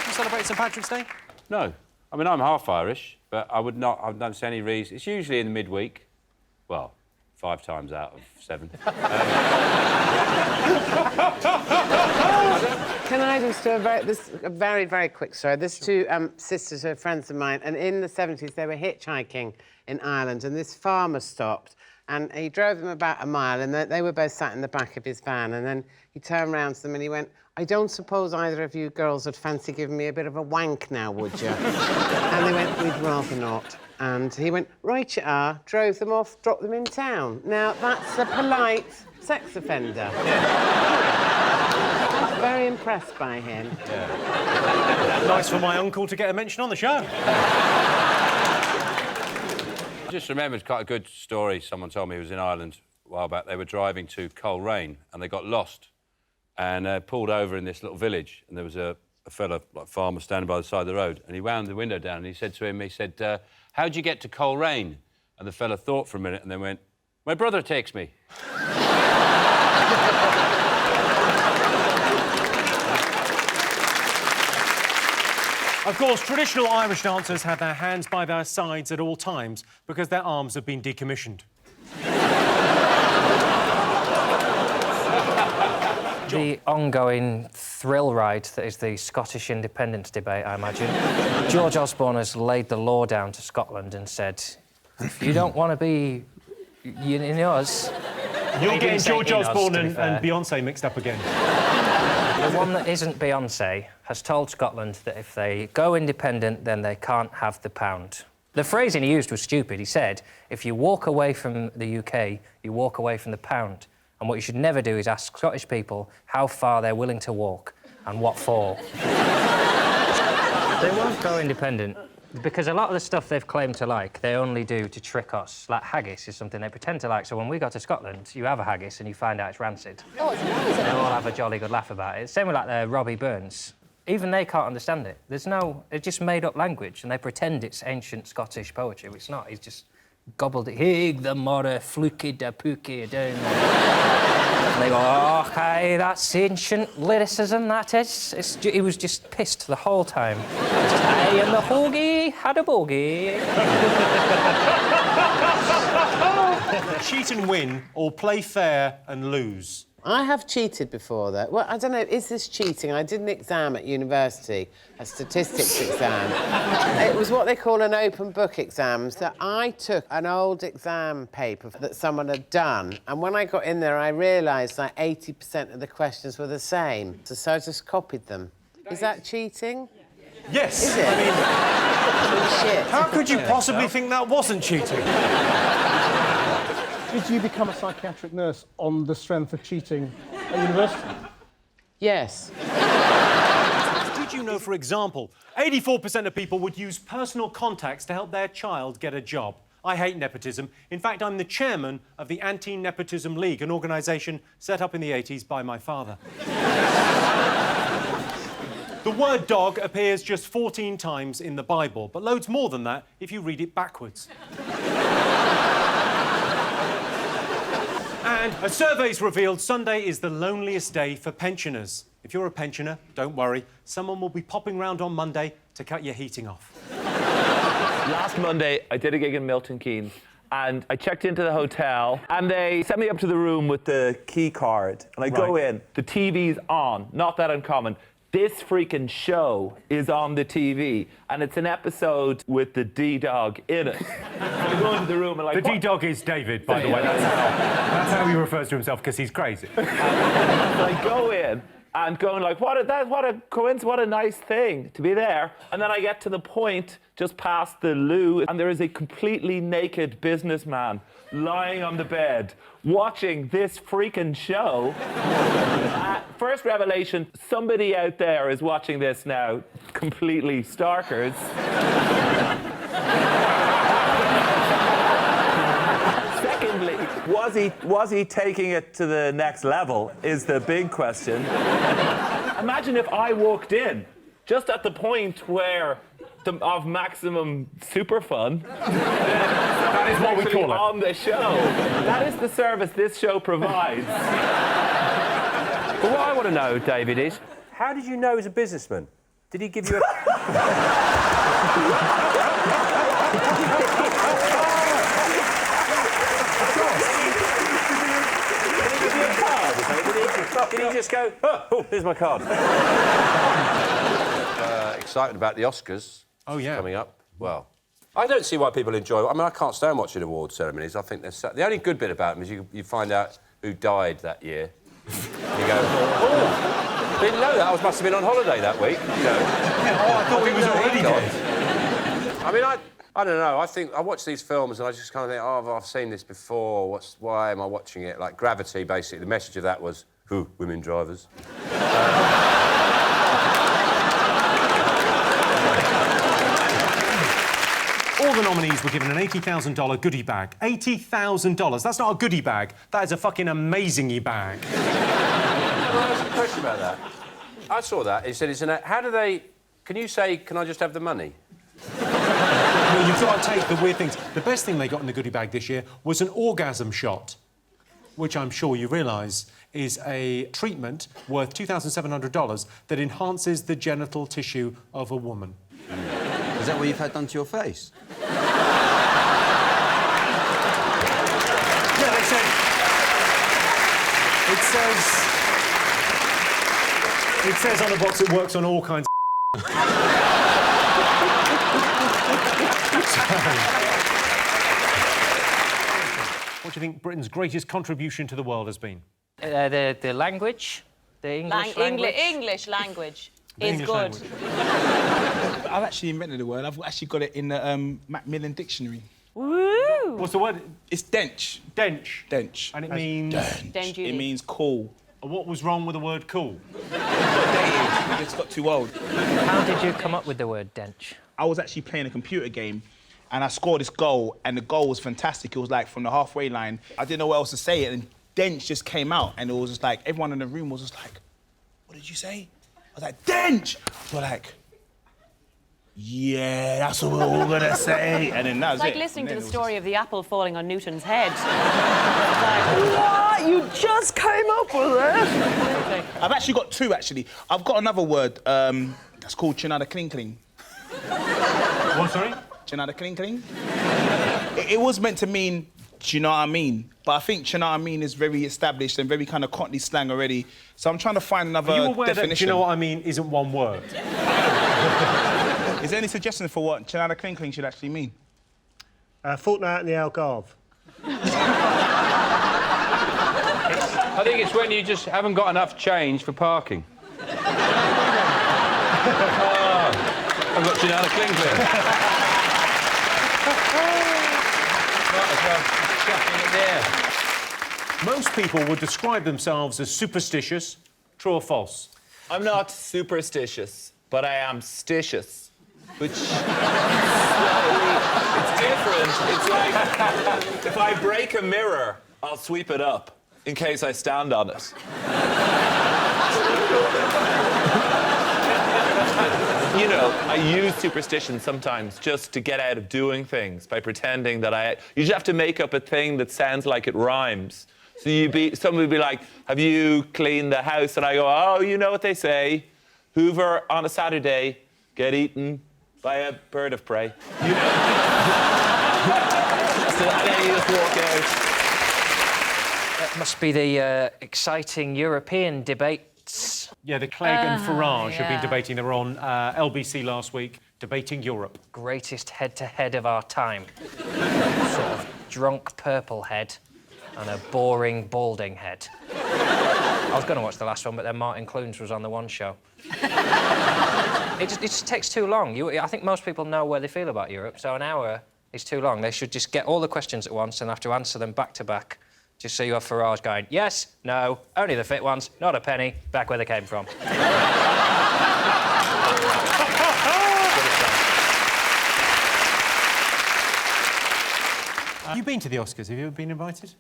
You celebrate St Patrick's Day? No. I mean, I'm half Irish, but I don't see any reason. It's usually in the midweek. Well, 5 times out of 7. Can I just do a very, very quick story? There's 2 sisters who are friends of mine, and in the 70s they were hitchhiking in Ireland, and this farmer stopped, and he drove them about a mile, and they were both sat in the back of his van, and then he turned round to them and he went, I don't suppose either of you girls would fancy giving me a bit of a wank now, would you? And they went, we'd rather not. And he went, right you are, drove them off, dropped them in town. Now, that's a polite sex offender. I was very impressed by him. Yeah. Nice for my uncle to get a mention on the show. I just remembered quite a good story someone told me. It was in Ireland a while back. They were driving to Coleraine and they got lost and pulled over in this little village, and there was a fella, like farmer, standing by the side of the road, and he wound the window down and he said to him, how'd you get to Coleraine? And the fella thought for a minute and then went, my brother takes me. Of course, traditional Irish dancers have their hands by their sides at all times because their arms have been decommissioned. The ongoing thrill ride that is the Scottish independence debate, I imagine. George Osborne has laid the law down to Scotland and said, if you don't want to be in us... You're getting George Osborne and Beyoncé mixed up again. The one that isn't Beyoncé has told Scotland that if they go independent, then they can't have the pound. The phrasing he used was stupid. He said, if you walk away from the UK, you walk away from the pound. And what you should never do is ask Scottish people how far they're willing to walk and what for. They won't go independent because a lot of the stuff they've claimed to like, they only do to trick us. Like haggis is something they pretend to like. So when we go to Scotland, you have a haggis and you find out it's rancid. Oh, it's amazing. They all have a jolly good laugh about it. Same with like Robbie Burns. Even they can't understand it. It's just made up language and they pretend it's ancient Scottish poetry, but it's not. He's just gobbled it. Hig the mora fluky da pookie down there. And they go, oh, okay, that's ancient lyricism, that is. He was just pissed the whole time. Hey, and the hoagie had a bogey. Cheat and win, or play fair and lose. I have cheated before, though. Well, I don't know, is this cheating? I did an exam at university, a statistics exam. It was what they call an open book exam. So I took an old exam paper that someone had done, and when I got in there, I realised that 80% of the questions were the same. So I just copied them. Is that cheating? Yes. Is it? I mean, Shit. how could you possibly think that wasn't cheating? Did you become a psychiatric nurse on the strength of cheating at university? Yes. Did you know, for example, 84% of people would use personal contacts to help their child get a job? I hate nepotism. In fact, I'm the chairman of the Anti-Nepotism League, an organisation set up in the 80s by my father. The word dog appears just 14 times in the Bible, but loads more than that if you read it backwards. And a survey's revealed Sunday is the loneliest day for pensioners. If you're a pensioner, don't worry. Someone will be popping round on Monday to cut your heating off. Last Monday, I did a gig in Milton Keynes, and I checked into the hotel, and they sent me up to the room with the key card. And I go in, the TV's on, not that uncommon. This freaking show is on the TV, and it's an episode with the D-Dog in it. I go into the room and like... The D-Dog is David, by the way. That's how he refers to himself, because he's crazy. So I go in and going like, what a coincidence, what a nice thing to be there. And then I get to the point just past the loo, and there is a completely naked businessman lying on the bed watching this freaking show. First revelation, somebody out there is watching this now, completely starkers. Secondly, was he taking it to the next level is the big question. Imagine if I walked in just at the point where of maximum super fun. That is what we call it. On the show. That is the service this show provides. But what I want to know, David, is how did you know he was a businessman? Did he give you a... Did he just go, oh, here's my card? Excited about the Oscars. Oh, yeah. Coming up. Well, I don't see why people enjoy... I mean, I can't stand watching award ceremonies. I think the only good bit about them is you find out who died that year. You go, oh, didn't know that. I must have been on holiday that week. You know. I thought he was already dead. I mean, I don't know. I think I watch these films and I just kind of think, oh, I've seen this before. Why am I watching it? Like Gravity, basically. The message of that was, who, women drivers? All the nominees were given an $80,000 goodie bag. $80,000. That's not a goodie bag. That is a fucking amazing-y bag. Well, there's a question about that. I saw that. It said it's an... How do they... Can you say, can I just have the money? No, you've got to take the weird things. The best thing they got in the goodie bag this year was an orgasm shot, which I'm sure you realise is a treatment worth $2,700 that enhances the genital tissue of a woman. Is that what you've had done to your face? Yeah, they said... It says on the box it works on all kinds of... What do you think Britain's greatest contribution to the world has been? The language, the English language. English language The is English good. language. I've actually invented the word. I've actually got it in the Macmillan Dictionary. Woo! What's the word? It's dench. Dench. Dench. And it means... Dench. It means cool. What was wrong with the word cool? Dated. It's got too old. How did you come up with the word dench? I was actually playing a computer game and I scored this goal and the goal was fantastic. It was like from the halfway line. I didn't know what else to say and dench just came out and it was just like, everyone in the room was just like, what did you say? I was like, dench! We're like, yeah, that's what we're all gonna say. And then that was It's like it. listening to And the then story of the apple falling on Newton's head. It's like, what? You just came up with it? I've actually got two, actually. I've got another word that's called chinada kling kling. What, sorry? Chinada kling kling. It was meant to mean, do you know what I mean? But I think, do you know what I mean, is very established and very kind of Cockney slang already. So I'm trying to find another Are you aware definition. that, do you know what I mean, isn't one word? Is there any suggestion for what chinada kling kling should actually mean? Fortnight in the Algarve. I think it's when you just haven't got enough change for parking. I've got Janella Clinklin. Might as well chuck in it there. Most people would describe themselves as superstitious. True or false? I'm not superstitious, but I am stitious, which it's different. It's like if I break a mirror, I'll sweep it up in case I stand on it. You know, I use superstition sometimes just to get out of doing things by pretending that you just have to make up a thing that sounds like it rhymes. So someone would be like, have you cleaned the house? And I go, oh, you know what they say. Hoover on a Saturday, get eaten by a bird of prey. You know? So then you just walk out. That must be the exciting European debates. Yeah, the Clegg and Farage have been debating. They were on LBC last week, debating Europe. Greatest head-to-head of our time. Sort of drunk purple head and a boring balding head. I was going to watch the last one, but then Martin Clunes was on the one show. It just takes too long. I think most people know where they feel about Europe, so an hour is too long. They should just get all the questions at once and have to answer them back to back. Just so you have Farage going, yes, no, only the fit ones, not a penny, back where they came from. Have you been to the Oscars? Have you ever been invited?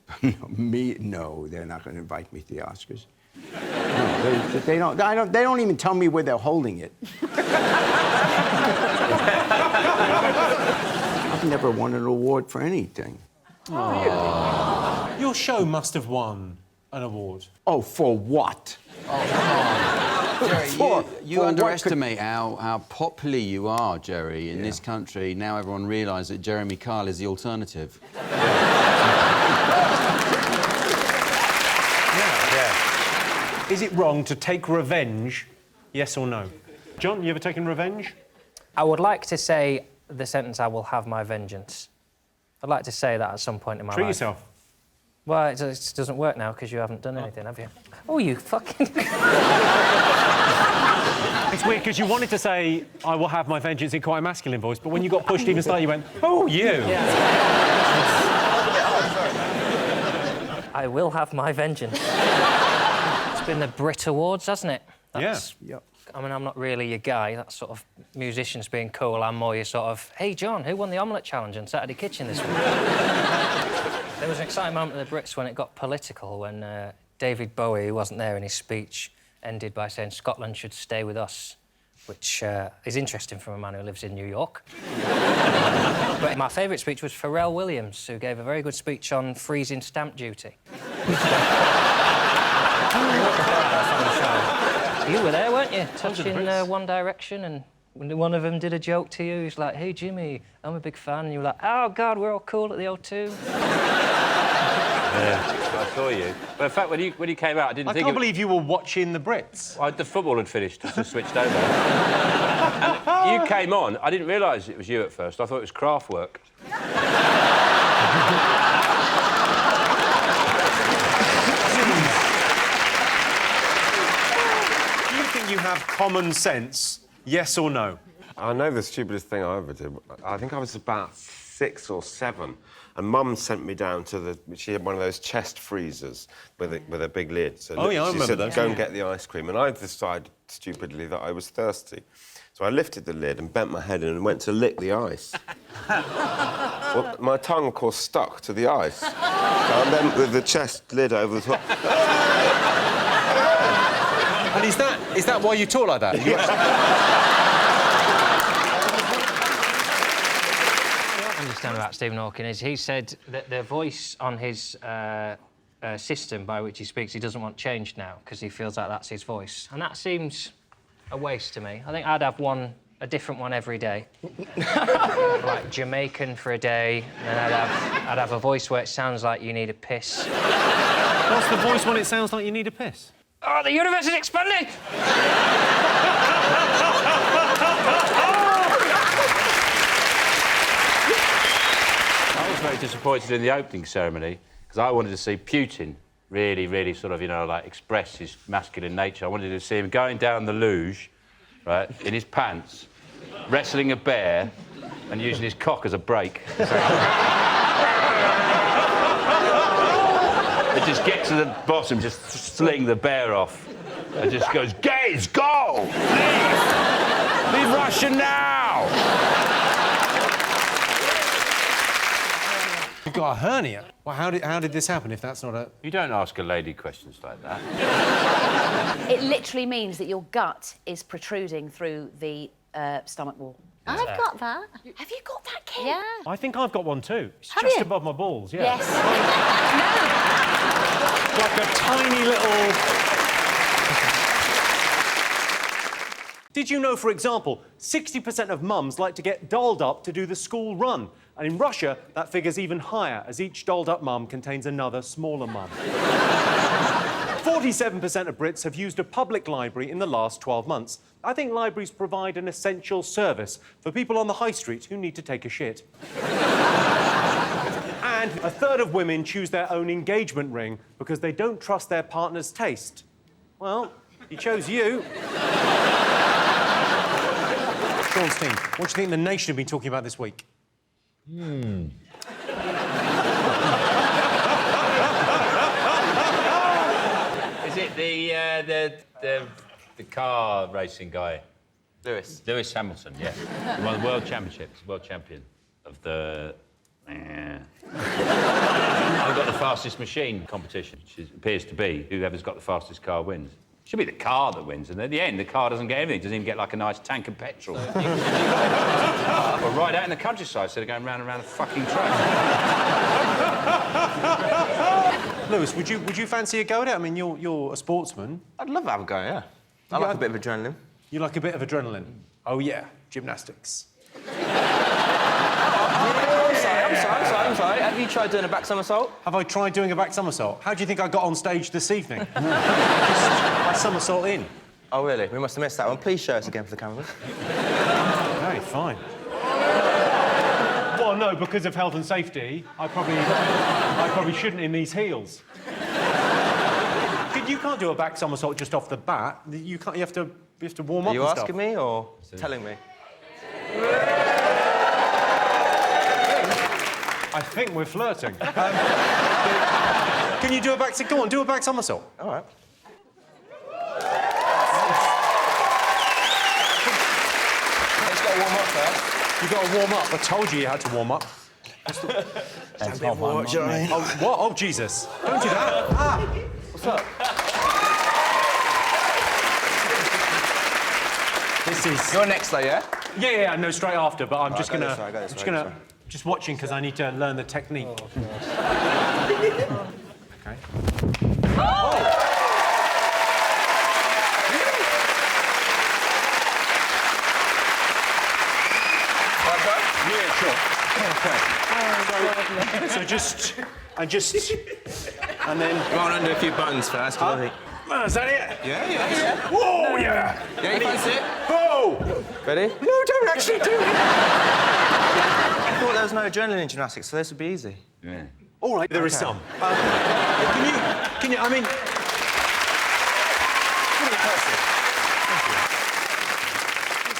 No, they're not going to invite me to the Oscars. No, they don't even tell me where they're holding it. I've never won an award for anything. Oh. Your show must have won an award. Oh, for what? Jerry, you underestimate how popular you are, Jerry, in this country. Now everyone realises that Jeremy Kyle is the alternative. Is it wrong to take revenge, yes or no? John, you ever taken revenge? I would like to say the sentence, I will have my vengeance. I'd like to say that at some point in my life. Treat yourself. Well, it doesn't work now because you haven't done anything, have you? Oh, you fucking... It's weird because you wanted to say, I will have my vengeance in quite a masculine voice, but when you got pushed even slightly, you went, oh, you. Yeah. I will have my vengeance. It's been the Brit Awards, hasn't it? Yeah. I mean, I'm not really your guy. That's sort of musicians being cool. I'm more your sort of, hey, John, who won the omelette challenge on Saturday Kitchen this week? There was an exciting moment in the Brits when it got political, when David Bowie, who wasn't there in his speech, ended by saying Scotland should stay with us, which is interesting from a man who lives in New York. But my favourite speech was Pharrell Williams, who gave a very good speech on freezing stamp duty. You were there, weren't you? Touching One Direction, and when one of them did a joke to you, he's like, hey, Jimmy, I'm a big fan, and you were like, oh, God, we're all cool at the O2. Yeah, I saw you. But in fact, when you came out, I didn't think... I can't believe you were watching the Brits. The football had finished, just switched over. And you came on, I didn't realise it was you at first. I thought it was Kraftwerk. Do you think you have common sense, yes or no? I know the stupidest thing I ever did. I think I was about 6 or 7, and Mum sent me down to she had one of those chest freezers with a big lid. So I remember she said, those. go and get the ice cream, and I decided stupidly that I was thirsty. So I lifted the lid and bent my head in and went to lick the ice. Well, my tongue, of course, stuck to the ice. And then with the chest lid over the top. And is that why you talk like that? What I understand about Stephen Hawking is he said that the voice on his system by which he speaks, he doesn't want changed now because he feels like that's his voice. And that seems a waste to me. I think I'd have a different one every day. Like Jamaican for a day, and then I'd have a voice where it sounds like you need a piss. What's the voice when it sounds like you need a piss? Oh, the universe is expanding! I was very disappointed in the opening ceremony because I wanted to see Putin really, really sort of, express his masculine nature. I wanted to see him going down the luge, right, in his pants, wrestling a bear and using his cock as a brake. It just gets to the bottom, just sling the bear off. It just goes, gays, go! Leave! Leave Russia now! You've got a hernia. Well, how did this happen if that's not a... You don't ask a lady questions like that. It literally means that your gut is protruding through the stomach wall. I've got that. Have you got that, Kim? Yeah. I think I've got one too. It's Have just you? above my balls, yeah. Yes. Like a tiny little... Did you know, for example, 60% of mums like to get dolled up to do the school run? And in Russia, that figure's even higher, as each dolled-up mum contains another smaller mum. 47% of Brits have used a public library in the last 12 months. I think libraries provide an essential service for people on the high street who need to take a shit. And a third of women choose their own engagement ring because they don't trust their partner's taste. Well, he chose you. Sean's team, what do you think the nation have been talking about this week? Is it the car racing guy? Lewis Hamilton, yeah. He won the World Championships, world champion of the... I've got the fastest machine competition, which appears to be whoever's got the fastest car wins. It should be the car that wins, and at the end, the car doesn't get anything. It doesn't even get, like, a nice tank of petrol. Or right out in the countryside instead of going round and round a fucking track. Lewis, would you fancy a go at it? I mean, you're a sportsman. I'd love to have a go, yeah. I like a bit of adrenaline. You like a bit of adrenaline? Oh, yeah. Gymnastics. I'm sorry. Have you tried doing a back somersault? Have I tried doing a back somersault? How do you think I got on stage this evening? I somersault in. Oh, really? We must have missed that one. Please show us again for the cameras. OK, fine. Well, no, because of health and safety, I probably shouldn't in these heels. You can't do a back somersault just off the bat. You have to warm up. Are you asking me or telling me? I think we're flirting. Can you do a back... Go on, do a back somersault. All right. It's got to warm up first. You've got to warm up. I told you had to warm up. That's not what, Johnny. Oh, what? Oh, Jesus. Don't do that. Ah. What's up? This is... You're next, though, yeah? Yeah, no, straight after, but I'm Right, just gonna... Just watching, because I need to learn the technique. Oh, OK. Oh! Yeah, sure. OK. So and then... Go on, undo a few buttons first, I think. Is that it? Yeah. Whoa, yeah! Yeah, you fancy it? Whoa! Ready? No, don't actually do it! I thought there was no adrenaline in gymnastics, so this would be easy. Yeah. All right, there is some. Can you, I mean... Pretty impressive.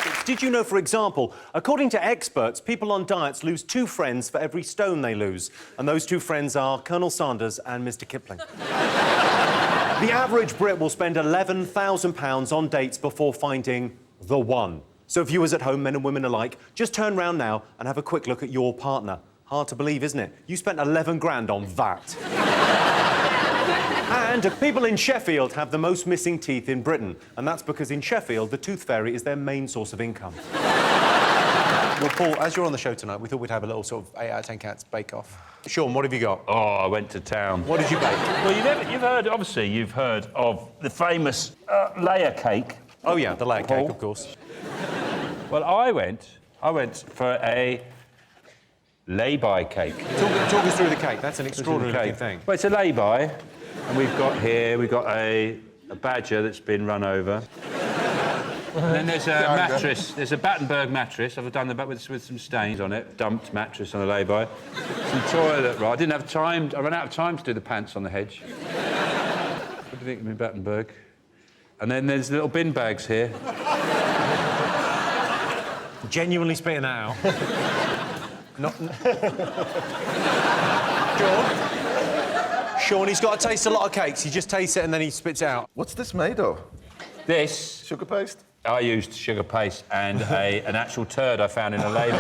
Thank you. Did you know, for example, according to experts, people on diets lose 2 friends for every stone they lose, and those 2 friends are Colonel Sanders and Mr. Kipling. The average Brit will spend £11,000 on dates before finding the one. So viewers at home, men and women alike, just turn round now and have a quick look at your partner. Hard to believe, isn't it? You spent 11 grand on that. And people in Sheffield have the most missing teeth in Britain, and that's because in Sheffield, the tooth fairy is their main source of income. Well, Paul, as you're on the show tonight, we thought we'd have a little sort of 8 out of 10 cats bake-off. Sean, what have you got? Oh, I went to town. What did you bake? Well, you've heard of the famous layer cake. Oh, yeah, the layer cake, of course. Well, I went for a lay-by cake. Talk us through the cake. That's an extraordinary thing. Well, it's a lay-by, and we've got a badger that's been run over. And then there's a mattress. There's a Battenberg mattress. I've done the back with some stains on it. Dumped mattress on a lay-by. Some toilet roll. I didn't have time. I ran out of time to do the pants on the hedge. What do you think of me, Battenberg? And then there's little bin bags here. Genuinely spitting that out. Not... Sean, he's got to taste a lot of cakes. He just tastes it and then he spits it out. What's this made of? This... Sugar paste? I used sugar paste and an actual turd I found in a lay-by.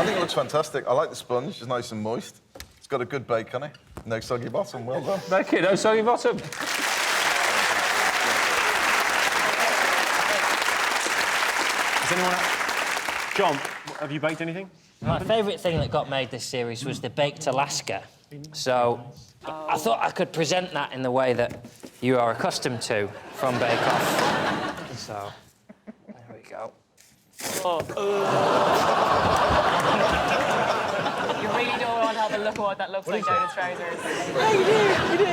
I think it looks fantastic. I like the sponge. It's nice and moist. It's got a good bake on it. No soggy bottom. Well done. Thank you. No soggy bottom. Does anyone... John, have you baked anything? My favourite thing that got made this series was the baked Alaska. So I thought I could present that in the way that you are accustomed to from Bake Off. So there we go. You really don't want to have a look at what that looks like down his trousers. Yeah, you do.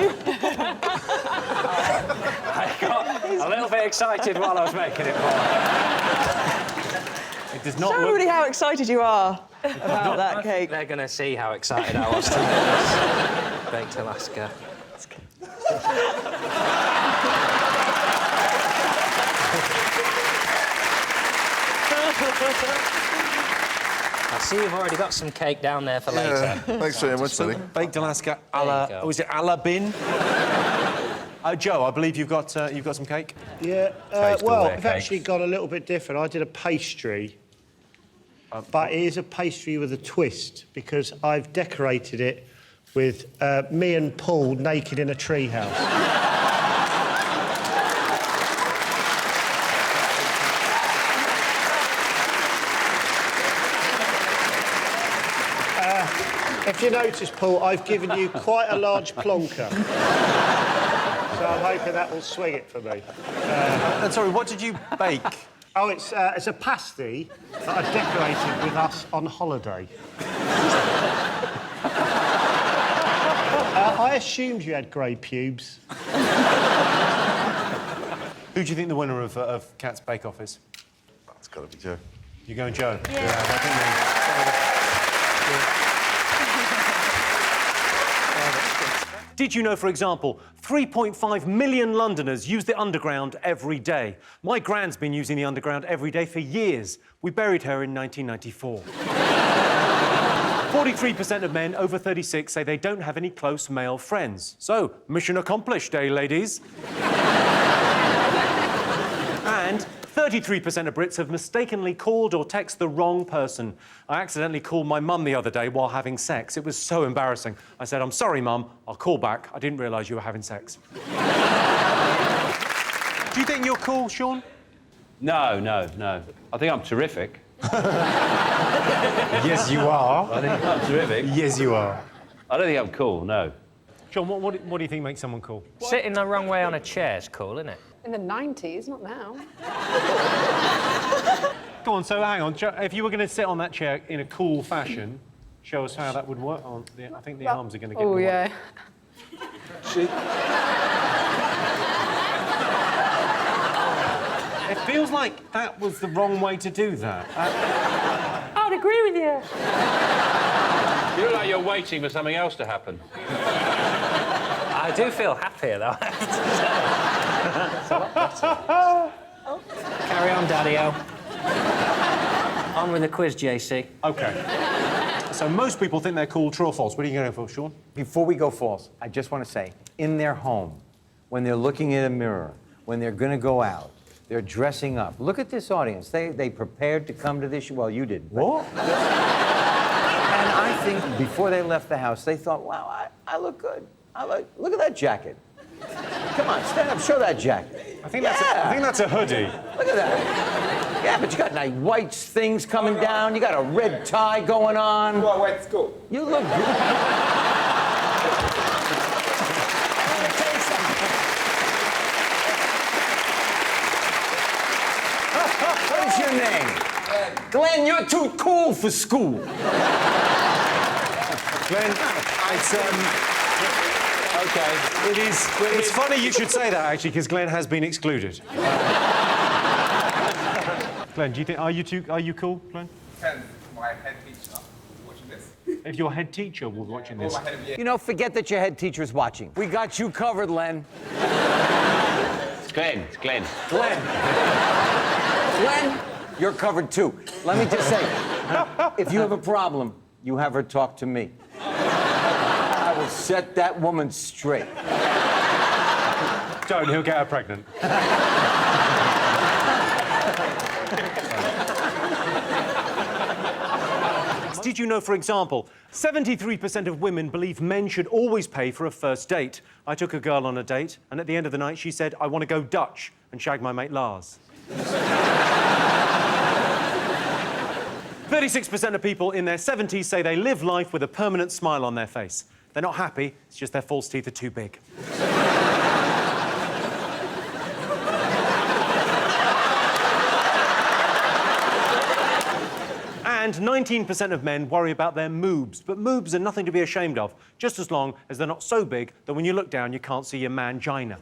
I got a little bit excited while I was making it. It does not Show look... everybody how excited you are about that cake. They're going to see how excited I was to make this baked Alaska. I see you've already got some cake down there for later. Thanks very much, buddy. Baked Alaska a la... Oh, is it a la bin? Joe, I believe you've got some cake? Yeah, well, I've actually got a little bit different. I did a pastry, but it is a pastry with a twist because I've decorated it with me and Paul naked in a treehouse. If you notice, Paul, I've given you quite a large plonker. So I'm hoping that will swing it for me. Sorry, what did you bake? Oh, it's a pasty that I decorated with us on holiday. I assumed you had grey pubes. Who do you think the winner of Cat's Bake Off is? That's got to be Joe. You're going Joe? Yeah. I think Did you know, for example, 3.5 million Londoners use the Underground every day? My gran's been using the Underground every day for years. We buried her in 1994. 43% of men over 36 say they don't have any close male friends. So, mission accomplished, eh, ladies? And 33% of Brits have mistakenly called or texted the wrong person. I accidentally called my mum the other day while having sex. It was so embarrassing. I said, "I'm sorry, Mum, I'll call back. I didn't realise you were having sex." Do you think you're cool, Sean? No. I think I'm terrific. Yes, you are. I think I'm terrific. Yes, you are. I don't think I'm cool, no. Sean, what do you think makes someone cool? Sitting the wrong way on a chair is cool, isn't it? In the 90s, not now. Go on, so hang on. If you were going to sit on that chair in a cool fashion, show us how that would work. I think the arms are going to get... Oh, yeah. It feels like that was the wrong way to do that. I'd agree with you. You look like you're waiting for something else to happen. I do feel happier, though. It's a lot better. Carry on, Daddy-o. On with the quiz, JC. OK. So most people think they're cool, true or false? What are you going for, Sean? Before we go false, I just want to say, in their home, when they're looking in a mirror, when they're going to go out, they're dressing up. Look at this audience. They prepared to come to this show. Well, you didn't. What? And I think before they left the house, they thought, wow, I look good. Look at that jacket. Come on, stand up, show that jacket. I think that's a hoodie. Look at that. Yeah, but you got nice white things coming down. You got a red tie going on. Well, wait, it's cool. You look good. What's your name? Glenn, you're too cool for school. Glenn, OK. It's funny you should say that, actually, because Glenn has been excluded. Glenn, do you think... Are you cool, Glenn? My head teacher watching this. If your head teacher was watching this... You know, forget that your head teacher's watching. We got you covered, Len. It's Glenn. Glenn. Glenn, You're covered too. Let me just say, if you have a problem, you have her talk to me. I will set that woman straight. Don't, he'll get her pregnant. Did you know, for example, 73% of women believe men should always pay for a first date? I took a girl on a date, and at the end of the night, she said, I want to go Dutch and shag my mate Lars. 36% of people in their 70s say they live life with a permanent smile on their face. They're not happy, it's just their false teeth are too big. And 19% of men worry about their moobs, but moobs are nothing to be ashamed of, just as long as they're not so big that when you look down, you can't see your mangina.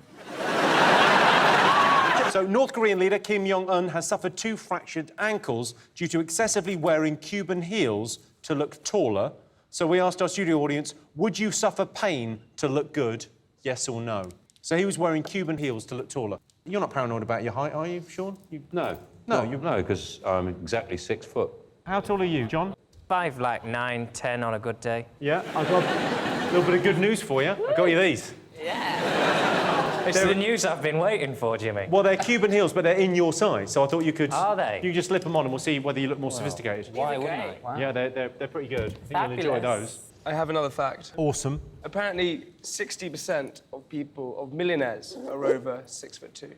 So, North Korean leader Kim Jong-un has suffered 2 fractured ankles due to excessively wearing Cuban heels to look taller. So we asked our studio audience, would you suffer pain to look good, yes or no? So he was wearing Cuban heels to look taller. You're not paranoid about your height, are you, Sean? No. No, because I'm exactly 6 foot. How tall are you, John? 5, like 9, 10 on a good day. Yeah, I've got a little bit of good news for you. I got you these. Yeah. It's the news I've been waiting for, Jimmy. Well, they're Cuban heels, but they're in your size, so I thought you could... Are they? You just slip them on and we'll see whether you look more sophisticated. Why wouldn't I? Wow. Yeah, they're pretty good. I think you'll enjoy those. I have another fact. Awesome. Apparently, 60% of people, of millionaires, are over 6'2".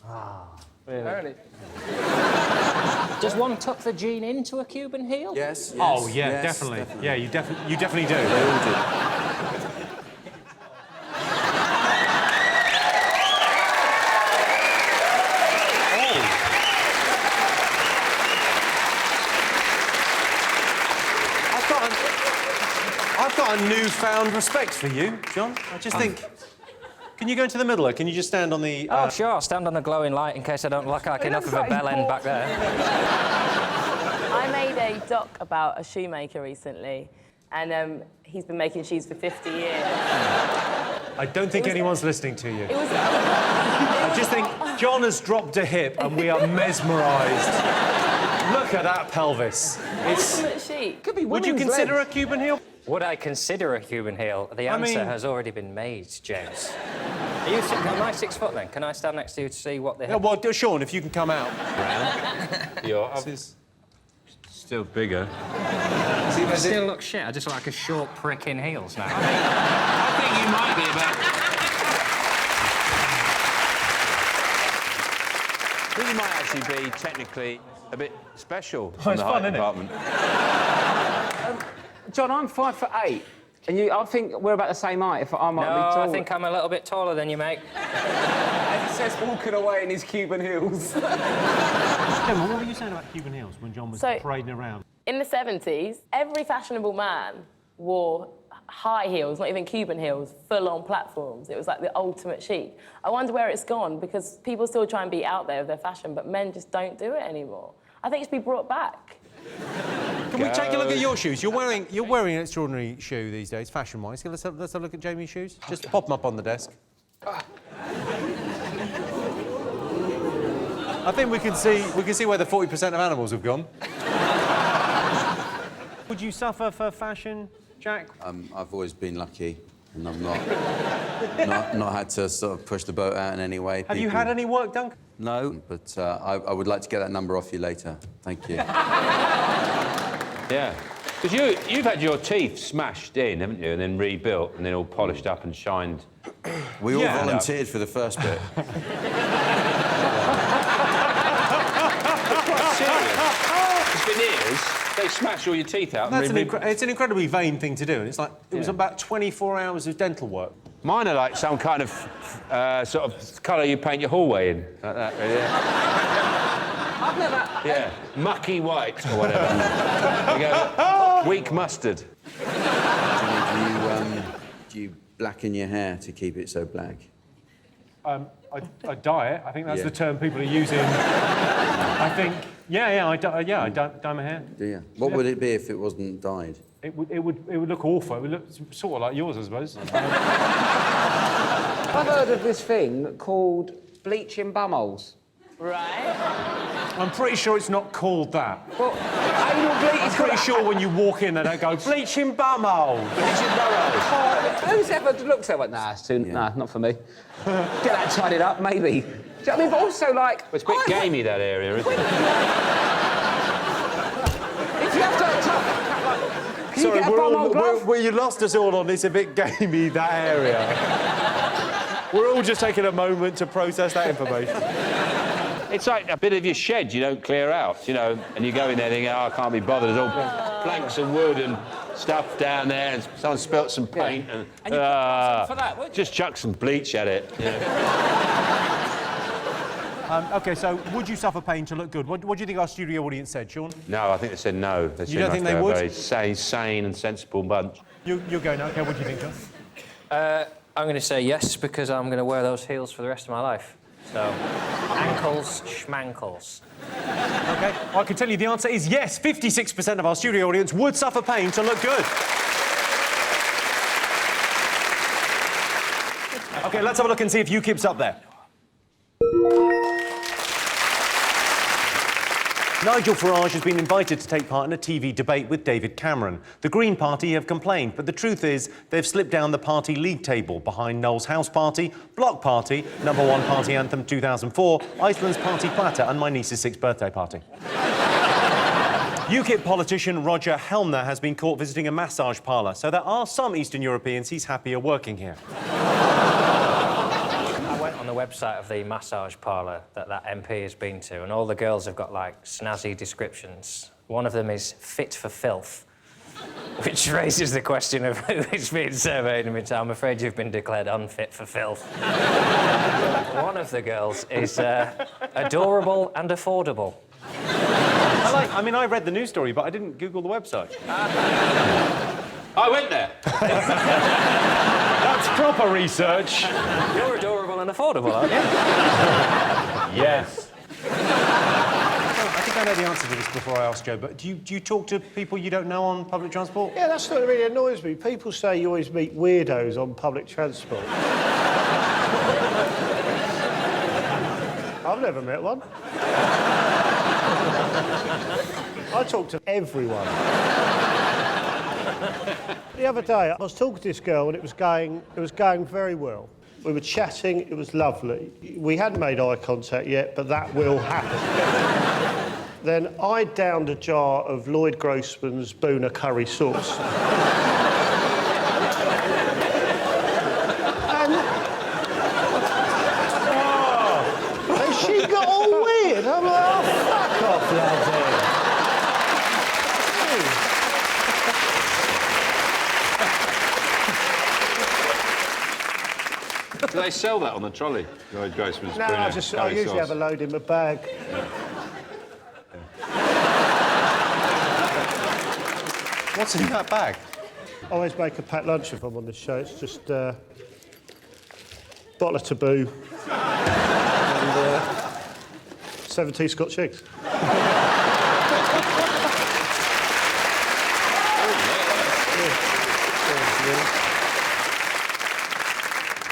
Ah, really? Apparently. Does one tuck the gene into a Cuban heel? Yes. Oh, yeah, definitely. Yeah, you definitely do. They all do. I've got a newfound respect for you, John. I just think... Can you go into the middle, or can you just stand on the... Oh, sure, I'll stand on the glowing light in case I don't look like enough of a bell end back there. I made a doc about a shoemaker recently, and he's been making shoes for 50 years. I don't think anyone's listening to you. I just think John has dropped a hip and we are mesmerised. Look at that pelvis. Ultimate chic. Could be Would you consider a Cuban heel? Would I consider a Cuban heel? The answer has already been made, James. Am I 6 foot then? Can I stand next to you to see what the... Yeah, well, Sean, if you can come out. You're still bigger. I still look shit. I just look like a short prick in heels now. I think you might be about... I think you might actually be technically a bit special in the height department. John, I'm 5'8", and I think we're about the same height. If I might be taller. I think I'm a little bit taller than you, mate. And he says walking away in his Cuban heels. Gemma, what were you saying about Cuban heels when John was parading around? In the 70s, every fashionable man wore high heels, not even Cuban heels, full-on platforms. It was like the ultimate chic. I wonder where it's gone, because people still try and be out there with their fashion, but men just don't do it anymore. I think it should be brought back. Can we take a look at your shoes? You're wearing an extraordinary shoe these days, fashion-wise. Let's have a look at Jamie's shoes. Just pop them up on the desk. I think we can see where the 40% of animals have gone. Would you suffer for fashion, Jack? I've always been lucky, and I've not had to sort of push the boat out in any way. Have you had any work done? No, but I would like to get that number off you later. Thank you. Yeah. Because you've had your teeth smashed in, haven't you, and then rebuilt, and then all polished up and shined. We all volunteered for the first bit. Veneers, they smash all your teeth out. It's an incredibly vain thing to do, and it's like it was about 24 hours of dental work. Mine are like some kind of sort of colour you paint your hallway in, like that. Really. I've never... Yeah, mucky white or whatever. You go, weak mustard. Jimmy, do you blacken your hair to keep it so black? I dye it. I think that's the term people are using. I think, I dye my hair. Do you? What would it be if it wasn't dyed? It would look awful. It would look sort of like yours, I suppose. I've heard of this thing called bleaching bumholes. Right. I'm pretty sure it's not called that. Well, anal bleach I'm pretty sure when you walk in, they don't go, bleaching bumhole. Bleaching burrows. Who's ever looked at it? Nah, it's too... Nah, not for me. Get that tidied up, maybe. Do you know what I mean? But also, like... Well, it's a bit gamey, that area, isn't it? If you have to... Can you get a bumhole glove? you lost us all on it's a bit gamey, that area. We're all just taking a moment to process that information. It's like a bit of your shed you don't clear out, you know, and you go in there thinking, oh, I can't be bothered. There's all planks of wood and stuff down there, and someone spilt some paint, and you put something for that, wouldn't you? just chuck some bleach at it. You know. OK, so would you suffer pain to look good? What do you think our studio audience said, Sean? No, I think they said no. They You don't think they a would? very sane and sensible bunch. You're going, OK, what do you think, John? I'm going to say yes, because I'm going to wear those heels for the rest of my life. So, ankles, schmankles. OK, well, I can tell you the answer is yes. 56% of our studio audience would suffer pain to look good. OK, let's have a look and see if UKIP's up there. Nigel Farage has been invited to take part in a TV debate with David Cameron. The Green Party have complained, but the truth is they've slipped down the party league table behind Noel's House Party, Block Party, #1 Party Anthem 2004, Iceland's Party Platter and my niece's 6th birthday party. UKIP politician Roger Helmner has been caught visiting a massage parlour, so there are some Eastern Europeans he's happier working here. I went on the website of the massage parlour that MP has been to, and all the girls have got, like, snazzy descriptions. One of them is fit for filth, which raises the question of who is being surveyed. I'm afraid you've been declared unfit for filth. One of the girls is adorable and affordable. I mean, I read the news story, but I didn't Google the website. I went there. That's proper research. You're adorable and affordable, aren't you? Yes. I think I know the answer to this before I ask Joe, but do you talk to people you don't know on public transport? Yeah, that's what really annoys me. People say you always meet weirdos on public transport. I've never met one. I talk to everyone. The other day, I was talking to this girl and it was going very well. We were chatting, it was lovely. We hadn't made eye contact yet, but that will happen. Then I downed a jar of Lloyd Grossman's Boona curry sauce. And she got all weird. I'm like, oh, fuck off, laddie. Do they sell that on the trolley? Lloyd Grossman's No, I usually have a load in my bag. What's in that bag? I always make a packed lunch if I'm on this show. It's just bottle of Taboo and 17 Scotch eggs.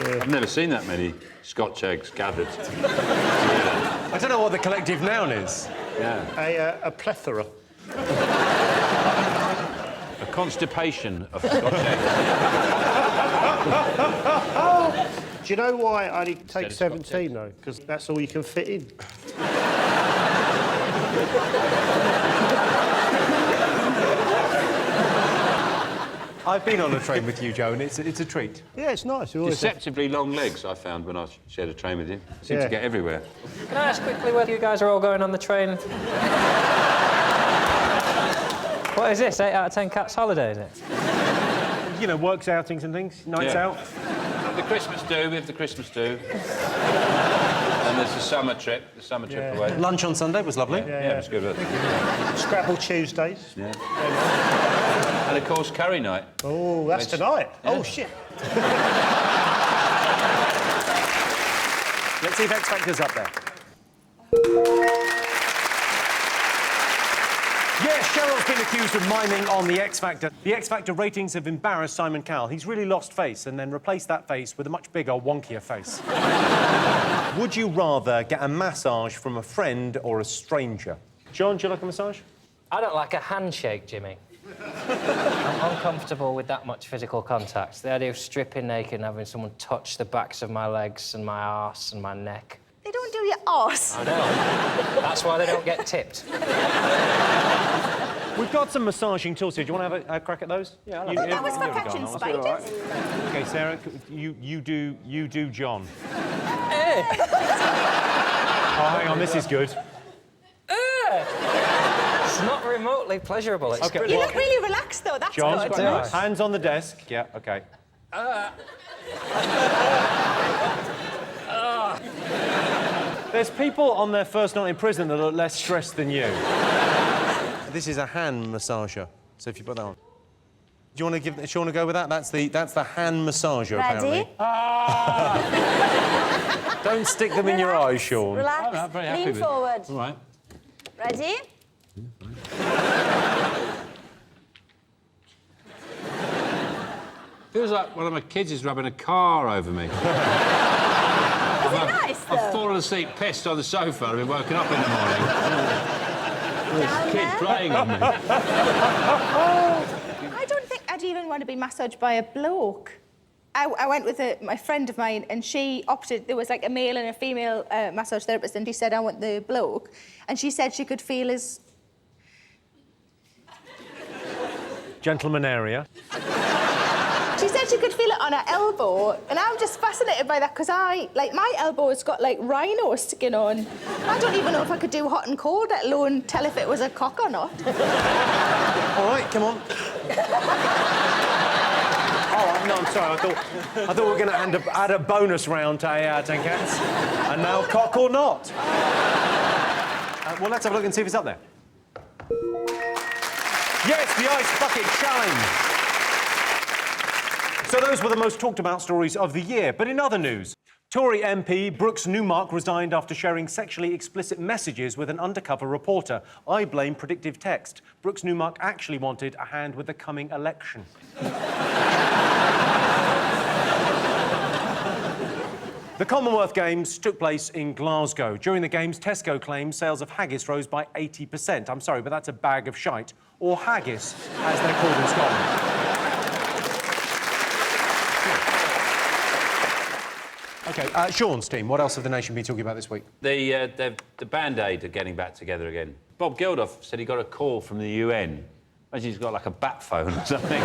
I've never seen that many Scotch eggs gathered. I don't know what the collective noun is. Yeah. A plethora. A constipation of Scotch eggs. Do you know why I only take 17, though? Because that's all you can fit in. I've been on a train with you, Joe, and it's a treat. Yeah, it's nice. You always Deceptively long legs, I found when I shared a train with you. Seem Yeah. to get everywhere. Can I ask quickly whether you guys are all going on the train? What is this, 8 out of 10 cats holiday, is it? You know, works outings and things, nights Yeah. out. The Christmas do, we have the Christmas do. And there's the summer trip away. Lunch on Sunday was lovely. Yeah, Yeah, it was good, wasn't it? Scrabble Tuesdays. Yeah. And of course, curry night. Oh, that's tonight. Yeah. Oh, shit. Let's see if X Factor's up there. Yes, Cheryl's been accused of miming on The X Factor. The X Factor ratings have embarrassed Simon Cowell. He's really lost face and then replaced that face with a much bigger, wonkier face. Would you rather get a massage from a friend or a stranger? John, do you like a massage? I don't like a handshake, Jimmy. I'm uncomfortable with that much physical contact. The idea of stripping naked and having someone touch the backs of my legs and my arse and my neck. They don't do your arse. I know. That's why they don't get tipped. We've got some massaging tools here. Do you want to have a crack at those? Yeah, that was for catching spiders. Right. OK, Sarah, you do John. Oh, hang on, this is good. It's not remotely pleasurable. It's okay, You look really relaxed, though. That's John, good. nice. Hands on the desk. Yeah, OK. There's people on their first night in prison that look less stressed than you. This is a hand massager. So if you put that on. Do you want to give Sean a go with that? That's the hand massager, Ready? apparently. Don't stick them in your eyes, Sean. Relax. I'm very happy Lean with forward. All right. Ready? Feels like one of my kids is rubbing a car over me. Nice, though. I've fallen asleep pissed on the sofa. I've been woken up in the morning. There's a kid playing on me. I don't think I'd even want to be massaged by a bloke. I went with my friend of mine, and she opted. There was like a male and a female massage therapist, and he said I want the bloke, and she said she could feel his Gentleman area. She said she could feel it on her elbow, and I'm just fascinated by that because my elbow has got like rhino skin on. I don't even know if I could do hot and cold, let alone tell if it was a cock or not. All right, come on. Oh, no, I'm sorry. I thought we were going to add a bonus round to 8 out of 10 cats. And now cock or not. Well, let's have a look and see if it's up there. Yes, the Ice Bucket Challenge. So those were the most talked about stories of the year. But in other news, Tory MP Brooks Newmark resigned after sharing sexually explicit messages with an undercover reporter. I blame predictive text. Brooks Newmark actually wanted a hand with the coming election. The Commonwealth Games took place in Glasgow. During the Games, Tesco claims sales of haggis rose by 80%. I'm sorry, but that's a bag of shite. Or haggis, as they're called in Scotland. OK, Sean's team, what else have the nation been talking about this week? The Band-Aid are getting back together again. Bob Geldof said he got a call from the UN. Imagine he's got like a bat phone or something.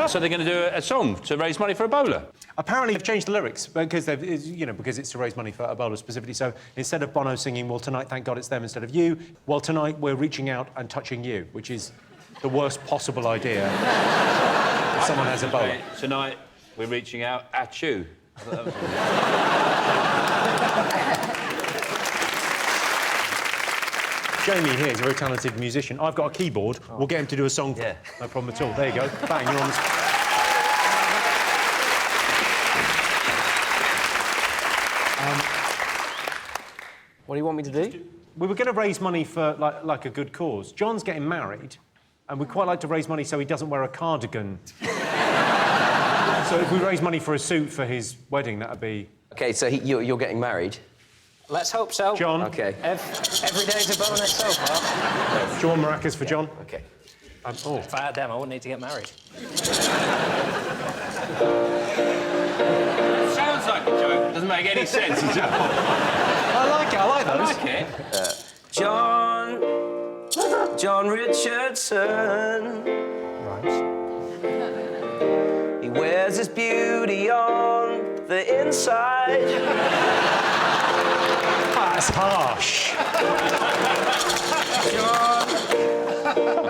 So they're going to do a song to raise money for Ebola. Apparently they've changed the lyrics because because it's to raise money for Ebola specifically. So instead of Bono singing, well, tonight, thank God it's them instead of you, well, tonight we're reaching out and touching you, which is the worst possible idea if someone has Ebola. Okay, tonight we're reaching out at you. Jamie here is a very talented musician. I've got a keyboard. Oh. We'll get him to do a song. Yeah. No problem at all. There you go. Bang, you're on the... What do you want me to do? We were going to raise money for, like a good cause. John's getting married, and we'd quite like to raise money so he doesn't wear a cardigan. So if we raise money for a suit for his wedding, that'd be... OK, so you're getting married? Let's hope so. John. OK. Every day's a bonus so far. Do you want maracas for John? OK. If I had them, I wouldn't need to get married. Sounds like a joke. Doesn't make any sense at all. I like it. I like those. I like it. John Richardson. Right. He wears his beauty on the inside. That's harsh.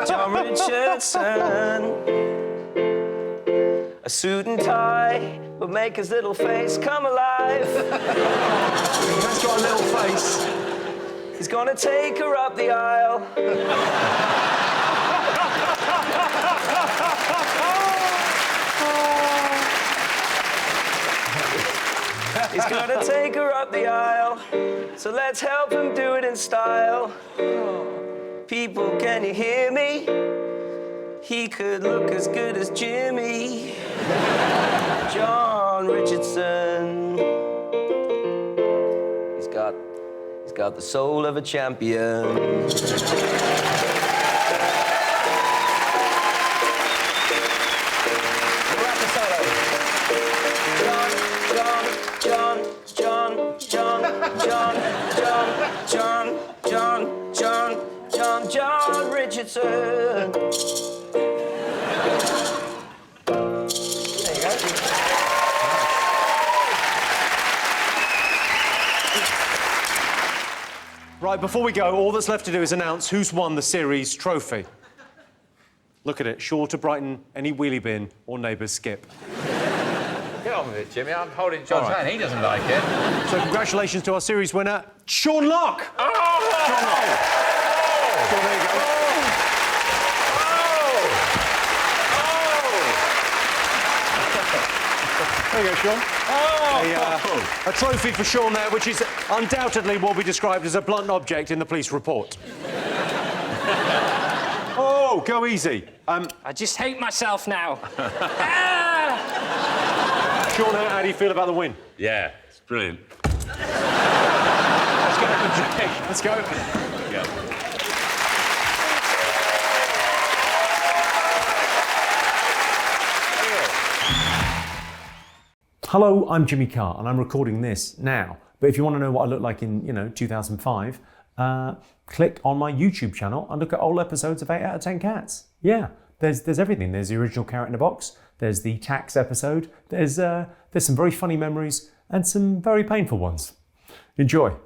John Richardson. A suit and tie would make his little face come alive. He's got a little face. He's gonna take her up the aisle. He's gonna take her up the aisle. So let's help him do it in style. People, can you hear me? He could look as good as Jimmy. John Richardson. He's got the soul of a champion. John Richardson. Right, before we go, all that's left to do is announce who's won the series trophy. Look at it, sure to brighten any wheelie bin or neighbour's skip. Get on with it, Jimmy. I'm holding John's hand. He doesn't like it. So congratulations to our series winner, Sean Locke. Oh! Sean Locke. Sean, there you go. There you go, Sean. A trophy for Sean there, which is undoubtedly will be described as a blunt object in the police report. Oh, go easy. I just hate myself now. Sean, how do you feel about the win? Yeah, it's brilliant. Let's go, Jake. Let's go. Yeah. Hello, I'm Jimmy Carr, and I'm recording this now. But if you want to know what I look like in, 2005, click on my YouTube channel and look at old episodes of 8 out of 10 Cats. Yeah, there's everything. There's the original Carrot in a Box. There's the tax episode. There's some very funny memories and some very painful ones. Enjoy.